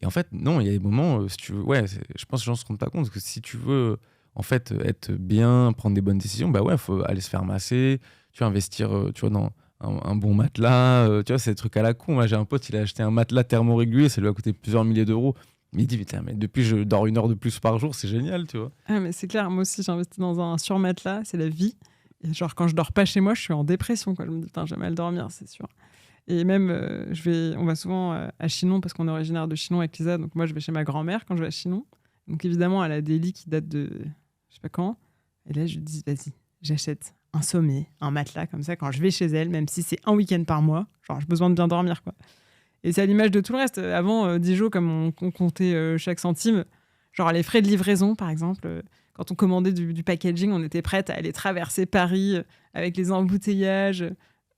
Et en fait, non, il y a des moments, si tu veux, je pense que les gens se rendent pas compte que si tu veux, en fait, être bien, prendre des bonnes décisions, faut aller se faire masser, tu vois, investir, tu vois, dans un bon matelas, tu vois, c'est des trucs à la con. Moi, j'ai un pote, il a acheté un matelas thermorégulier, ça lui a coûté plusieurs milliers d'euros. Mais il dit, putain, mais depuis, je dors 1 heure de plus par jour, c'est génial, tu vois. Ah, mais c'est clair, moi aussi, j'ai investi dans un surmatelas, c'est la vie. Et genre, quand je dors pas chez moi, je suis en dépression, quoi. Je me dis, putain, j'ai mal dormir, c'est sûr. Et même, on va souvent à Chinon, parce qu'on est originaire de Chinon avec Lisa. Donc, moi, je vais chez ma grand-mère quand je vais à Chinon. Donc, évidemment, elle a des lits qui datent de je sais pas quand. Et là, je lui dis, vas-y, j'achète un sommier, un matelas, comme ça, quand je vais chez elle, même si c'est un week-end par mois. Genre, j'ai besoin de bien dormir, quoi. Et c'est à l'image de tout le reste. Avant, Dijon, comme on comptait chaque centime, genre les frais de livraison, par exemple, quand on commandait du packaging, on était prête à aller traverser Paris avec les embouteillages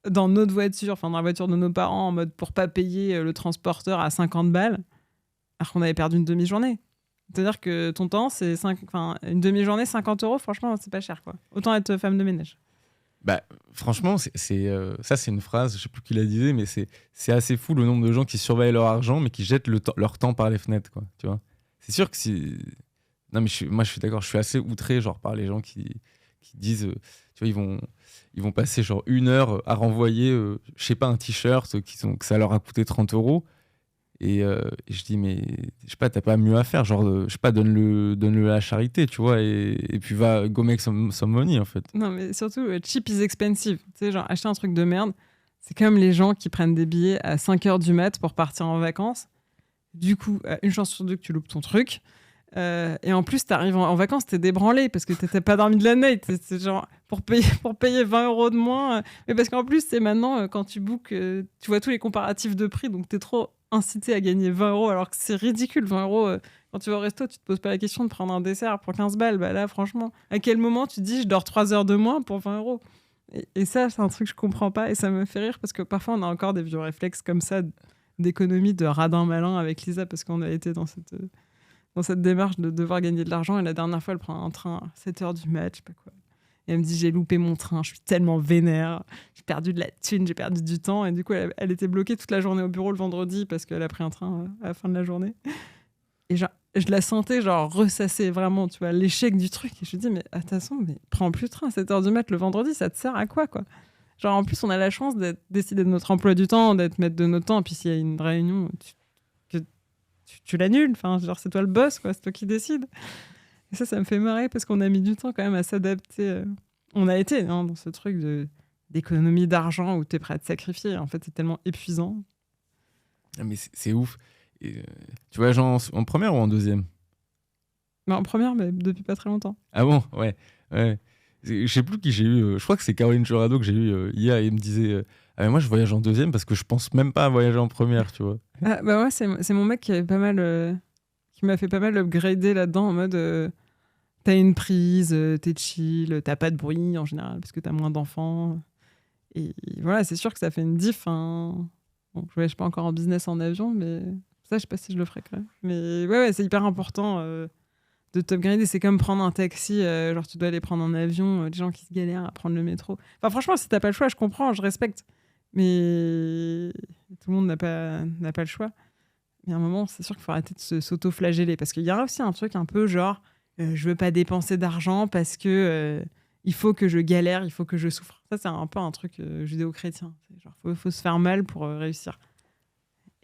dans notre voiture, enfin dans la voiture de nos parents, en mode pour pas payer le transporteur à 50 balles, alors qu'on avait perdu une demi-journée. C'est-à-dire que ton temps, c'est une demi-journée, 50 euros, franchement, c'est pas cher, quoi. Autant être femme de ménage. Franchement, ça, c'est une phrase, je sais plus qui la disait, mais c'est assez fou le nombre de gens qui surveillent leur argent, mais qui jettent leur temps par les fenêtres, quoi, tu vois. C'est sûr que si... Non, mais moi, je suis d'accord, je suis assez outré, genre, par les gens qui disent, tu vois, ils vont passer, genre, 1 heure à renvoyer, je sais pas, un t-shirt que ça leur a coûté 30 euros. Et je dis, mais je sais pas, t'as pas mieux à faire, genre, je sais pas, donne-le à la charité, tu vois, et puis va go make some money, en fait. Non, mais surtout, cheap is expensive. Tu sais, genre, acheter un truc de merde, c'est comme les gens qui prennent des billets à 5h du mat pour partir en vacances. Du coup, une chance sur deux que tu loupes ton truc. Et en plus, t'arrives en vacances, t'es débranlé parce que t'étais pas dormi de la nuit. C'est genre, pour payer 20 euros de moins. Mais parce qu'en plus, c'est maintenant, quand tu bookes, tu vois tous les comparatifs de prix, donc t'es trop incité à gagner 20 euros alors que c'est ridicule. 20 euros, quand tu vas au resto, tu te poses pas la question de prendre un dessert pour 15 balles. Bah là, franchement, à quel moment tu te dis je dors 3 heures de moins pour 20 euros? Et ça, c'est un truc que je comprends pas et ça me fait rire parce que parfois, on a encore des vieux réflexes comme ça d'économie, de radin malin avec Lisa parce qu'on a été dans cette démarche de devoir gagner de l'argent. Et la dernière fois, elle prend un train à 7h du mat, je sais pas quoi. Et elle me dit, j'ai loupé mon train, je suis tellement vénère, j'ai perdu de la thune, j'ai perdu du temps. Et du coup, elle était bloquée toute la journée au bureau le vendredi parce qu'elle a pris un train à la fin de la journée. Et genre, je la sentais genre ressasser vraiment, tu vois, l'échec du truc. Et je lui dis, mais attention, mais prends plus le train à 7h du mat le vendredi, ça te sert à quoi, quoi? Genre, en plus, on a la chance d'être décidé de notre emploi du temps, d'être maître de notre temps. Et puis, s'il y a une réunion, tu l'annules. Enfin, genre, c'est toi le boss, quoi. C'est toi qui décides. Et ça me fait marrer parce qu'on a mis du temps quand même à s'adapter. On a été dans ce truc d'économie d'argent où t'es prêt à te sacrifier. En fait, c'est tellement épuisant. Mais c'est ouf. Et, tu vois, genre en première ou en deuxième? En première, mais depuis pas très longtemps. Ah bon? Ouais. Je sais plus qui j'ai eu. Je crois que c'est Caroline Jurado que j'ai eu hier et il me disait ah, mais moi, je voyage en deuxième parce que je pense même pas à voyager en première, tu vois. Ah, bah ouais, c'est mon mec qui avait pas mal... qui m'a fait pas mal upgrader là-dedans en mode t'as une prise, t'es chill, t'as pas de bruit en général parce que t'as moins d'enfants. Et voilà, c'est sûr que ça fait une diff. Hein. Bon, je voyage pas encore en business en avion, mais ça, je sais pas si je le ferai quand même. Mais ouais, c'est hyper important de t'upgrader. C'est comme prendre un taxi, genre tu dois aller prendre un avion, des gens qui se galèrent à prendre le métro. Enfin, franchement, si t'as pas le choix, je comprends, je respecte. Mais tout le monde n'a pas le choix. Mais à un moment, c'est sûr qu'il faut arrêter de s'auto-flageller. Parce qu'il y a aussi un truc un peu genre, je veux pas dépenser d'argent parce que il faut que je galère, il faut que je souffre. Ça, c'est un peu un truc judéo-chrétien. C'est genre, faut se faire mal pour réussir.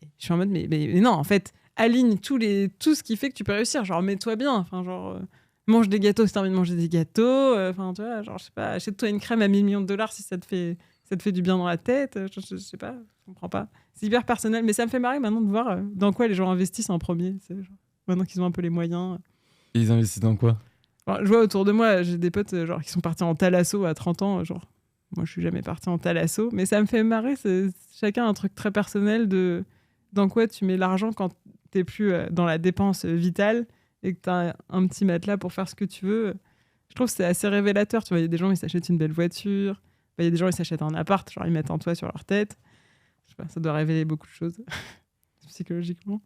Et je suis en mode, mais non, en fait, aligne tout ce qui fait que tu peux réussir. Genre, mets-toi bien. Enfin, genre, mange des gâteaux si t'as envie de manger des gâteaux. Enfin, tu vois, genre, je sais pas, achète-toi une crème à 1 000 millions de dollars si ça te fait du bien dans la tête. Je sais pas, je comprends pas. C'est hyper personnel, mais ça me fait marrer maintenant de voir dans quoi les gens investissent en premier. Genre, maintenant qu'ils ont un peu les moyens. Et ils investissent dans quoi? Alors, je vois autour de moi, j'ai des potes genre, qui sont partis en thalasso à 30 ans. Genre, moi, je suis jamais partie en thalasso, mais ça me fait marrer. C'est chacun un truc très personnel de dans quoi tu mets l'argent quand t'es plus dans la dépense vitale et que t'as un petit matelas pour faire ce que tu veux. Je trouve que c'est assez révélateur. Tu vois, il y a des gens, ils s'achètent une belle voiture. Il y a des gens, ils s'achètent un appart, genre ils mettent un toit sur leur tête. Je sais pas, ça doit révéler beaucoup de choses psychologiquement.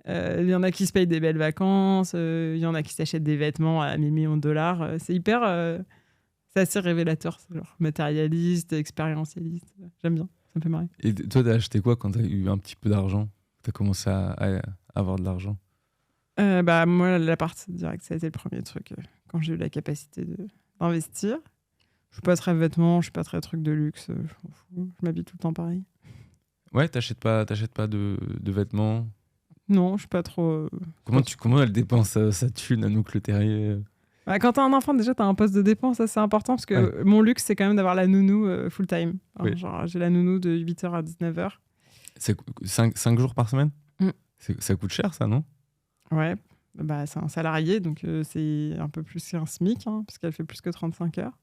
Il y en a qui se payent des belles vacances. Il y en a qui s'achètent des vêtements à 1 000 millions de dollars. C'est hyper... c'est assez révélateur, c'est genre matérialiste, expérientialiste. J'aime bien, ça me fait marrer. Et toi, t'as acheté quoi quand t'as eu un petit peu d'argent? T'as commencé à avoir de l'argent? Moi, l'appart, direct, ça a été le premier truc quand j'ai eu la capacité d'investir. Je suis pas très vêtements, je suis pas très truc de luxe. Je m'en fous, je m'habille tout le temps pareil. Ouais, t'achètes pas de vêtements? Non, je suis pas trop... Comment elle dépense sa thune à Anouk Le Terrier? Quand t'as un enfant, déjà, t'as un poste de dépense assez important parce que mon luxe, c'est quand même d'avoir la nounou full-time. Oui. Genre, j'ai la nounou de 8h à 19h. C'est 5 jours par semaine? Mm. Ça coûte cher, ça, non? Ouais, c'est un salarié, donc c'est un peu plus qu'un SMIC, parce qu'elle fait plus que 35 heures.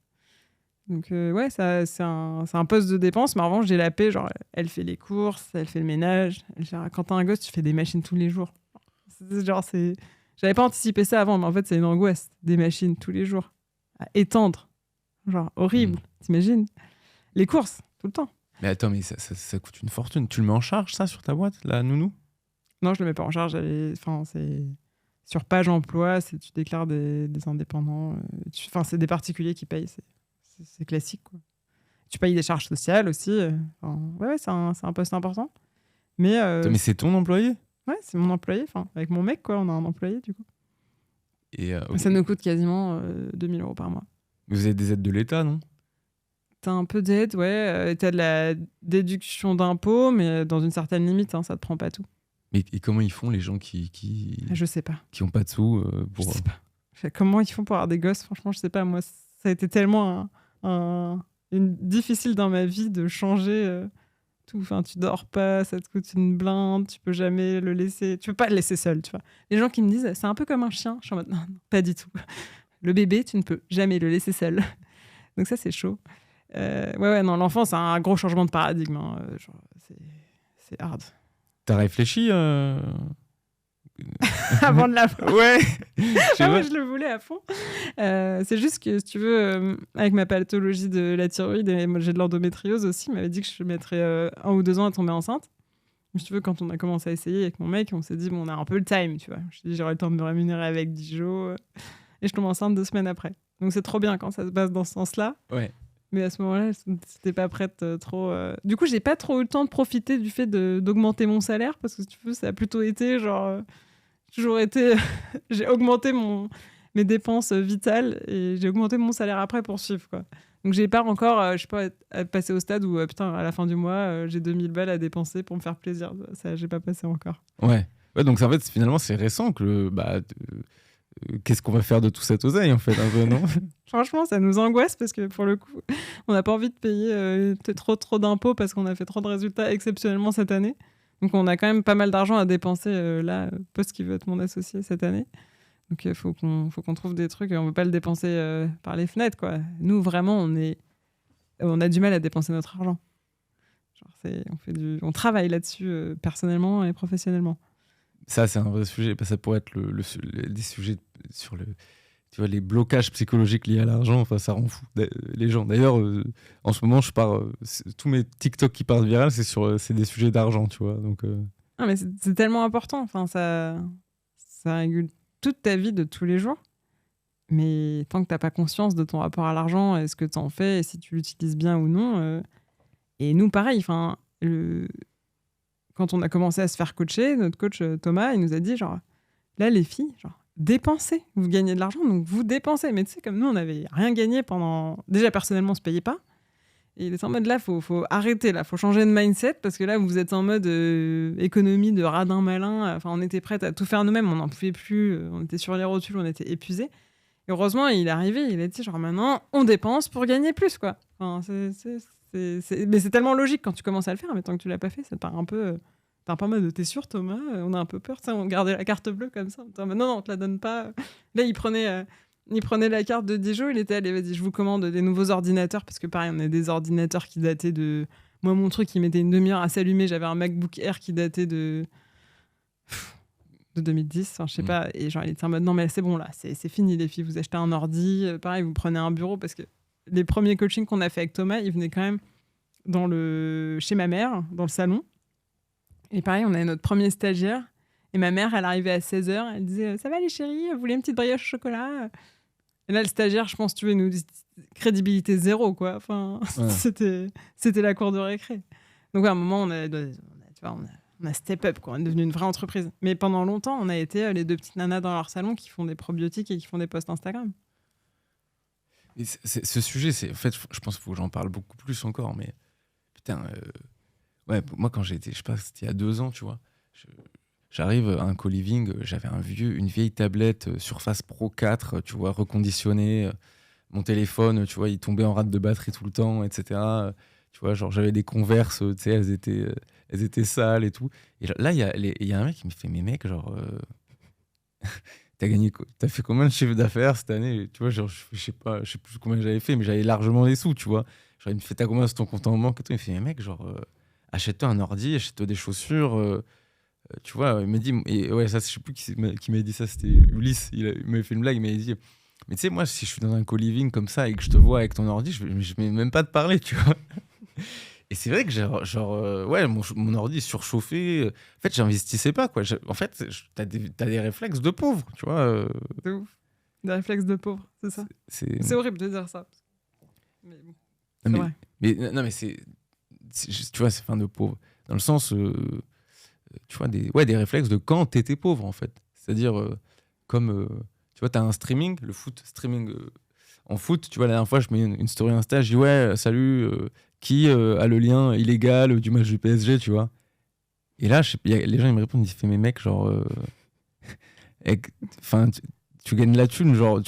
Donc ouais, c'est un poste de dépense, mais en revanche, j'ai la paix. Genre, elle fait les courses, elle fait le ménage. Quand t'as un gosse, tu fais des machines tous les jours. J'avais pas anticipé ça avant, mais en fait, c'est une angoisse. Des machines tous les jours. À étendre. Genre, horrible. T'imagines? Les courses, tout le temps. Mais attends, mais ça coûte une fortune. Tu le mets en charge, ça, sur ta boîte, la nounou? Non, je le mets pas en charge. C'est sur page emploi, tu déclares des indépendants. C'est des particuliers qui payent. C'est classique, quoi. Tu payes des charges sociales aussi. Ouais, c'est un poste important. Mais c'est ton employé? Ouais, c'est mon employé. Avec mon mec, quoi, on a un employé, du coup. Et ça nous coûte quasiment 2 000 € par mois. Vous avez des aides de l'État, non? T'as un peu d'aide, ouais. T'as de la déduction d'impôts, mais dans une certaine limite, ça te prend pas tout. Mais et comment ils font, les gens qui Je sais pas. Qui ont pas de sous pour... Je sais pas. Comment ils font pour avoir des gosses? Franchement, je sais pas. Moi, ça a été tellement difficile dans ma vie de changer tout. Enfin, tu dors pas, ça te coûte une blinde, tu peux jamais le laisser. Tu peux pas le laisser seul, tu vois. Les gens qui me disent, c'est un peu comme un chien. Je suis en mode, non, pas du tout. Le bébé, tu ne peux jamais le laisser seul. Donc ça, c'est chaud. Non, l'enfant, c'est un gros changement de paradigme. Genre, c'est hard. T'as réfléchi avant de la faire? Ouais. Moi, je le voulais à fond. C'est juste que, si tu veux, avec ma pathologie de la thyroïde, et moi, j'ai de l'endométriose aussi, il m'avait dit que je mettrais 1 ou 2 ans à tomber enceinte. Mais si tu veux, quand on a commencé à essayer avec mon mec, on s'est dit, on a un peu le time, tu vois. Je me suis dit, j'aurai le temps de me rémunérer avec Dijon. Et je tombe enceinte 2 semaines après. Donc c'est trop bien quand ça se passe dans ce sens-là. Ouais. Mais à ce moment-là, j'étais pas prête trop. Du coup, j'ai pas trop eu le temps de profiter du fait d'augmenter mon salaire parce que si tu veux, ça a plutôt été genre. Toujours été. J'ai augmenté mes dépenses vitales et j'ai augmenté mon salaire après pour suivre, quoi. Donc j'ai pas encore, je sais pas, passé au stade où putain, à la fin du mois, j'ai 2000 balles à dépenser pour me faire plaisir. Ça, j'ai pas passé encore. Ouais. Donc en fait, finalement, c'est récent que qu'est-ce qu'on va faire de tout cette oseille, en fait, un peu, non? Franchement, ça nous angoisse parce que pour le coup, on n'a pas envie de payer trop d'impôts parce qu'on a fait trop de résultats exceptionnellement cette année. Donc on a quand même pas mal d'argent à dépenser là, Post qui veut être mon associé cette année. Donc il faut qu'on trouve des trucs et on veut pas le dépenser par les fenêtres, quoi. Nous, vraiment, on a du mal à dépenser notre argent. Genre, on travaille là-dessus personnellement et professionnellement. Ça, c'est un vrai sujet. Ça pourrait être des sujets sur tu vois, les blocages psychologiques liés à l'argent. Enfin, ça rend fou les gens. D'ailleurs, en ce moment, tous mes TikTok qui partent viral, c'est des sujets d'argent, tu vois. Donc, mais c'est tellement important. Enfin, ça régule toute ta vie de tous les jours. Mais tant que tu n'as pas conscience de ton rapport à l'argent, et ce que tu en fais, et si tu l'utilises bien ou non. Et nous, pareil, quand on a commencé à se faire coacher, notre coach Thomas, il nous a dit genre, là, les filles, genre, dépensez. Vous gagnez de l'argent, donc vous dépensez. Mais tu sais, comme nous, on n'avait rien gagné pendant... Déjà, personnellement, on ne se payait pas. Et il est en mode, là, faut arrêter, là, faut changer de mindset, parce que là, vous êtes en mode économie de radin malin. Enfin, on était prêts à tout faire nous-mêmes, on n'en pouvait plus, on était sur les rotules, on était épuisés. Et heureusement, il est arrivé, il a dit, genre, maintenant, on dépense pour gagner plus, quoi. Enfin, mais c'est tellement logique quand tu commences à le faire, mais tant que tu l'as pas fait, ça te paraît un peu... T'es un peu en mode, t'es sûr, Thomas? On a un peu peur, ça, on gardait la carte bleue comme ça. Non, on te la donne pas. Là, il prenait la carte de Dijon, il était allé, vas-y, je vous commande des nouveaux ordinateurs, parce que pareil, on a des ordinateurs qui dataient de... Moi, mon truc, il mettait une demi-heure à s'allumer, j'avais un MacBook Air qui datait de 2010, enfin, je sais pas, et genre, il était en mode, non, mais c'est bon, là, c'est fini, les filles, vous achetez un ordi, pareil, vous prenez un bureau, parce que les premiers coachings qu'on a fait avec Thomas, ils venaient quand même chez ma mère, dans le salon. Et pareil, on avait notre premier stagiaire. Et ma mère, elle arrivait à 16h. Elle disait, ça va les chéris, vous voulez une petite brioche au chocolat? Et là, le stagiaire, je pense, tu veux, nous dit crédibilité zéro, quoi. Enfin, ouais. C'était la cour de récré. Donc, à un moment, on a step up, quoi. On est devenu une vraie entreprise. Mais pendant longtemps, on a été les deux petites nanas dans leur salon qui font des probiotiques et qui font des posts Instagram. Et ce sujet, en fait, je pense qu'il faut que j'en parle beaucoup plus encore. Mais putain... Ouais, moi, quand j'ai été, je sais pas, c'était il y a 2 ans, tu vois. J'arrive à un co-living, j'avais une vieille tablette Surface Pro 4, tu vois, reconditionnée. Mon téléphone, tu vois, il tombait en rate de batterie tout le temps, etc. Tu vois, genre, j'avais des Converse, tu sais, elles étaient sales et tout. Et là, il y a un mec qui me fait, mais mec, genre, t'as fait combien de chiffre d'affaires cette année? Tu vois, genre, je sais plus combien j'avais fait, mais j'avais largement des sous, tu vois. Genre, il me fait, t'as combien sur ton compte en banque et tout. Il me fait, mais mec, genre... achète-toi un ordi, achète-toi des chaussures, tu vois. Il m'a dit, et ouais, ça, je sais plus qui m'a dit ça, c'était Ulysse, il m'avait fait une blague, il m'a dit, mais tu sais, moi, si je suis dans un co-living comme ça et que je te vois avec ton ordi, je vais même pas te parler, tu vois. Et c'est vrai que ouais, mon ordi est surchauffé. En fait, j'investissais pas, quoi. En fait, t'as des réflexes de pauvre, tu vois. C'est ouf. Des réflexes de pauvre, c'est ça. C'est horrible de dire ça. Mais bon, c'est vrai. Non, mais tu vois, c'est fin de pauvre. Dans le sens, tu vois, des réflexes de quand t'étais pauvre, en fait. C'est-à-dire, comme, tu vois, t'as un streaming, le foot, streaming en foot, tu vois, la dernière fois, je mets une story Insta, je dis, ouais, salut, qui a le lien illégal du match du PSG, tu vois. Et là, les gens, ils me répondent, ils disent, mais mec, genre, tu gagnes la thune, genre,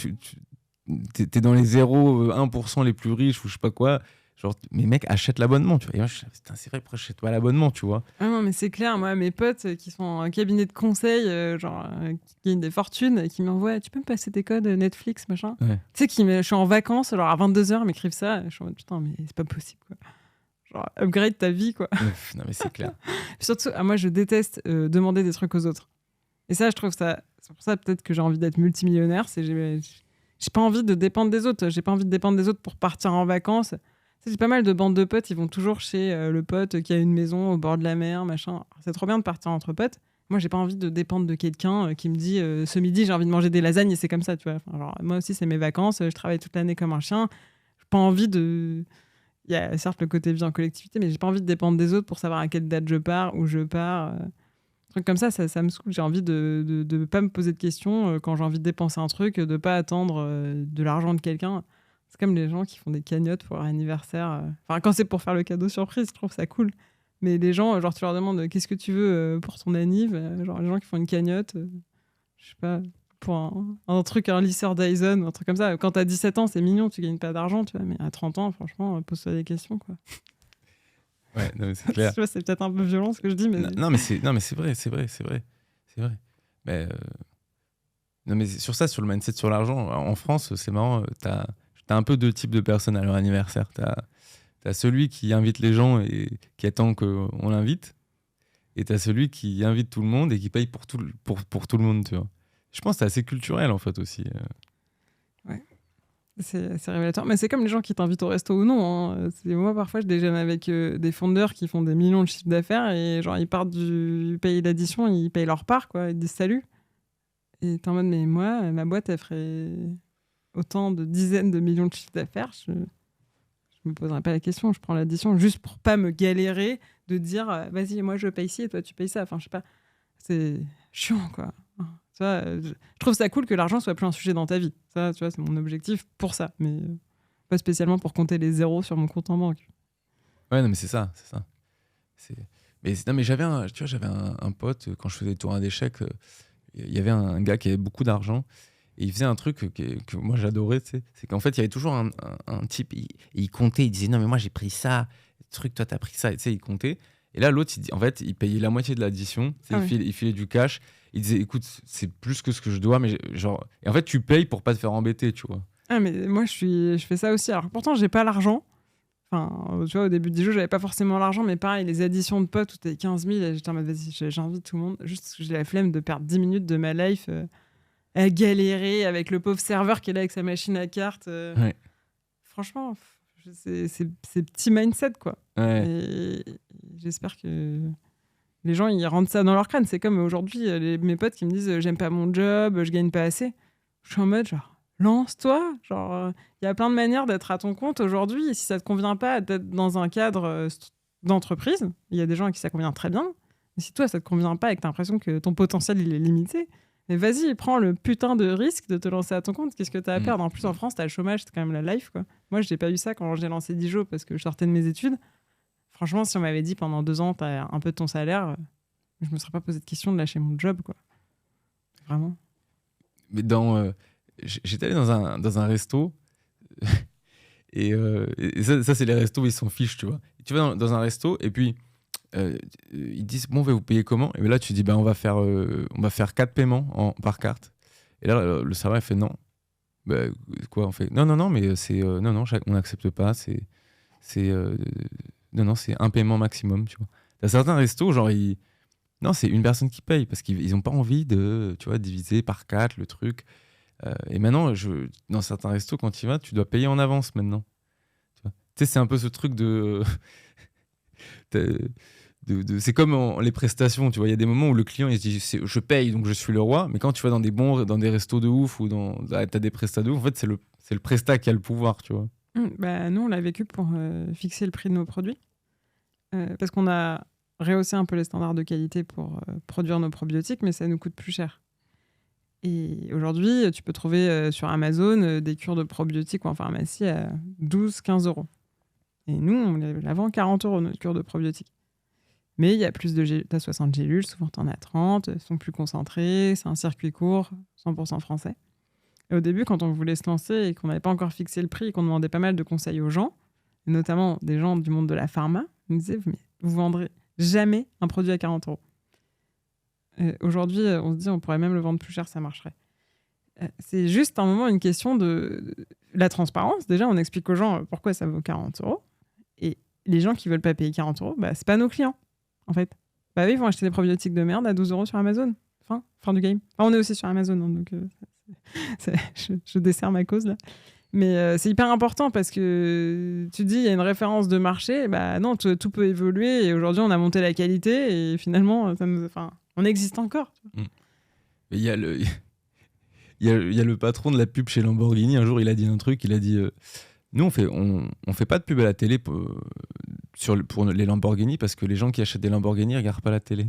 t'es dans les 0,1% les plus riches, ou je sais pas quoi. Genre, mais mec, achète l'abonnement, tu vois. Et moi, c'est vrai, pourquoi j'achète pas l'abonnement, tu vois. Ah non, mais c'est clair, moi, mes potes qui sont en cabinet de conseil, qui gagnent des fortunes, qui m'envoient, tu peux me passer tes codes Netflix, machin. Ouais. Tu sais, je suis en vacances, genre à 22h, ils m'écrivent ça, je suis en mode, putain, mais c'est pas possible, quoi. Genre, upgrade ta vie, quoi. Non, mais c'est clair. Surtout, moi, je déteste demander des trucs aux autres. Et ça, je trouve ça... C'est pour ça, peut-être, que j'ai envie d'être multimillionnaire, j'ai pas envie de dépendre des autres. J'ai pas envie de dépendre des autres pour partir en vacances. C'est pas mal de bandes de potes, ils vont toujours chez le pote qui a une maison au bord de la mer, machin. C'est trop bien de partir entre potes. Moi, j'ai pas envie de dépendre de quelqu'un qui me dit ce midi, j'ai envie de manger des lasagnes et c'est comme ça, tu vois. Enfin, genre, moi aussi, c'est mes vacances, je travaille toute l'année comme un chien. J'ai pas envie de... Il y a certes le côté vie en collectivité, mais j'ai pas envie de dépendre des autres pour savoir à quelle date je pars, où je pars. Un truc comme ça me saoule. J'ai envie de pas me poser de questions quand j'ai envie de dépenser un truc, de pas attendre de l'argent de quelqu'un. C'est comme les gens qui font des cagnottes pour leur anniversaire. Enfin, quand c'est pour faire le cadeau surprise, je trouve ça cool. Mais les gens, genre, tu leur demandes qu'est-ce que tu veux pour ton anniv. Genre, les gens qui font une cagnotte, je sais pas, pour un truc, un lisseur Dyson ou un truc comme ça. Quand t'as 17 ans, c'est mignon, tu gagnes pas d'argent, tu vois. Mais à 30 ans, franchement, pose-toi des questions, quoi. Ouais, non, mais c'est clair. Tu vois, c'est peut-être un peu violent ce que je dis, mais... Non, mais c'est vrai. Mais, non, mais sur le mindset sur l'argent, en France, c'est marrant, t'as un peu 2 types de personnes à leur anniversaire. T'as celui qui invite les gens et qui attend qu'on l'invite. Et t'as celui qui invite tout le monde et qui paye pour tout le monde, tu vois. Je pense que c'est assez culturel, en fait, aussi. Ouais. C'est révélateur. Mais c'est comme les gens qui t'invitent au resto ou non. Hein. Moi, parfois, je déjeune avec des fondeurs qui font des millions de chiffres d'affaires et genre, ils partent du pays d'addition, ils payent leur part, quoi. Ils disent salut. Et t'es en mode, mais moi, ma boîte, elle ferait autant de dizaines de millions de chiffres d'affaires. Je me poserai pas la question. Je prends l'addition juste pour pas me galérer de dire, vas-y, moi, je paye ci et toi, tu payes ça. Enfin, je sais pas. C'est chiant, quoi. Tu vois, je trouve ça cool que l'argent soit plus un sujet dans ta vie. Ça, tu vois, c'est mon objectif pour ça. Mais pas spécialement pour compter les zéros sur mon compte en banque. Ouais, non, mais c'est ça. Mais j'avais un pote, quand je faisais des tournois d'échecs, il y avait un gars qui avait beaucoup d'argent et il faisait un truc que moi j'adorais, tu sais. C'est qu'en fait, il y avait toujours un type, il comptait, il disait non, mais moi j'ai pris ça, truc, toi t'as pris ça, et tu sais, il comptait. Et là, l'autre, en fait, il payait la moitié de l'addition, tu sais, il filait du cash. Il disait écoute, c'est plus que ce que je dois, mais genre. Et en fait, tu payes pour pas te faire embêter, tu vois. Ah, mais moi, je fais ça aussi. Alors, pourtant, j'ai pas l'argent. Enfin, tu vois, au début du jeu, j'avais pas forcément l'argent, mais pareil, les additions de potes où t'es 15 000, j'étais en mode, vas-y, j'invite tout le monde. Juste, j'ai la flemme de perdre 10 minutes de ma life à galérer avec le pauvre serveur qui est là avec sa machine à cartes. Ouais. Franchement, c'est petit mindset, quoi. Ouais. Et j'espère que les gens, ils rentrent ça dans leur crâne. C'est comme aujourd'hui, mes potes qui me disent, j'aime pas mon job, je gagne pas assez. Je suis en mode, genre, lance-toi. Genre, il y a plein de manières d'être à ton compte aujourd'hui. Et si ça te convient pas d'être dans un cadre d'entreprise, il y a des gens à qui ça convient très bien. Mais si toi, ça te convient pas et que tu as l'impression que ton potentiel, il est limité, mais vas-y, prends le putain de risque de te lancer à ton compte. Qu'est-ce que tu as à perdre? En plus, en France, tu as le chômage, c'est quand même la life, quoi. Moi, je n'ai pas eu ça quand j'ai lancé Dijo parce que je sortais de mes études. Franchement, si on m'avait dit pendant 2 ans, tu as un peu de ton salaire, je me serais pas posé de question de lâcher mon job, quoi. Vraiment. Mais j'étais allé dans un resto et ça c'est les restos où ils s'en fichent, tu vois. Et tu vas dans un resto et puis ils disent bon, vous payez comment? Et là tu dis on va faire 4 paiements par carte. Et là le serveur il fait non. Bah, quoi on fait non mais c'est non on n'accepte pas, non c'est un paiement maximum, tu vois. T'as certains restos genre non, c'est une personne qui paye parce qu'ils n'ont pas envie de, tu vois, diviser par 4 le truc. Et maintenant, dans certains restos, quand tu y vas, tu dois payer en avance maintenant. Tu sais, c'est un peu ce truc de... c'est comme les prestations, tu vois. Il y a des moments où le client, il se dit, je paye, donc je suis le roi. Mais quand tu vas dans des restos de ouf ou t'as des prestats de ouf, en fait, c'est le prestat qui a le pouvoir, tu vois. Nous, on l'a vécu pour fixer le prix de nos produits. Parce qu'on a rehaussé un peu les standards de qualité pour produire nos probiotiques, mais ça nous coûte plus cher. Et aujourd'hui, tu peux trouver sur Amazon des cures de probiotiques ou en pharmacie à 12-15 euros. Et nous, on la vend 40 euros, notre cure de probiotiques. Mais il y a plus de gélules. Tu as 60 gélules, souvent tu en as 30, elles sont plus concentrées, c'est un circuit court, 100% français. Et au début, quand on voulait se lancer et qu'on n'avait pas encore fixé le prix et qu'on demandait pas mal de conseils aux gens, et notamment des gens du monde de la pharma, ils me disaient, mais vous vendrez jamais un produit à 40 euros. Aujourd'hui, on se dit on pourrait même le vendre plus cher, ça marcherait. C'est juste un moment une question de la transparence. Déjà, on explique aux gens pourquoi ça vaut 40 euros. Et les gens qui veulent pas payer 40 euros, c'est pas nos clients, en fait. Bah oui, ils vont acheter des probiotiques de merde à 12 euros sur Amazon. Fin du game. Enfin, on est aussi sur Amazon, hein, donc je desserre ma cause là. Mais c'est hyper important parce que tu dis il y a une référence de marché, bah non, tout peut évoluer et aujourd'hui on a monté la qualité et finalement on existe encore. Il y a le patron de la pub chez Lamborghini, un jour il a dit un truc, il a dit nous on fait pas de pub à la télé pour les Lamborghini parce que les gens qui achètent des Lamborghini regardent pas la télé.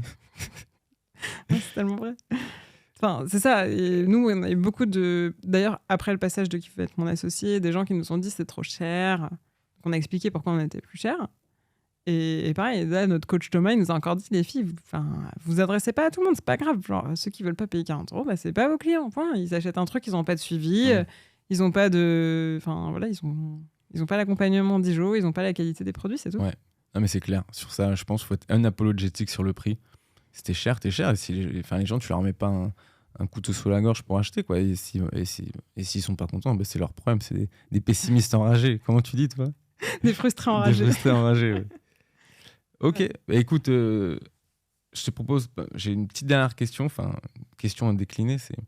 C'est tellement vrai. Enfin, c'est ça. Et nous, on a eu beaucoup de... D'ailleurs, après le passage de qui veut être mon associé, des gens qui nous ont dit c'est trop cher. Donc, on a expliqué pourquoi on était plus cher. Et pareil, là, notre coach Thomas, il nous a encore dit, les filles, vous adressez pas à tout le monde, c'est pas grave. Genre, ceux qui veulent pas payer 40 euros, c'est pas vos clients. Point. Ils achètent un truc, ils ont pas de suivi, ils ont pas de... Enfin, voilà, ils ont pas l'accompagnement d'IJO, ils ont pas la qualité des produits, c'est tout. Ouais, non, mais c'est clair. Sur ça, je pense qu'il faut être unapologétique sur le prix. Si t'es cher, t'es cher. Et si les gens, tu leur mets pas un couteau sous la gorge pour acheter, quoi. Et s'ils sont pas contents, c'est leur problème. C'est des pessimistes enragés. Comment tu dis, toi? Des frustrés enragés. Des frustrés enragés, ouais. Ok, écoute, je te propose, j'ai une petite dernière question, question à décliner, c'est,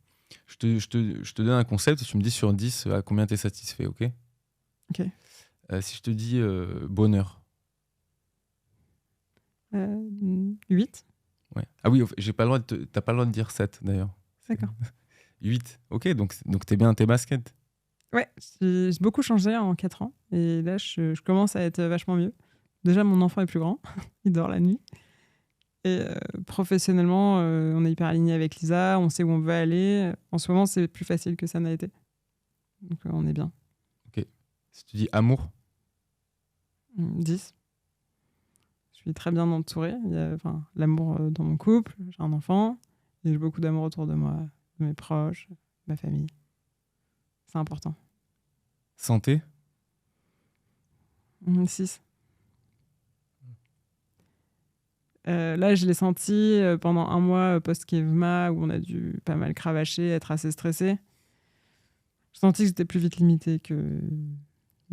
je te donne un concept, tu me dis sur 10 à combien t'es satisfait, ok? Ok. Si je te dis bonheur. 8. Ouais. Ah oui, t'as pas le droit de dire 7 d'ailleurs. D'accord. 8. Ok, donc t'es bien à tes baskets. Ouais, j'ai beaucoup changé en 4 ans. Et là, je commence à être vachement mieux. Déjà, mon enfant est plus grand. Il dort la nuit. Et professionnellement, on est hyper aligné avec Lisa. On sait où on veut aller. En ce moment, c'est plus facile que ça n'a été. Donc, on est bien. Ok. Si tu dis amour? 10. Je suis très bien entourée. Il y a l'amour dans mon couple. J'ai un enfant. Et j'ai beaucoup d'amour autour de moi, de mes proches, de ma famille. C'est important. Santé? 6. Là, je l'ai senti pendant un mois post-Kevma où on a dû pas mal cravacher, être assez stressé. J'ai senti que j'étais plus vite limitée qu'une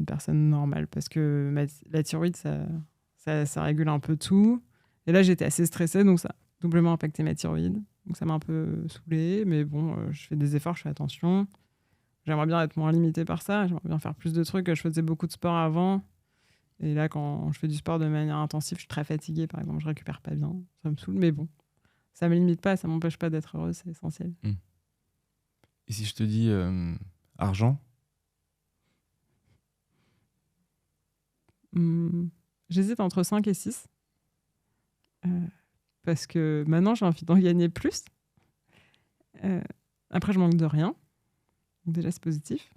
personne normale parce que la thyroïde, ça régule un peu tout. Et là, j'étais assez stressée, donc ça a doublement impacté ma thyroïde. Donc ça m'a un peu saoulée, mais bon, je fais des efforts, je fais attention. J'aimerais bien être moins limitée par ça, j'aimerais bien faire plus de trucs. Je faisais beaucoup de sport avant. Et là, quand je fais du sport de manière intensive, je suis très fatiguée, par exemple, je récupère pas bien. Ça me saoule, mais bon, ça me limite pas, ça m'empêche pas d'être heureuse, c'est essentiel. Et si je te dis argent? J'hésite entre 5 et 6. Parce que maintenant, j'ai envie d'en gagner plus. Après, je manque de rien. Donc déjà, c'est positif.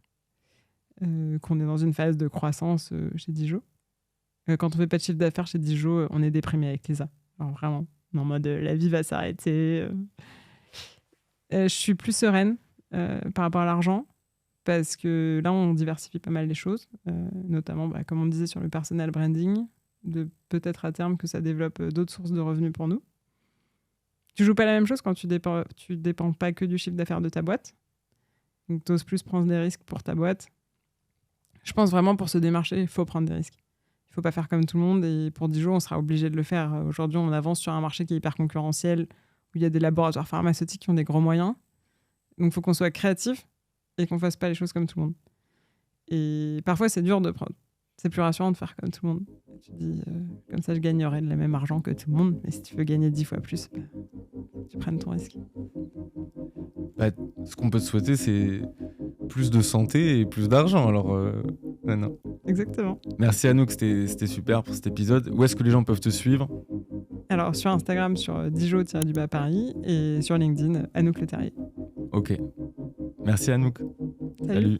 Qu'on est dans une phase de croissance chez Dijon. Quand on fait pas de chiffre d'affaires chez Dijon, on est déprimé avec Lisa. Alors vraiment, en mode la vie va s'arrêter. Je suis plus sereine par rapport à l'argent parce que là, on diversifie pas mal les choses, notamment, comme on disait, sur le personal branding, de peut-être à terme que ça développe d'autres sources de revenus pour nous. Tu joues pas la même chose quand tu dépends pas que du chiffre d'affaires de ta boîte. Donc, tu oses plus prendre des risques pour ta boîte. Je pense vraiment pour se démarcher, il faut prendre des risques. Il ne faut pas faire comme tout le monde et pour Dijon, on sera obligé de le faire. Aujourd'hui, on avance sur un marché qui est hyper concurrentiel où il y a des laboratoires pharmaceutiques qui ont des gros moyens. Donc, il faut qu'on soit créatif et qu'on ne fasse pas les choses comme tout le monde. Et parfois, c'est dur de prendre. C'est plus rassurant de faire comme tout le monde. Tu dis, comme ça, je gagnerai le même argent que tout le monde. Mais si tu veux gagner 10 fois plus, tu prennes ton risque. Ce qu'on peut te souhaiter, c'est plus de santé et plus d'argent. Alors, non. Exactement. Merci Anouk, c'était super pour cet épisode. Où est-ce que les gens peuvent te suivre? Alors, sur Instagram, sur Dijon-Paris et sur LinkedIn, Anouk Le Terrier. Ok. Merci Anouk. Salut.